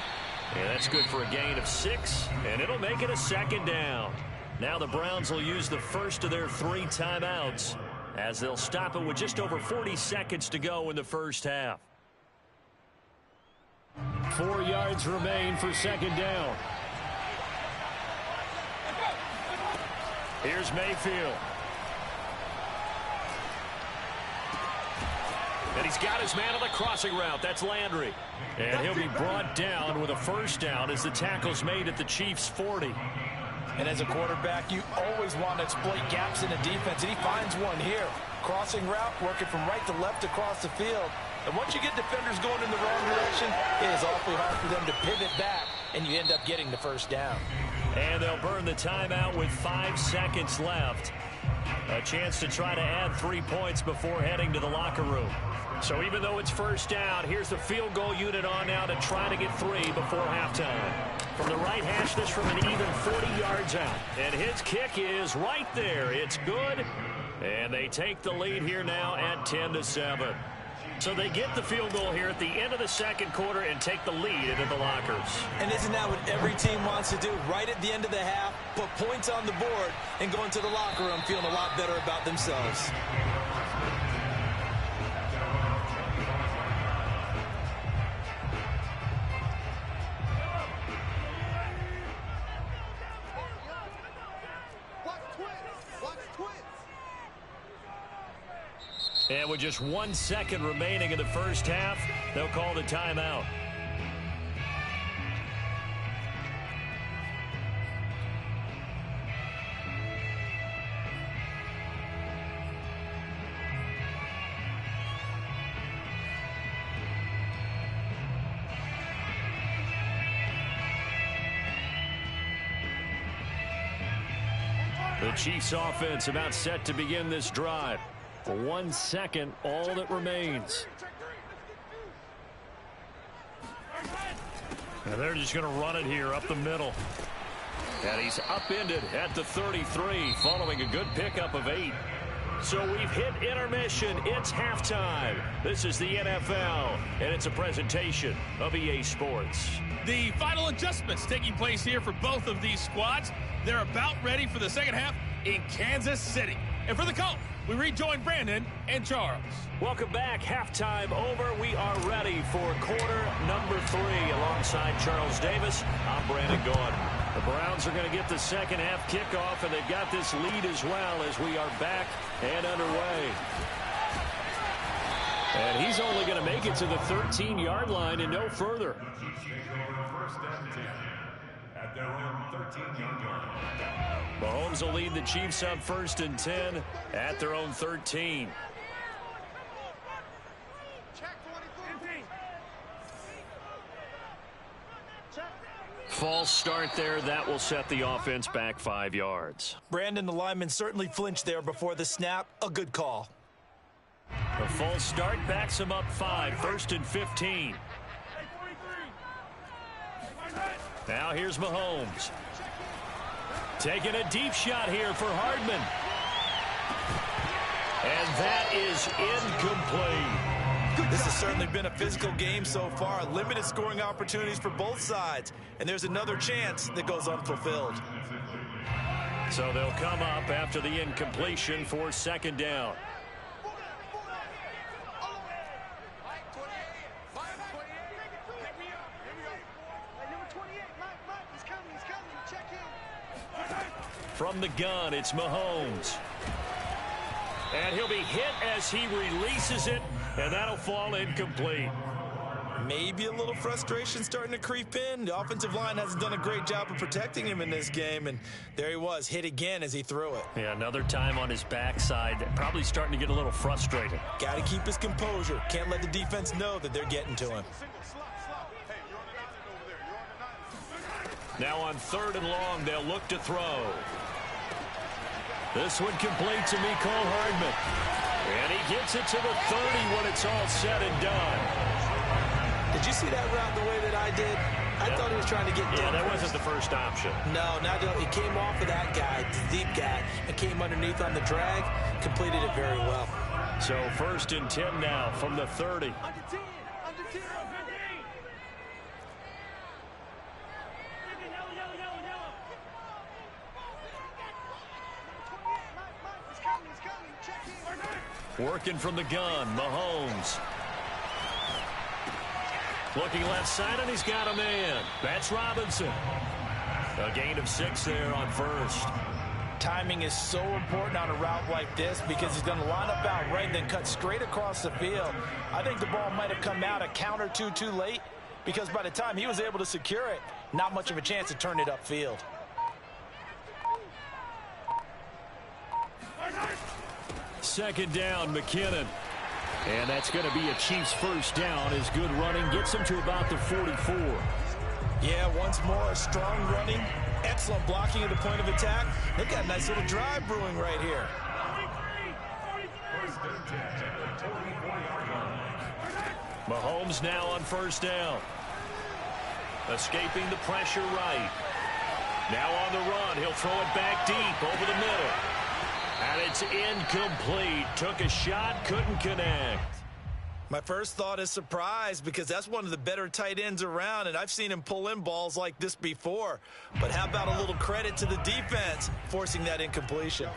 And that's good for a gain of 6, and it'll make it a second down. Now the Browns will use the first of their 3 timeouts as they'll stop it with just over 40 seconds to go in the first half. 4 yards remain for second down. Here's Mayfield. And he's got his man on the crossing route. That's Landry. And he'll be brought down with a first down as the tackle's made at the Chiefs' 40. And as a quarterback, you always want to exploit gaps in the defense, and he finds one here. Crossing route, working from right to left across the field. And once you get defenders going in the wrong direction, it is awfully hard for them to pivot back, and you end up getting the first down. And they'll burn the timeout with 5 seconds left. A chance to try to add 3 points before heading to the locker room. So even though it's first down, here's the field goal unit on now to try to get 3 before halftime. From the right hash, this from an even 40 yards out. And his kick is right there. It's good. And they take the lead here now at 10-7. So they get the field goal here at the end of the second quarter and take the lead into the lockers. And isn't that what every team wants to do? Right at the end of the half, put points on the board and go into the locker room feeling a lot better about themselves. And with just 1 second remaining in the first half, they'll call the timeout. The Chiefs offense about set to begin this drive. For 1 second, all that remains. And they're just going to run it here up the middle. And he's upended at the 33 following a good pickup of 8. So we've hit intermission. It's halftime. This is the NFL, and it's a presentation of EA Sports. The final adjustments taking place here for both of these squads. They're about ready for the second half in Kansas City. And for the call, we rejoin Brandon and Charles. Welcome back. Halftime over. We are ready for quarter number 3 alongside Charles Davis. I'm Brandon Gaudin. The Browns are going to get the second half kickoff, and they've got this lead as well as we are back and underway. And he's only going to make it to the 13-yard line and no further. At their own 13-yard line. Mahomes will lead the Chiefs up 1st and 10 at their own 13. False start there. That will set the offense back 5 yards. Brandon, the lineman certainly flinched there before the snap. A good call. A false start backs him up 5. 1st and 15. Now here's Mahomes. Taking a deep shot here for Hardman. And that is incomplete. This has certainly been a physical game so far. Limited scoring opportunities for both sides. And there's another chance that goes unfulfilled. So they'll come up after the incompletion for second down. From the gun, it's Mahomes. And he'll be hit as he releases it, and that'll fall incomplete. Maybe a little frustration starting to creep in. The offensive line hasn't done a great job of protecting him in this game, and there he was, hit again as he threw it. Yeah, another time on his backside, probably starting to get a little frustrated. Got to keep his composure. Can't let the defense know that they're getting to him. Now on 3rd and long, they'll look to throw. This one complete to Mecole Hardman. And he gets it to the 30 when it's all said and done. Did you see that route the way that I did? I thought he was trying to get down. Yeah, that wasn't the first option. No, he came off of that guy, the deep guy, and came underneath on the drag, completed it very well. So 1st and 10 now from the 30. Under 10. Under 10. Working from the gun, Mahomes. Looking left side, and he's got a man. That's Robinson. A gain of 6 there on 1st. Timing is so important on a route like this because he's going to line up out right and then cut straight across the field. I think the ball might have come out a count or two too late because by the time he was able to secure it, not much of a chance to turn it upfield. Second down, McKinnon. And that's going to be a Chiefs first down. His good running gets him to about the 44. Yeah, once more, strong running, excellent blocking at the point of attack. They've got a nice little drive brewing right here. Mahomes now on 1st down. Escaping the pressure right. Now on the run. He'll throw it back deep over the middle. And it's incomplete. Took a shot, couldn't connect. My first thought is surprise because that's one of the better tight ends around, and I've seen him pull in balls like this before. But how about a little credit to the defense forcing that incompletion?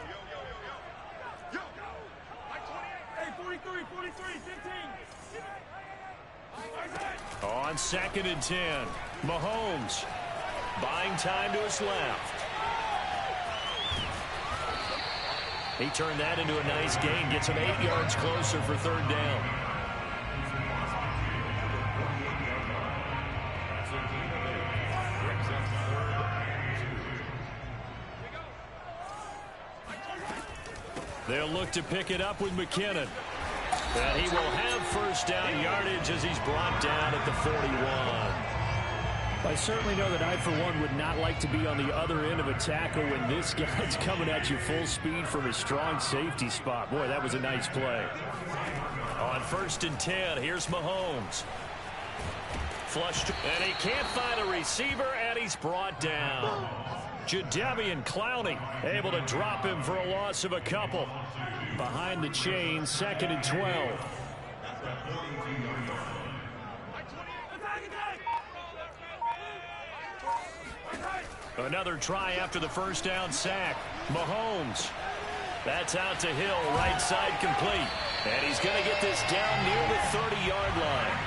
On 2nd and 10, Mahomes buying time to his left. He turned that into a nice gain, gets him 8 yards closer for 3rd down. They'll look to pick it up with McKinnon. And he will have 1st down yardage as he's brought down at the 41. I certainly know that I, for one, would not like to be on the other end of a tackle when this guy's coming at you full speed from a strong safety spot. Boy, that was a nice play. On 1st and 10, here's Mahomes. Flushed, and he can't find a receiver, and he's brought down. Jadeveon Clowney able to drop him for a loss of a couple. Behind the chain, 2nd and 12. Another try after the 1st down sack. Mahomes. That's out to Hill, right side complete. And he's going to get this down near the 30-yard line.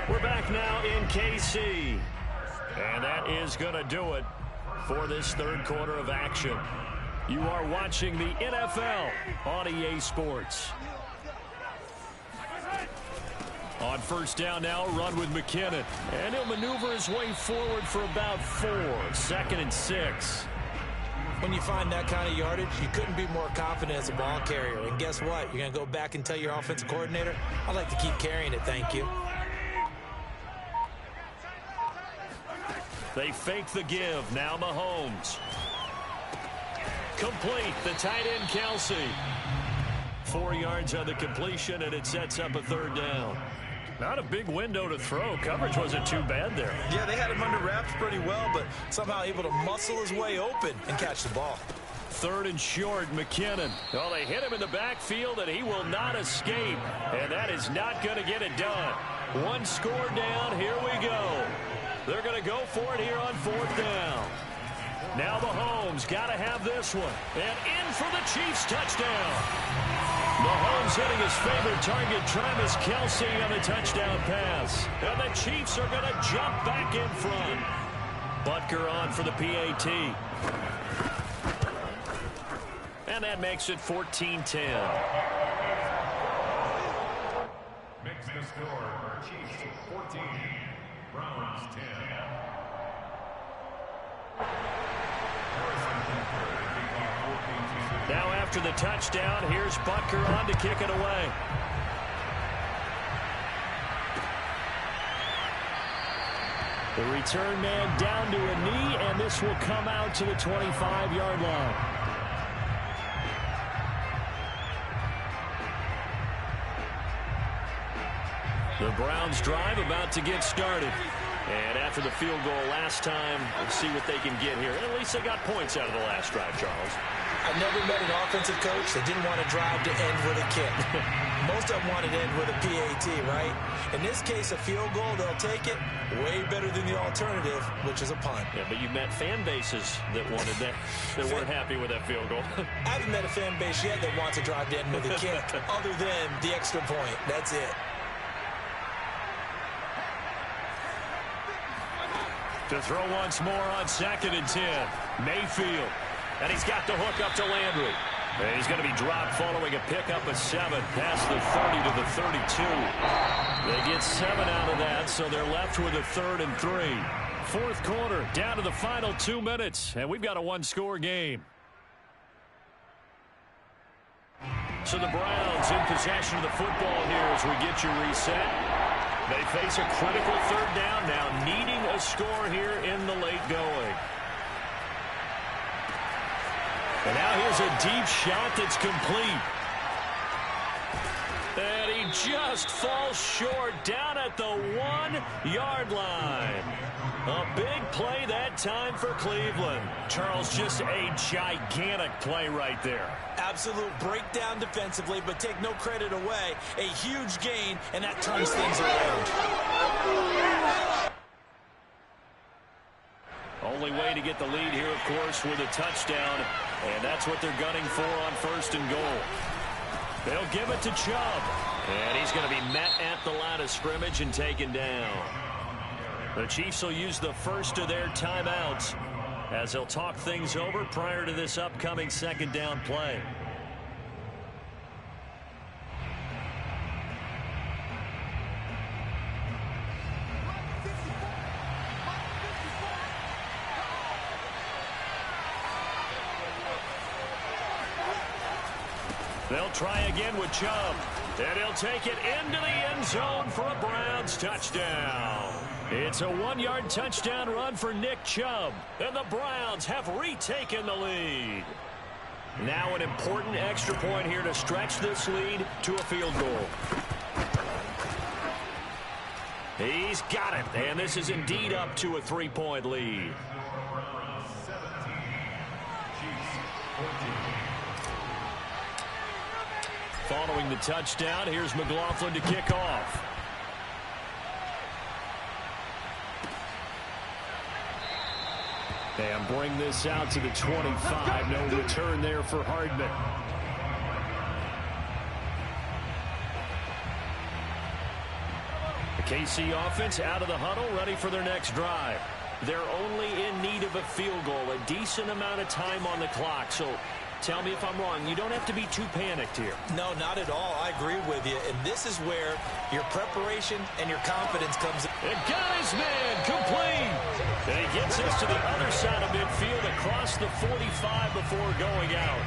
We're back now in KC. And that is going to do it for this 3rd quarter of action. You are watching the NFL on EA Sports. On 1st down now, run with McKinnon. And he'll maneuver his way forward for about 4. 2nd and 6. When you find that kind of yardage, you couldn't be more confident as a ball carrier. And guess what? You're going to go back and tell your offensive coordinator, I'd like to keep carrying it, thank you. They fake the give. Now Mahomes. Complete. The tight end, Kelsey. 4 yards on the completion, and it sets up a 3rd down. Not a big window to throw. Coverage wasn't too bad there. Yeah, they had him under wraps pretty well, but somehow able to muscle his way open and catch the ball. 3rd and short, McKinnon. Oh, they hit him in the backfield, and he will not escape. And that is not going to get it done. 1 score down. Here we go. They're going to go for it here on 4th down. Now Mahomes got to have this one. And in for the Chiefs touchdown. Mahomes hitting his favorite target, Travis Kelce, on the touchdown pass. And the Chiefs are going to jump back in front. Butker on for the PAT. And that makes it 14-10. Makes the score Chiefs 14, Browns 10. Now after the touchdown, here's Butker on to kick it away. The return man down to a knee, and this will come out to the 25-yard line. The Browns drive about to get started. And after the field goal last time, we'll see what they can get here. At least they got points out of the last drive, Charles. I never met an offensive coach that didn't want to drive to end with a kick. Most of them wanted to end with a PAT, right? In this case, a field goal, they'll take it. Way better than the alternative, which is a punt. Yeah, but you've met fan bases that wanted that, that weren't happy with that field goal. I haven't met a fan base yet that wants to drive to end with a kick, other than the extra point. That's it. To throw once more on 2nd and 10. Mayfield. And he's got the hook up to Landry. And he's going to be dropped following a pickup of 7 past the 30 to the 32. They get 7 out of that, so they're left with a 3rd and 3. 4th quarter, down to the final 2 minutes, and we've got a one-score game. So the Browns in possession of the football here as we get you reset. They face a critical 3rd down now, needing a score here in the late going. And now here's a deep shot that's complete. And he just falls short down at the 1-yard line. A big play that time for Cleveland. Charles, just a gigantic play right there. Absolute breakdown defensively, but take no credit away. A huge gain, and that turns things around. Only way to get the lead here, of course, with a touchdown. And that's what they're gunning for on 1st and goal. They'll give it to Chubb. And he's going to be met at the line of scrimmage and taken down. The Chiefs will use the first of their timeouts as they'll talk things over prior to this upcoming 2nd down play. They'll try again with Chubb. And he'll take it into the end zone for a Browns touchdown. It's a 1-yard touchdown run for Nick Chubb. And the Browns have retaken the lead. Now an important extra point here to stretch this lead to a field goal. He's got it. And this is indeed up to a 3-point lead. Following the touchdown, here's McLaughlin to kick off. And bring this out to the 25. No return there for Hardman. The KC offense out of the huddle, ready for their next drive. They're only in need of a field goal, a decent amount of time on the clock. So tell me if I'm wrong. You don't have to be too panicked here. No, not at all. I agree with you. And this is where your preparation and your confidence comes in. And got his man complete. And he gets us to the other side of midfield across the 45 before going out.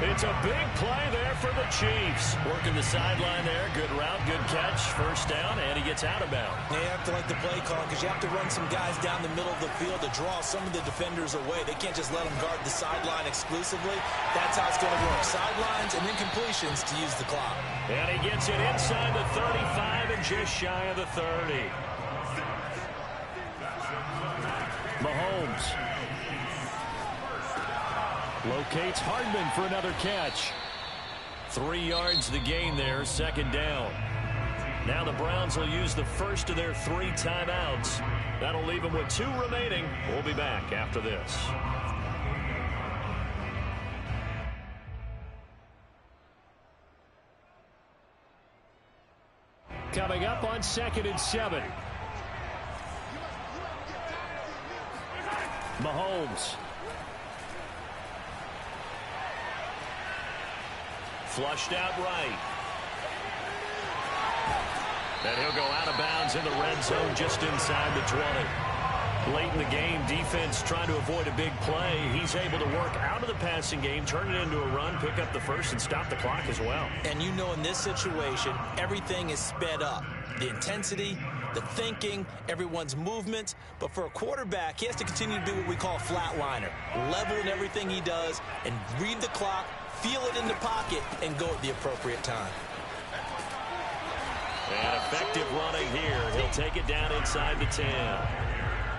It's a big play there for the Chiefs. Working the sideline there. Good route, good catch. First down, and he gets out of bounds. You have to like the play call because you have to run some guys down the middle of the field to draw some of the defenders away. They can't just let them guard the sideline exclusively. That's how it's going to work. Sidelines and then completions to use the clock. And he gets it inside the 35 and just shy of the 30. Mahomes locates Hardman for another catch. 3 yards the gain there, 2nd down. Now the Browns will use the first of their 3 timeouts. That'll leave them with 2 remaining. We'll be back after this. Coming up on 2nd and 7. Mahomes. Flushed out right. And he'll go out of bounds in the red zone just inside the 20. Late in the game, defense trying to avoid a big play. He's able to work out of the passing game, turn it into a run, pick up the first, and stop the clock as well. And you know in this situation, everything is sped up. The intensity, the thinking, everyone's movement. But for a quarterback, he has to continue to do what we call a flatliner. Level in everything he does and read the clock, feel it in the pocket, and go at the appropriate time. And effective running here. He'll take it down inside the 10.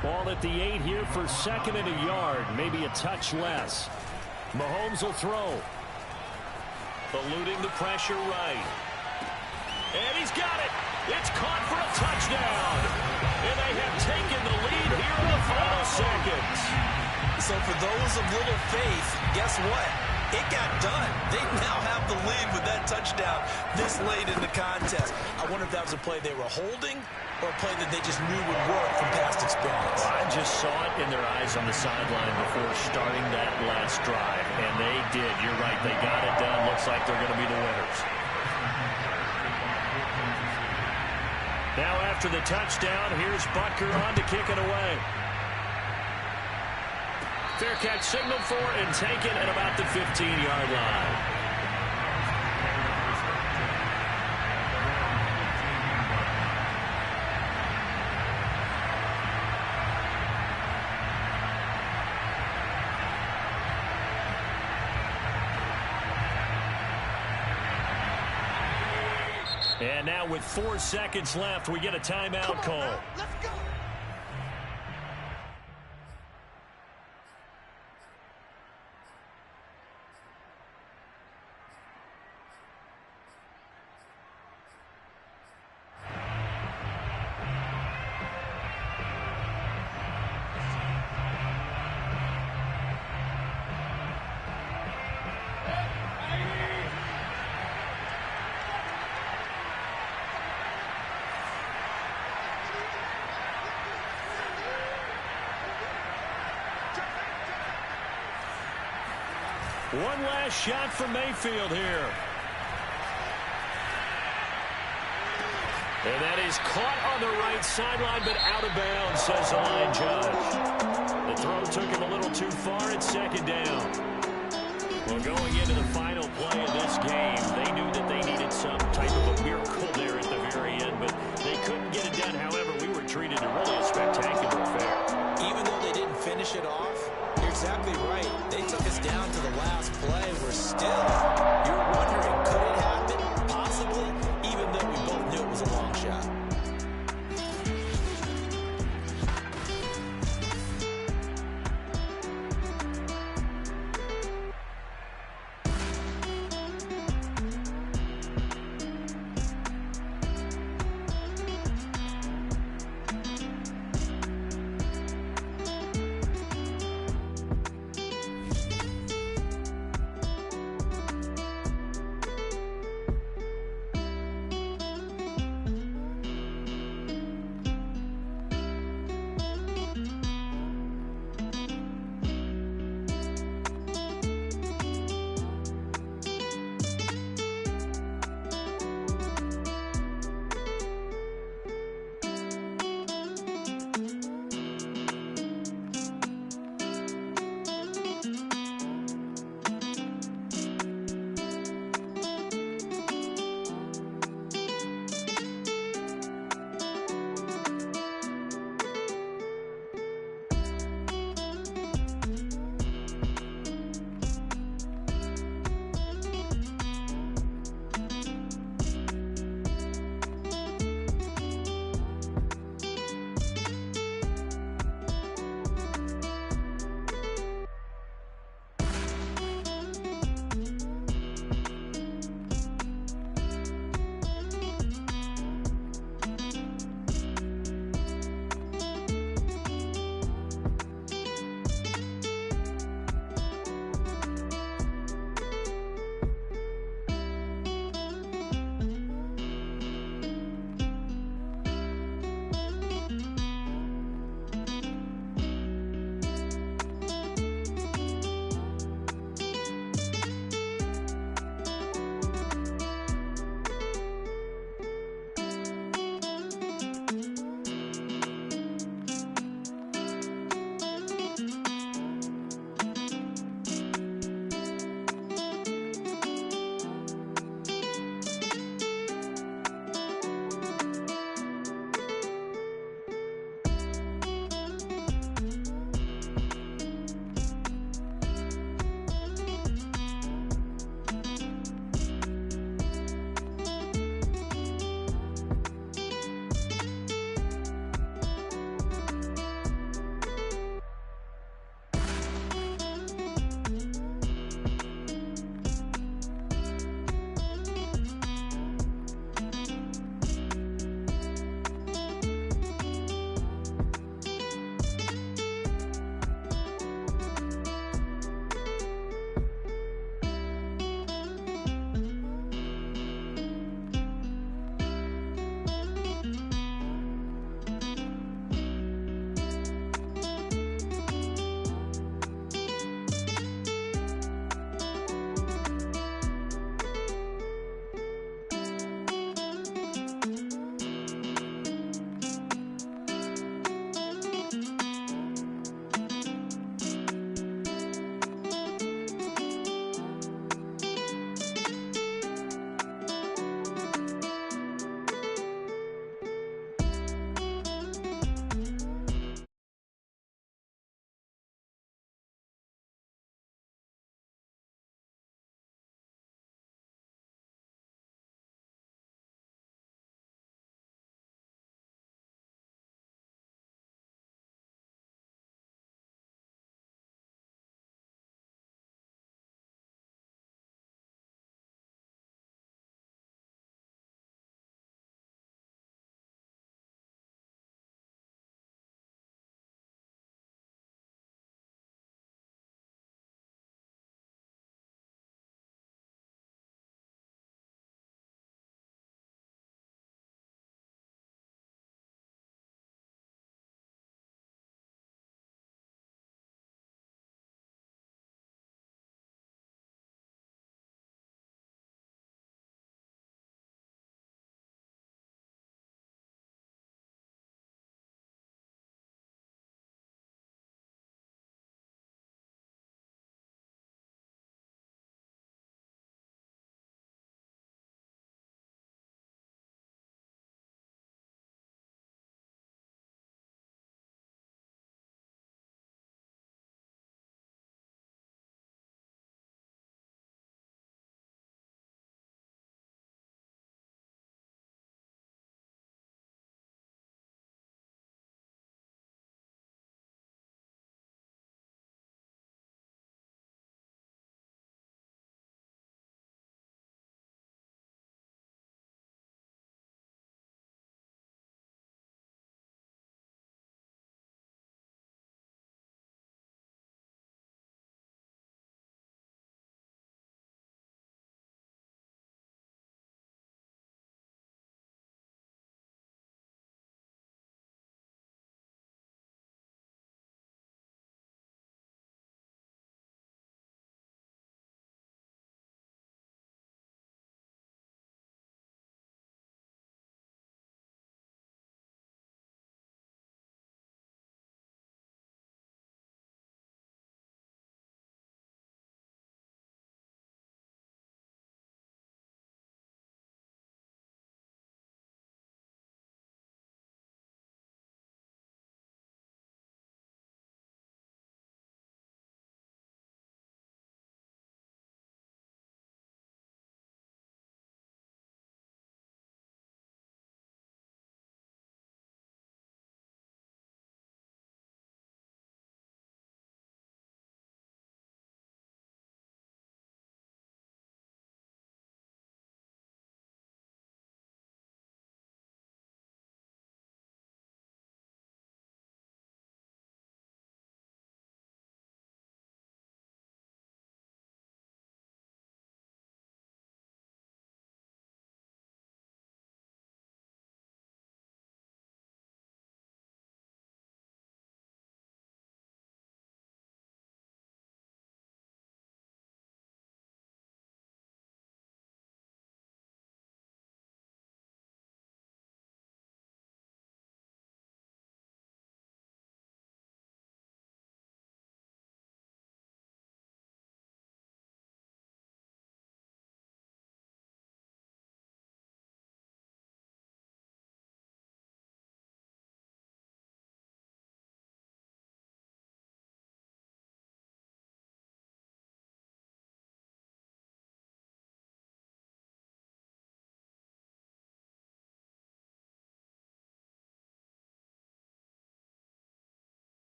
Ball at the 8 here for 2nd and a yard, maybe a touch less. Mahomes will throw. Eluding the pressure right. And he's got it. It's caught for a touchdown. And they have taken the lead here in the final seconds. So for those of little faith, guess what? It got done. They now have the lead with that touchdown this late in the contest. I wonder if that was a play they were holding or a play that they just knew would work from past experience. I just saw it in their eyes on the sideline before starting that last drive, and they did. You're right. They got it done. Looks like they're going to be the winners. Now after the touchdown, here's Butker on to kick it away. Fair catch signaled for and taken at about the 15-yard line. And now with 4 seconds left, we get a timeout call. Let's go. One last shot from Mayfield here. And that is caught on the right sideline, but out of bounds, says the line judge. The throw took him a little too far. It's 2nd down. Well, going into the final play of this game, they knew that they needed some type of a miracle there at the very end, but they couldn't get it done. However, we were treated to really a spectacular affair. Even though they didn't finish it off, you're exactly right. They took us down to the last play. We're still, you're wondering, could it happen? Possibly, even though we both knew it was a long shot.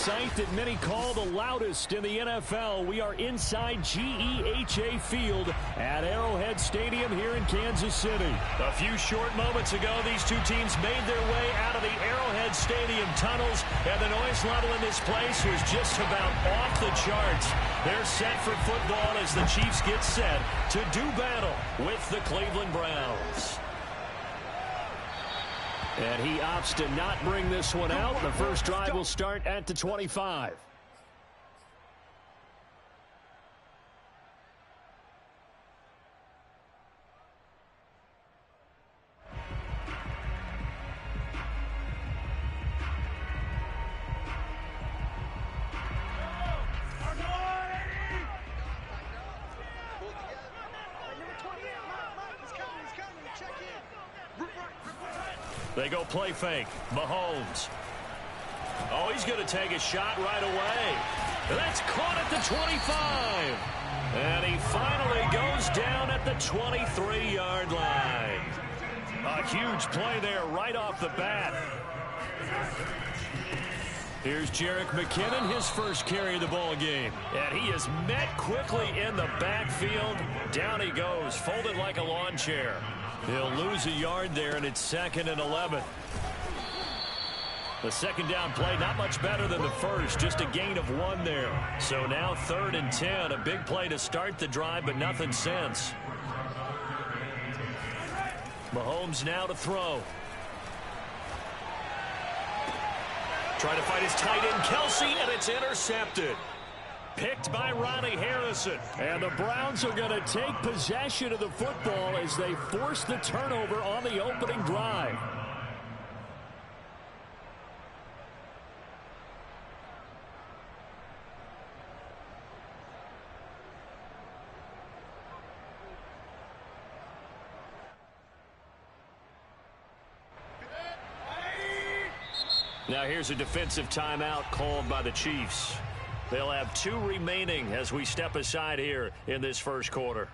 sight that many call the loudest in the NFL. We are inside GEHA Field at Arrowhead Stadium here in Kansas City. A few short moments ago, these two teams made their way out of the Arrowhead Stadium tunnels, and the noise level in this place was just about off the charts. They're set for football as the Chiefs get set to do battle with the Cleveland Browns. And he opts to not bring this one out. The first drive will start at the 25. They go play fake. Mahomes. Oh, he's going to take a shot right away. That's caught at the 25. And he finally goes down at the 23-yard line. A huge play there right off the bat. Here's Jerick McKinnon, his first carry of the ball game. And he is met quickly in the backfield. Down he goes, folded like a lawn chair. He'll lose a yard there, and it's 2nd and 11. The second down play, not much better than the first, just a gain of 1 there. So now 3rd and 10, a big play to start the drive, but nothing since. Mahomes now to throw. Trying to fight his tight end, Kelsey, and it's intercepted. Picked by Ronnie Harrison. And the Browns are going to take possession of the football as they force the turnover on the opening drive. Now here's a defensive timeout called by the Chiefs. They'll have 2 remaining as we step aside here in this first quarter.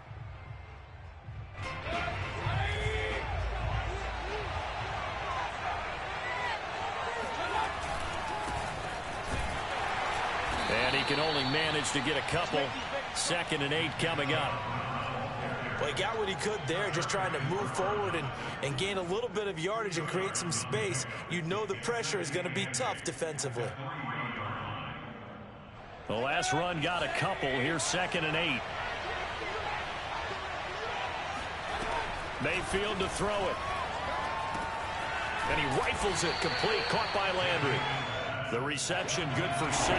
And he can only manage to get a couple. 2nd and 8 coming up. Well, he got what he could there, just trying to move forward and gain a little bit of yardage and create some space. You know the pressure is going to be tough defensively. The last run got a couple. Here's 2nd and 8. Mayfield to throw it. And he rifles it complete. Caught by Landry. The reception good for 7.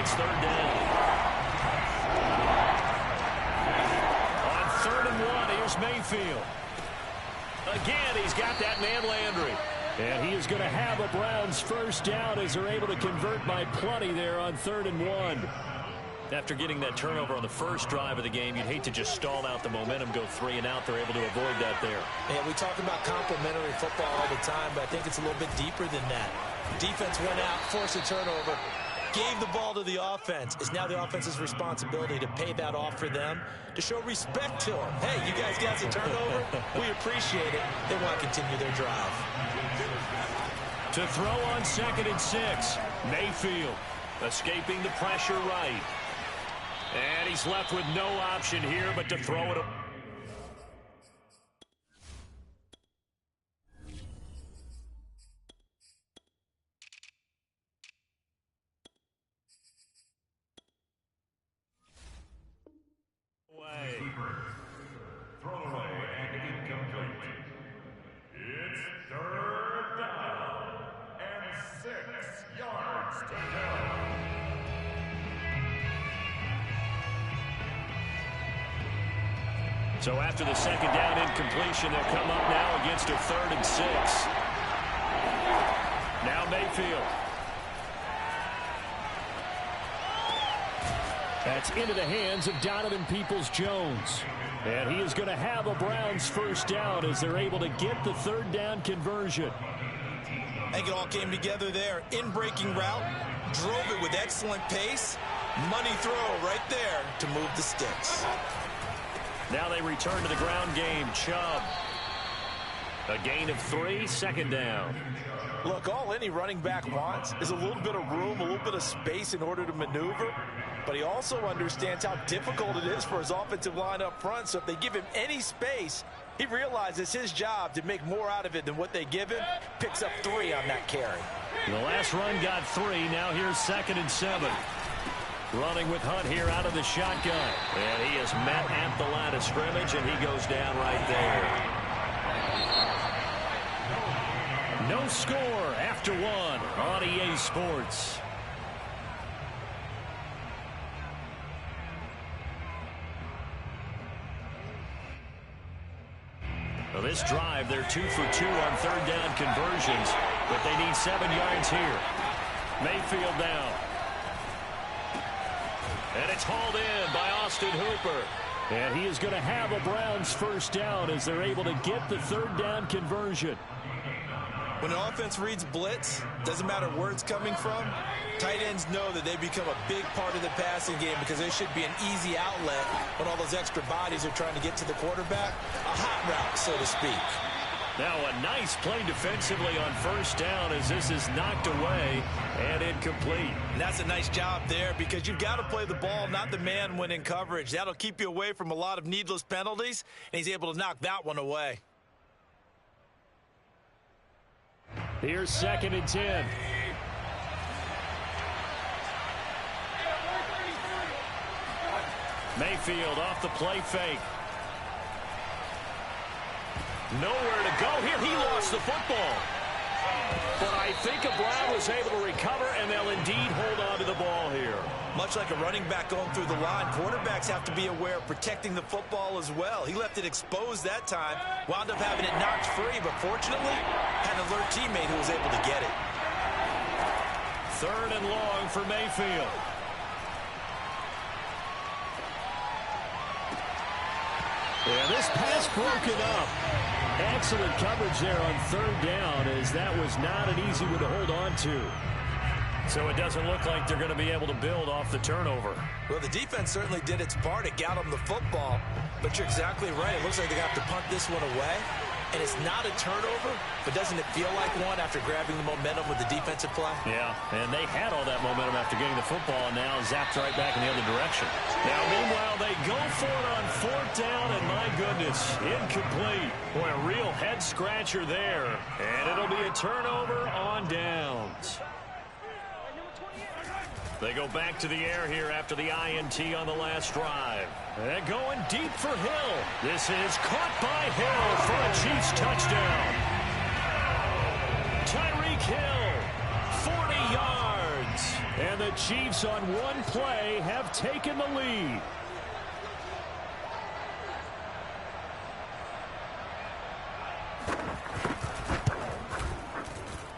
It's 3rd down. On 3rd and 1, here's Mayfield. Again, he's got that man Landry. And he is going to have a Browns first down as they're able to convert by plenty there on 3rd and 1. After getting that turnover on the first drive of the game, you'd hate to just stall out the momentum, go 3 and out. They're able to avoid that there. Yeah, we talk about complementary football all the time, but I think it's a little bit deeper than that. Defense went out, forced a turnover, gave the ball to the offense. It's now the offense's responsibility to pay that off for them, to show respect to them. Hey, you guys got the turnover. We appreciate it. They want to continue their drive. To throw on 2nd and 6. Mayfield escaping the pressure right. And he's left with no option here but to throw it. Thrown away and incomplete. It's 3rd down and 6 yards to go. So after the 2nd down incompletion, they'll come up now against a 3rd and 6. Now Mayfield. That's into the hands of Donovan Peoples-Jones. And he is going to have a Browns first down as they're able to get the 3rd down conversion. I think it all came together there. In-breaking route, drove it with excellent pace. Money throw right there to move the sticks. Now they return to the ground game. Chubb. A gain of 3, second down. Look, all any running back wants is a little bit of room, a little bit of space in order to maneuver. But he also understands how difficult it is for his offensive line up front. So if they give him any space, he realizes his job to make more out of it than what they give him. Picks up 3 on that carry. The last run got 3. Now here's 2nd and 7. Running with Hunt here out of the shotgun. And he is met at the line of scrimmage, and he goes down right there. No score after 1 on EA Sports. Well, this drive, they're 2 for 2 on 3rd down conversions, but they need 7 yards here. Mayfield down. And it's hauled in by Austin Hooper. And he is going to have a Browns first down as they're able to get the 3rd down conversion. When an offense reads blitz, doesn't matter where it's coming from, tight ends know that they become a big part of the passing game because there should be an easy outlet when all those extra bodies are trying to get to the quarterback. A hot route, so to speak. Now a nice play defensively on 1st down as this is knocked away and incomplete. And that's a nice job there because you've got to play the ball, not the man when in coverage. That'll keep you away from a lot of needless penalties, and he's able to knock that one away. Here's 2nd and 10. Mayfield off the play fake. Nowhere to go here. He lost the football. But I think Brown was able to recover, and they'll indeed hold on to the ball here. Much like a running back going through the line, quarterbacks have to be aware of protecting the football as well. He left it exposed that time, wound up having it knocked free, but fortunately had an alert teammate who was able to get it. 3rd and long for Mayfield. Yeah, this pass broken up. Excellent coverage there on 3rd down, as that was not an easy one to hold on to. So it doesn't look like they're going to be able to build off the turnover. Well, the defense certainly did its part. It got them the football. But you're exactly right. It looks like they're going to have to punt this one away. And it's not a turnover, but doesn't it feel like one after grabbing the momentum with the defensive play? Yeah, and they had all that momentum after getting the football, and now zapped right back in the other direction. Now, meanwhile, they go for it on 4th down, and my goodness, incomplete. Boy, a real head-scratcher there. And it'll be a turnover on downs. They go back to the air here after the INT on the last drive. And going deep for Hill. This is caught by Hill for a Chiefs touchdown. Tyreek Hill, 40 yards. And the Chiefs on one play have taken the lead.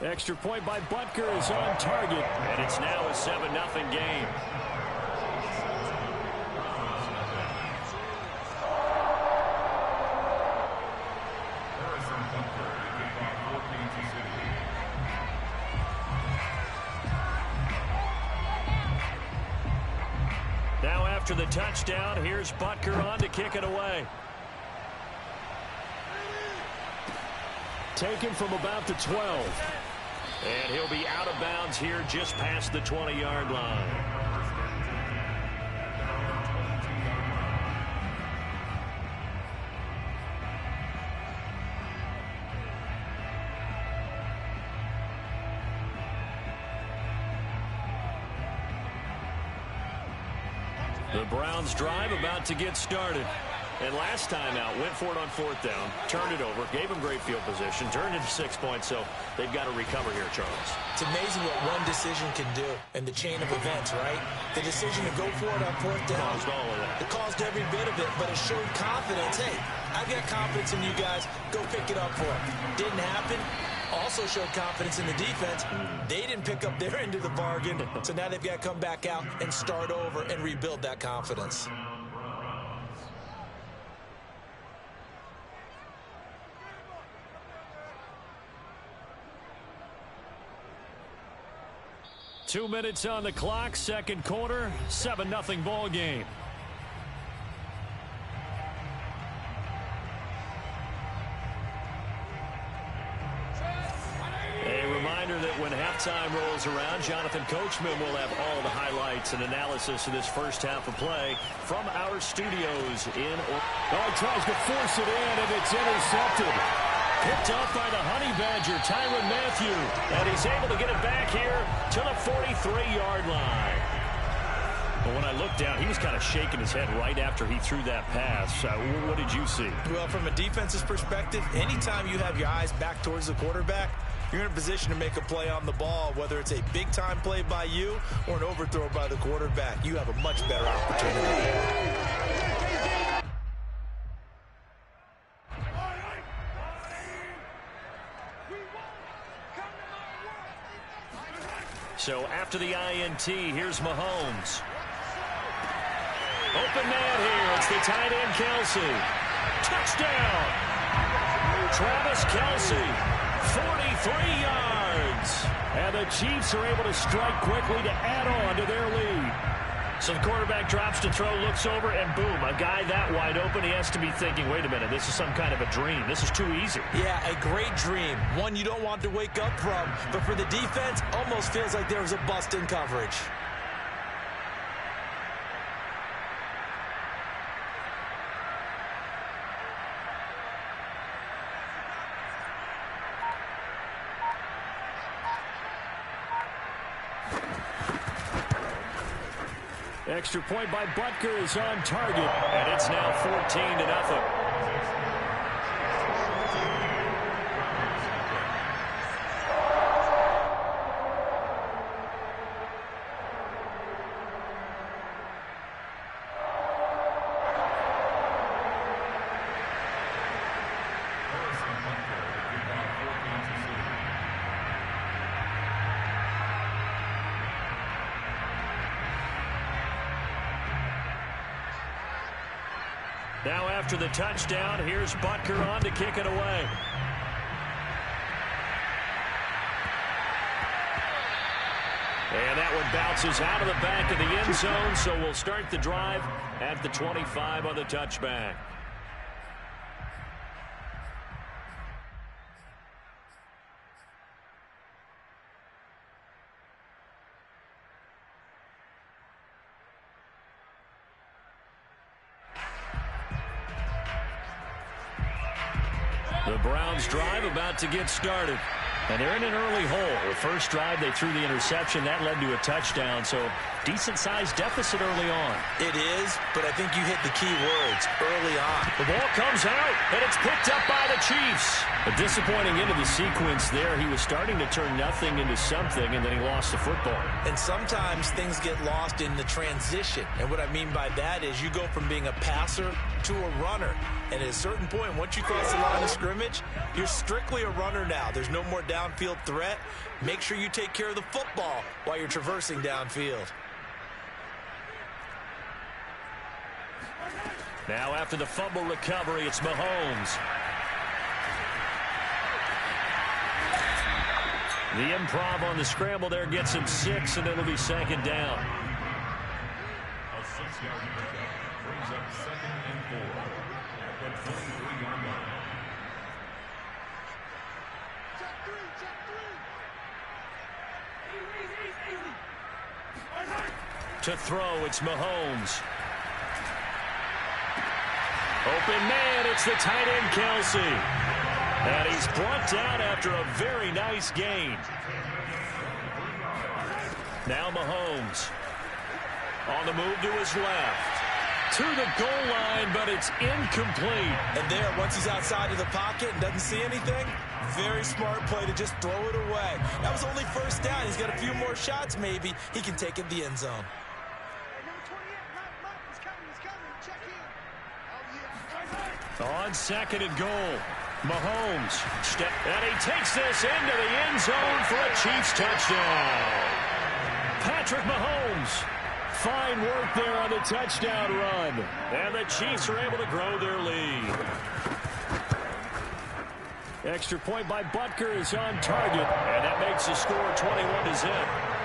Extra point by Butker is on target, and it's now a 7-0 game. Now after the touchdown, here's Butker on to kick it away. Taken from about the 12. And he'll be out of bounds here just past the 20-yard line. The Browns drive about to get started. And last time out, went for it on 4th down, turned it over, gave them great field position, turned into 6 points, so they've got to recover here, Charles. It's amazing what one decision can do in the chain of events, right? The decision to go for it on 4th down. Caused all of that. It caused every bit of it, but it showed confidence. Hey, I've got confidence in you guys. Go pick it up for them. Didn't happen. Also showed confidence in the defense. They didn't pick up their end of the bargain, so now they've got to come back out and start over and rebuild that confidence. Two minutes on the clock, second quarter, 7-0 ball game. that when halftime rolls around, Jonathan Coachman will have all the highlights and analysis of this first half of play from our studios in Orlando. He tries to force it in, and it's intercepted. Picked off by the Honey Badger, Tyrann Mathieu. And he's able to get it back here to the 43-yard line. But when I looked down, he was kind of shaking his head right after he threw that pass. What did you see? Well, from a defense's perspective, anytime you have your eyes back towards the quarterback, you're in a position to make a play on the ball, whether it's a big-time play by you or an overthrow by the quarterback. You have a much better opportunity. So after the INT, here's Mahomes. Open man here. It's the tight end, Kelce. Touchdown! Travis Kelce, 43 yards. And the Chiefs are able to strike quickly to add on to their lead. So the quarterback drops to throw, looks over, and boom, a guy that wide open, he has to be thinking, wait a minute, this is some kind of a dream. This is too easy. Yeah, a great dream. One you don't want to wake up from. But for the defense, almost feels like there was a bust in coverage. Extra point by Butker is on target. And it's now 14-0. Now after the touchdown, here's Butker on to kick it away. And that one bounces out of the back of the end zone, so we'll start the drive at the 25 on the touchback. The Browns drive about to get started. And they're in an early hole. The first drive, they threw the interception. That led to a touchdown. So decent-sized deficit early on. It is, but I think you hit the key words early on. The ball comes out, and it's picked up by the Chiefs. A disappointing end of the sequence there. He was starting to turn nothing into something, and then he lost the football. And sometimes things get lost in the transition. And what I mean by that is you go from being a passer to a runner. And at a certain point, once you cross the line of scrimmage, you're strictly a runner now. There's no more downfield threat. Make sure you take care of the football while you're traversing downfield. Now after the fumble recovery, it's Mahomes. The improv on the scramble there gets him 6, and it'll be second down. A 6-yard pickup brings up 2nd and 4 at the 23-yard line. To throw, it's Mahomes. Open man, it's the tight end, Kelce. And he's brought down after a very nice gain. Now Mahomes. On the move to his left. To the goal line, but it's incomplete. And there, once he's outside of the pocket and doesn't see anything, very smart play to just throw it away. That was only first down. He's got a few more shots, maybe. He can take it to the end zone. On 2nd and goal, Mahomes and he takes this into the end zone for a Chiefs touchdown. Patrick Mahomes, fine work there on the touchdown run, and the Chiefs are able to grow their lead. Extra point by Butker is on target, and that makes the score 21-0.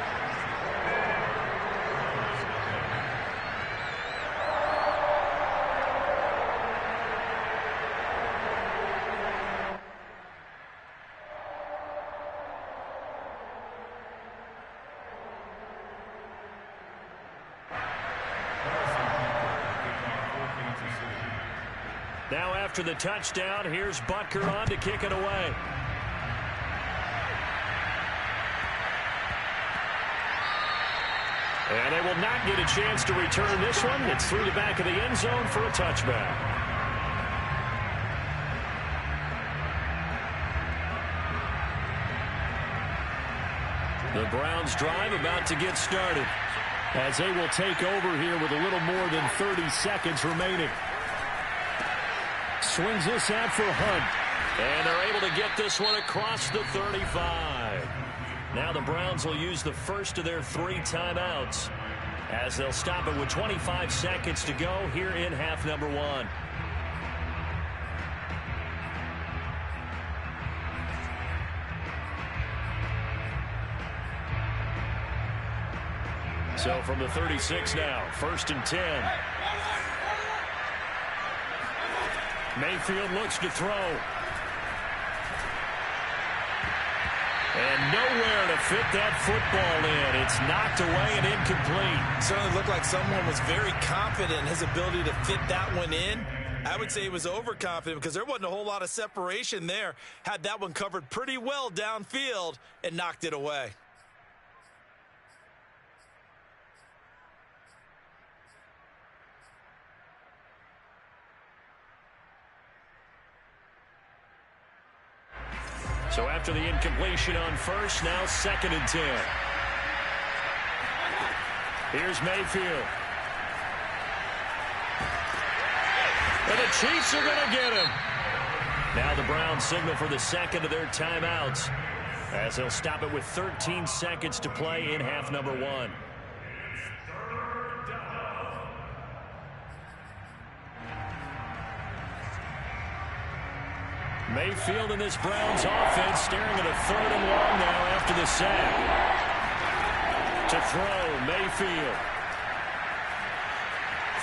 Now after the touchdown, here's Butker on to kick it away. And they will not get a chance to return this one. It's through the back of the end zone for a touchback. The Browns drive about to get started, as they will take over here with a little more than 30 seconds remaining. Swings this out for Hunt. And they're able to get this one across the 35. Now the Browns will use the first of their 3 timeouts, as they'll stop it with 25 seconds to go here in half number 1. So from the 36 now, 1st and 10. Mayfield looks to throw. And nowhere to fit that football in. It's knocked away and incomplete. Certainly looked like someone was very confident in his ability to fit that one in. I would say he was overconfident because there wasn't a whole lot of separation there. Had that one covered pretty well downfield and knocked it away. So after the incompletion on first, now 2nd and 10. Here's Mayfield. And the Chiefs are going to get him. Now the Browns signal for the 2nd of their timeouts, as they'll stop it with 13 seconds to play in half number 1. Mayfield in this Browns offense staring at a 3rd and long now after the sack. To throw, Mayfield.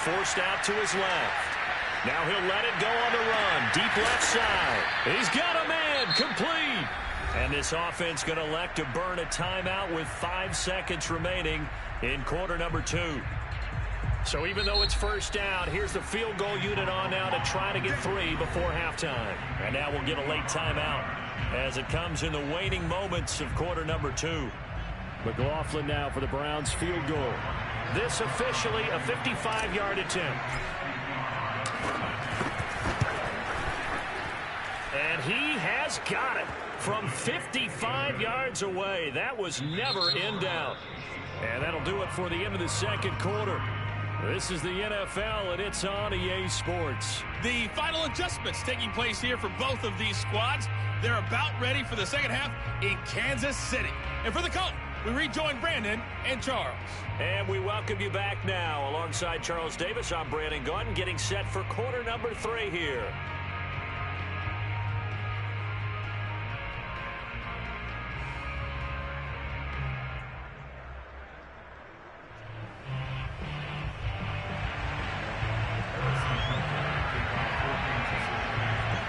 Forced out to his left. Now he'll let it go on the run. Deep left side. He's got a man. Complete. And this offense going to elect to burn a timeout with 5 seconds remaining in quarter number 2. So even though it's 1st down, here's the field goal unit on now to try to get 3 before halftime. And now we'll get a late timeout as it comes in the waning moments of quarter number 2. McLaughlin now for the Browns field goal. This officially a 55-yard attempt. And he has got it from 55 yards away. That was never in doubt. And that'll do it for the end of the 2nd quarter. This is the NFL, and it's on EA Sports. The final adjustments taking place here for both of these squads. They're about ready for the 2nd half in Kansas City. And for the call, we rejoin Brandon and Charles. And we welcome you back now. Alongside Charles Davis, I'm Brandon Gaudin, getting set for quarter number 3 here.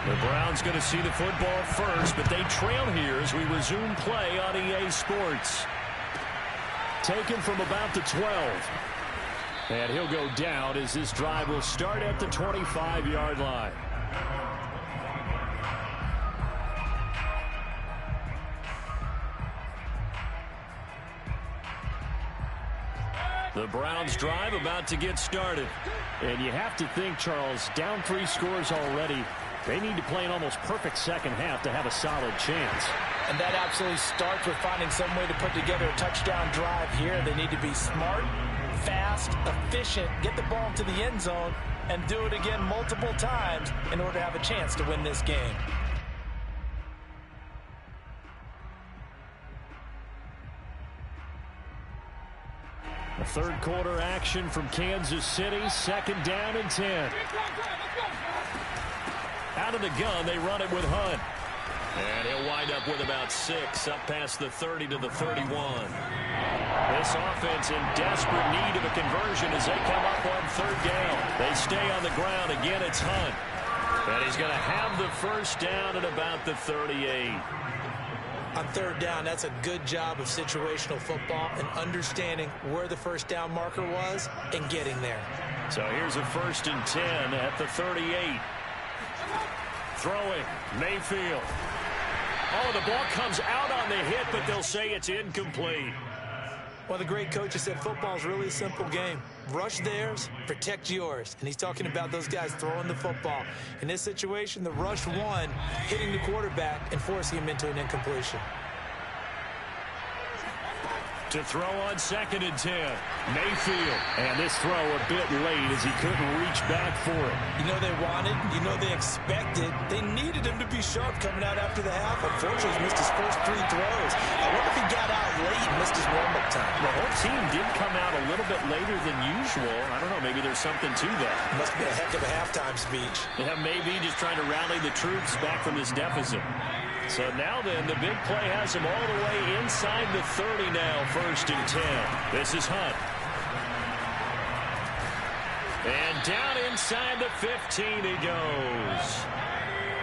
The Browns going to see the football first, but they trail here as we resume play on EA Sports. Taken from about the 12. And he'll go down as this drive will start at the 25-yard line. The Browns drive about to get started. And you have to think, Charles, down 3 scores already. They need to play an almost perfect 2nd half to have a solid chance. And that absolutely starts with finding some way to put together a touchdown drive here. They need to be smart, fast, efficient, get the ball to the end zone, and do it again multiple times in order to have a chance to win this game. A 3rd quarter action from Kansas City, 2nd down and 10. Out of the gun, they run it with Hunt. And he'll wind up with about 6, up past the 30 to the 31. This offense in desperate need of a conversion as they come up on 3rd down. They stay on the ground. Again, it's Hunt. And he's going to have the 1st down at about the 38. On 3rd down, that's a good job of situational football and understanding where the 1st down marker was and getting there. So here's a 1st and 10 at the 38. Throwing, Mayfield. Oh, the ball comes out on the hit, but they'll say it's incomplete. Well, the great coach has said football is really a simple game. Rush theirs, protect yours. And he's talking about those guys throwing the football. In this situation, the rush one, hitting the quarterback and forcing him into an incompletion. To throw on 2nd and 10. Mayfield. And this throw a bit late as he couldn't reach back for it. You know they wanted, you know they expected. They needed him to be sharp coming out after the half. Unfortunately, he missed his first 3 throws. I wonder if he got out late and missed his warm-up time. The whole team did come out a little bit later than usual. I don't know, maybe there's something to that. Must be a heck of a halftime speech. Yeah, maybe just trying to rally the troops back from this deficit. So now then, the big play has him all the way inside the 30 now, 1st and 10. This is Hunt. And down inside the 15 he goes.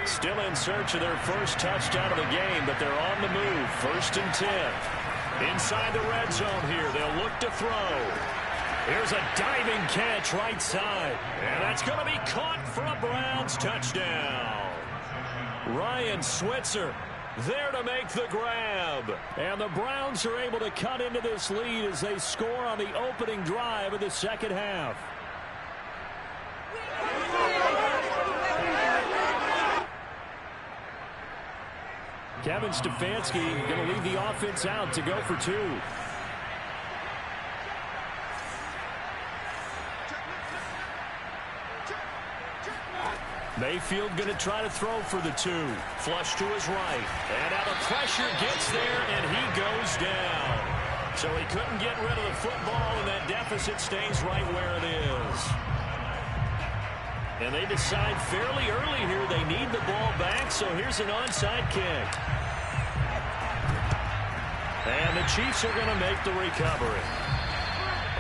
Still in search of their first touchdown of the game, but they're on the move, 1st and 10. Inside the red zone here, they'll look to throw. Here's a diving catch right side. And that's going to be caught for a Browns touchdown. Ryan Switzer there to make the grab. And the Browns are able to cut into this lead as they score on the opening drive of the second half. Kevin Stefanski going to leave the offense out to go for 2. Mayfield going to try to throw for the 2. Flush to his right. And now the pressure gets there, and he goes down. So he couldn't get rid of the football, and that deficit stays right where it is. And they decide fairly early here they need the ball back, so here's an onside kick. And the Chiefs are going to make the recovery.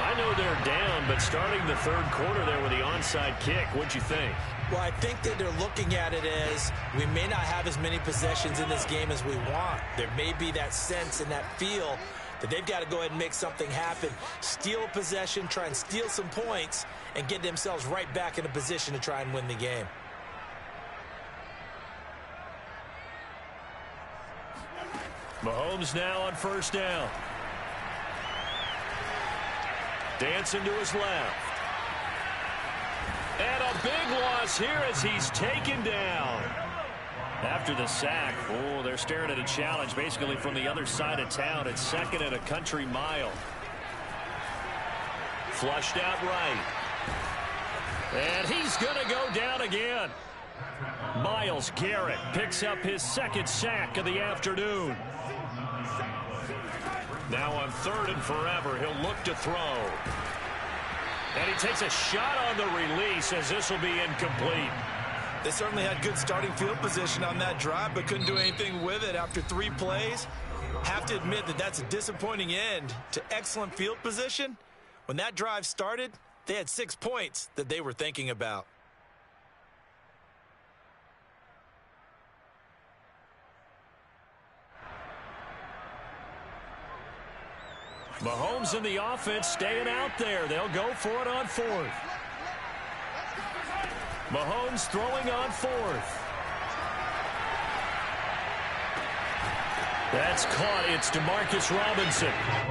I know they're down, but starting the 3rd quarter there with the onside kick, what'd you think? Well, I think that they're looking at it as we may not have as many possessions in this game as we want. There may be that sense and that feel that they've got to go ahead and make something happen. Steal possession, try and steal some points, and get themselves right back in a position to try and win the game. Mahomes now on 1st down. Dancing to his left. And a big loss here as he's taken down. After the sack, oh, they're staring at a challenge basically from the other side of town. It's 2nd and a country mile. Flushed out right. And he's going to go down again. Myles Garrett picks up his 2nd sack of the afternoon. Now on 3rd and forever, he'll look to throw. And he takes a shot on the release as this will be incomplete. They certainly had good starting field position on that drive, but couldn't do anything with it after 3 plays. Have to admit that that's a disappointing end to excellent field position. When that drive started, they had 6 points that they were thinking about. Mahomes and the offense staying out there. They'll go for it on 4th. Mahomes throwing on 4th. That's caught. It's Demarcus Robinson.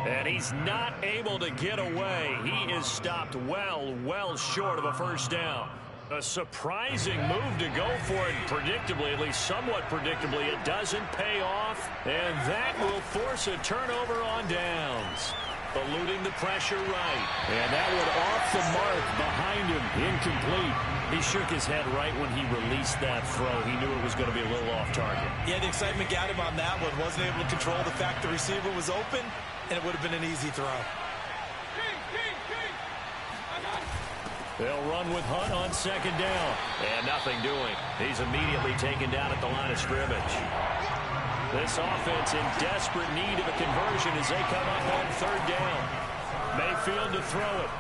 And he's not able to get away. He is stopped well short of a 1st down. A surprising move to go for it. Predictably, at least somewhat predictably, it doesn't pay off. And that will force a turnover on downs. Eluding the pressure right. And that one off the mark behind him. Incomplete. He shook his head right when he released that throw. He knew it was going to be a little off target. Yeah, the excitement got him on that one. Wasn't able to control the fact the receiver was open, and it would have been an easy throw. They'll run with Hunt on 2nd down. And nothing doing. He's immediately taken down at the line of scrimmage. This offense in desperate need of a conversion as they come up on 3rd down. Mayfield to throw it.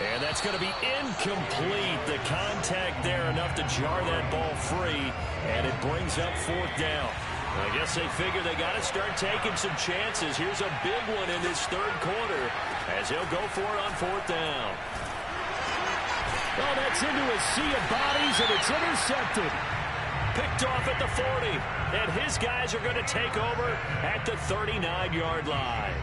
And that's going to be incomplete. The contact there enough to jar that ball free. And it brings up 4th down. I guess they figure they got to start taking some chances. Here's a big one in this 3rd quarter as he'll go for it on 4th down. Oh, that's into a sea of bodies, and it's intercepted. Picked off at the 40, and his guys are going to take over at the 39-yard line.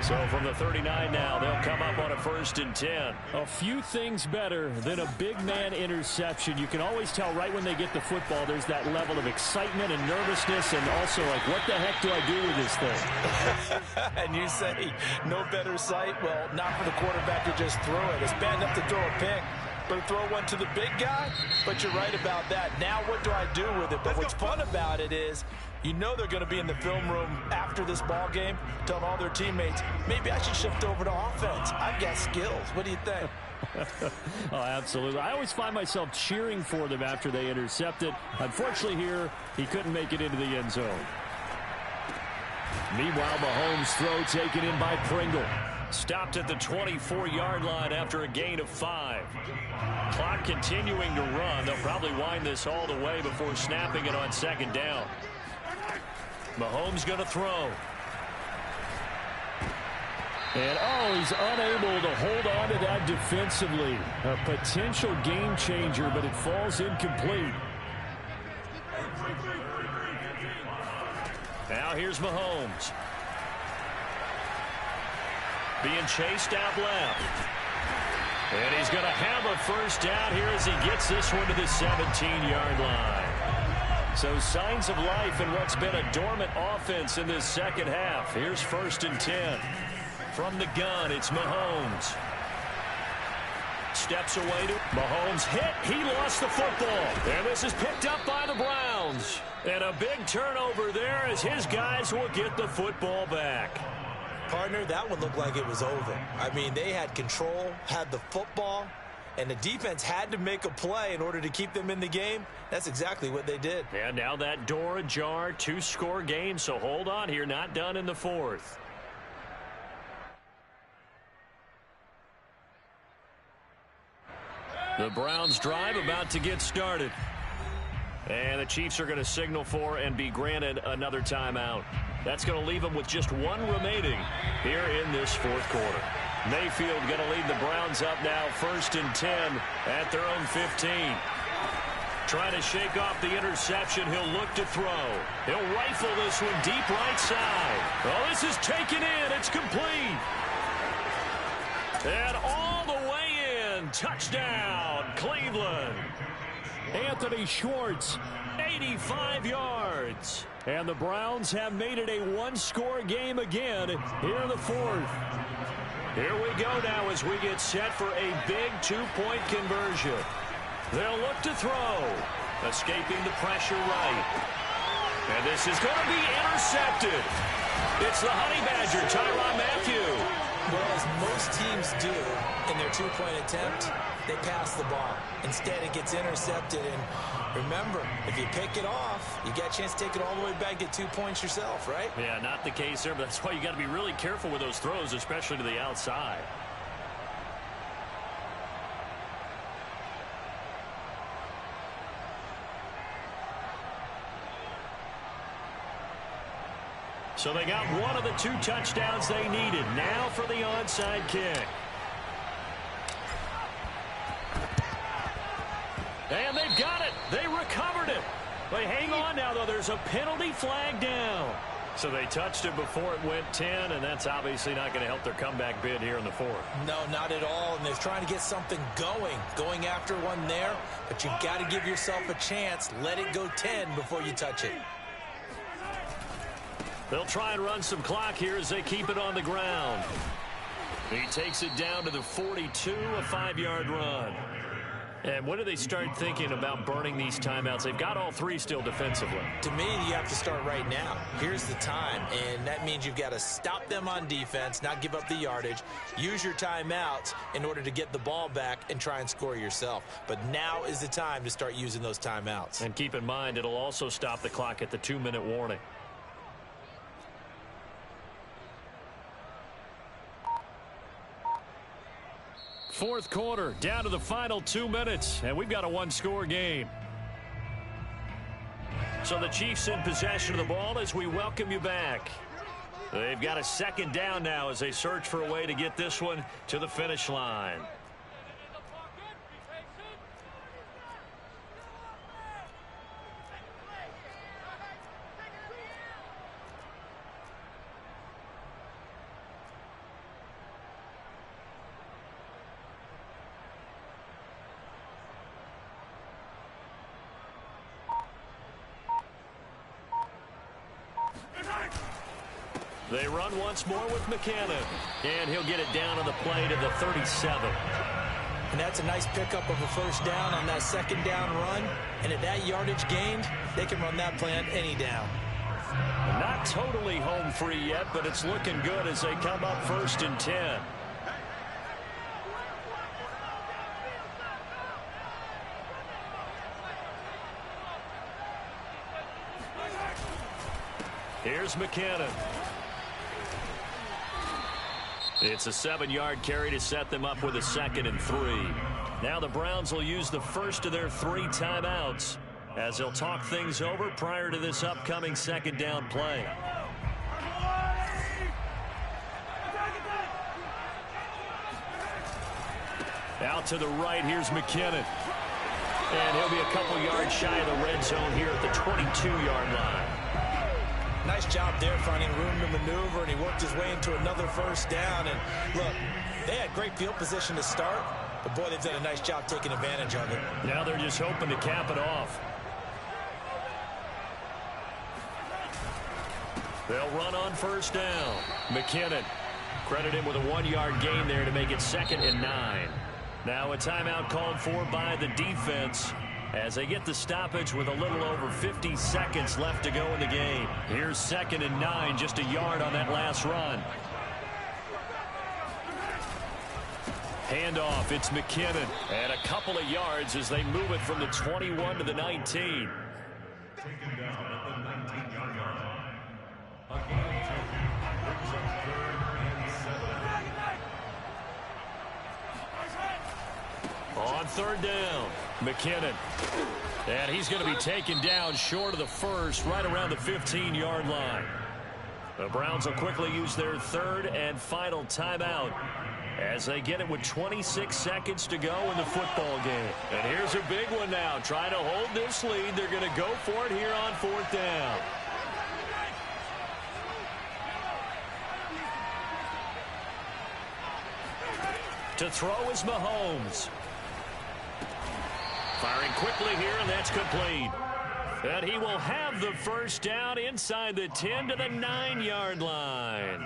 So from the 39 now, they'll come up on a 1st and 10. A few things better than a big man interception. You can always tell right when they get the football, there's that level of excitement and nervousness, and also like, what the heck do I do with this thing? And you say, no better sight? Well, not for the quarterback to just throw it. It's bad enough to throw a pick, but throw one to the big guy? But you're right about that. Now what do I do with it? But what's fun about it is, you know they're going to be in the film room after this ball game telling all their teammates, maybe I should shift over to offense. I've got skills. What do you think? Oh, absolutely. I always find myself cheering for them after they intercept it. Unfortunately here, he couldn't make it into the end zone. Meanwhile, Mahomes' throw taken in by Pringle. Stopped at the 24-yard line after a gain of 5. Clock continuing to run. They'll probably wind this all the way before snapping it on 2nd down. Mahomes going to throw. And, oh, he's unable to hold on to that defensively. A potential game changer, but it falls incomplete. Now here's Mahomes. Being chased out left. And he's going to have a 1st down here as he gets this one to the 17-yard line. So signs of life in what's been a dormant offense in this 2nd half. Here's 1st and 10. From the gun, it's Mahomes. Steps away to Mahomes hit. He lost the football. And this is picked up by the Browns. And a big turnover there as his guys will get the football back. Partner, that one looked like it was over. I mean, they had control, had the football, and the defense had to make a play in order to keep them in the game. That's exactly what they did. And now that door ajar, 2-score game, so hold on here, not done in the 4th. The Browns drive about to get started. And the Chiefs are going to signal for and be granted another timeout. That's going to leave them with just 1 remaining here in this 4th quarter. Mayfield going to lead the Browns up now 1st and 10 at their own 15. Trying to shake off the interception. He'll look to throw. He'll rifle this one deep right side. Oh, this is taken in. It's complete. And all the way in. Touchdown, Cleveland. Anthony Schwartz, 85 yards. And the Browns have made it a 1-score game again here in the 4th. Here we go now as we get set for a big 2-point conversion. They'll look to throw. Escaping the pressure right. And this is going to be intercepted. It's the Honey Badger, Tyrann Mathieu. Well, as most teams do in their 2-point attempt, they pass the ball. Instead, it gets intercepted. And remember, if you pick it off, you got a chance to take it all the way back, get 2 points yourself, right? Yeah, not the case there, but that's why you got to be really careful with those throws, especially to the outside. So they got one of the 2 touchdowns they needed. Now for the onside kick. And they've got it. They recovered it. They hang on now, though. There's a penalty flag down. So they touched it before it went 10, and that's obviously not going to help their comeback bid here in the 4th. No, not at all. And they're trying to get something going after one there. But you've got to give yourself a chance. Let it go 10 before you touch it. They'll try and run some clock here as they keep it on the ground. He takes it down to the 42, a 5-yard run. And when do they start thinking about burning these timeouts? They've got all 3 still defensively. To me, you have to start right now. Here's the time, and that means you've got to stop them on defense, not give up the yardage, use your timeouts in order to get the ball back and try and score yourself. But now is the time to start using those timeouts. And keep in mind, it'll also stop the clock at the 2-minute warning. Fourth quarter, down to the final 2 minutes, and we've got a 1-score game. So the Chiefs in possession of the ball as we welcome you back. They've got a 2nd down now as they search for a way to get this one to the finish line. They run once more with McKinnon. And he'll get it down on the play to the 37. And that's a nice pickup of a first down on that second down run. And at that yardage gained, they can run that play on any down. Not totally home free yet, but it's looking good as they come up 1st and 10. Here's McKinnon. It's a 7-yard carry to set them up with a 2nd and 3. Now the Browns will use the first of their 3 timeouts as they'll talk things over prior to this upcoming 2nd down play. Out to the right, here's McKinnon. And he'll be a couple yards shy of the red zone here at the 22-yard line. Nice job there finding room to maneuver, and he worked his way into another first down. And look, they had great field position to start, but boy, they've done a nice job taking advantage of it. Now they're just hoping to cap it off. They'll run on first down. McKinnon, credit him with a 1-yard gain there to make it 2nd and 9. Now a timeout called for by the defense as they get the stoppage with a little over 50 seconds left to go in the game. Here's 2nd and 9, just a yard on that last run. Handoff, it's McKinnon. And a couple of yards as they move it from the 21 to the 19. Taken down at the 19-yard line. A gain of 2. Brings up 3rd and 7. On 3rd down, McKinnon. And he's going to be taken down short of the first, right around the 15-yard line. The Browns will quickly use their 3rd and final timeout as they get it with 26 seconds to go in the football game. And here's a big one now. Trying to hold this lead. They're going to go for it here on 4th down. To throw is Mahomes. Firing quickly here, and that's complete. And he will have the first down inside the 10 to the 9-yard line.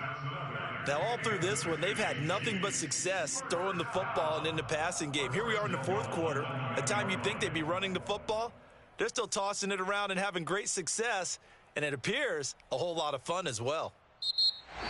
Now, all through this one, they've had nothing but success throwing the football and in the passing game. Here we are in the 4th quarter. A time you'd think they'd be running the football, they're still tossing it around and having great success, and it appears a whole lot of fun as well.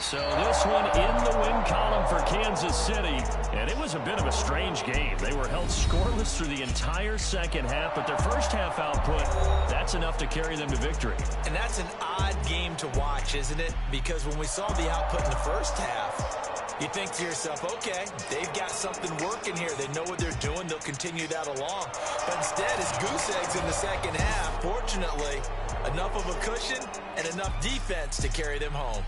So this one in the win column for Kansas City, and it was a bit of a strange game. They were held scoreless through the entire second half, but their first half output, that's enough to carry them to victory. And that's an odd game to watch, isn't it? Because when we saw the output in the first half, you think to yourself, okay, they've got something working here. They know what they're doing. They'll continue that along. But instead, it's goose eggs in the second half. Fortunately, enough of a cushion and enough defense to carry them home.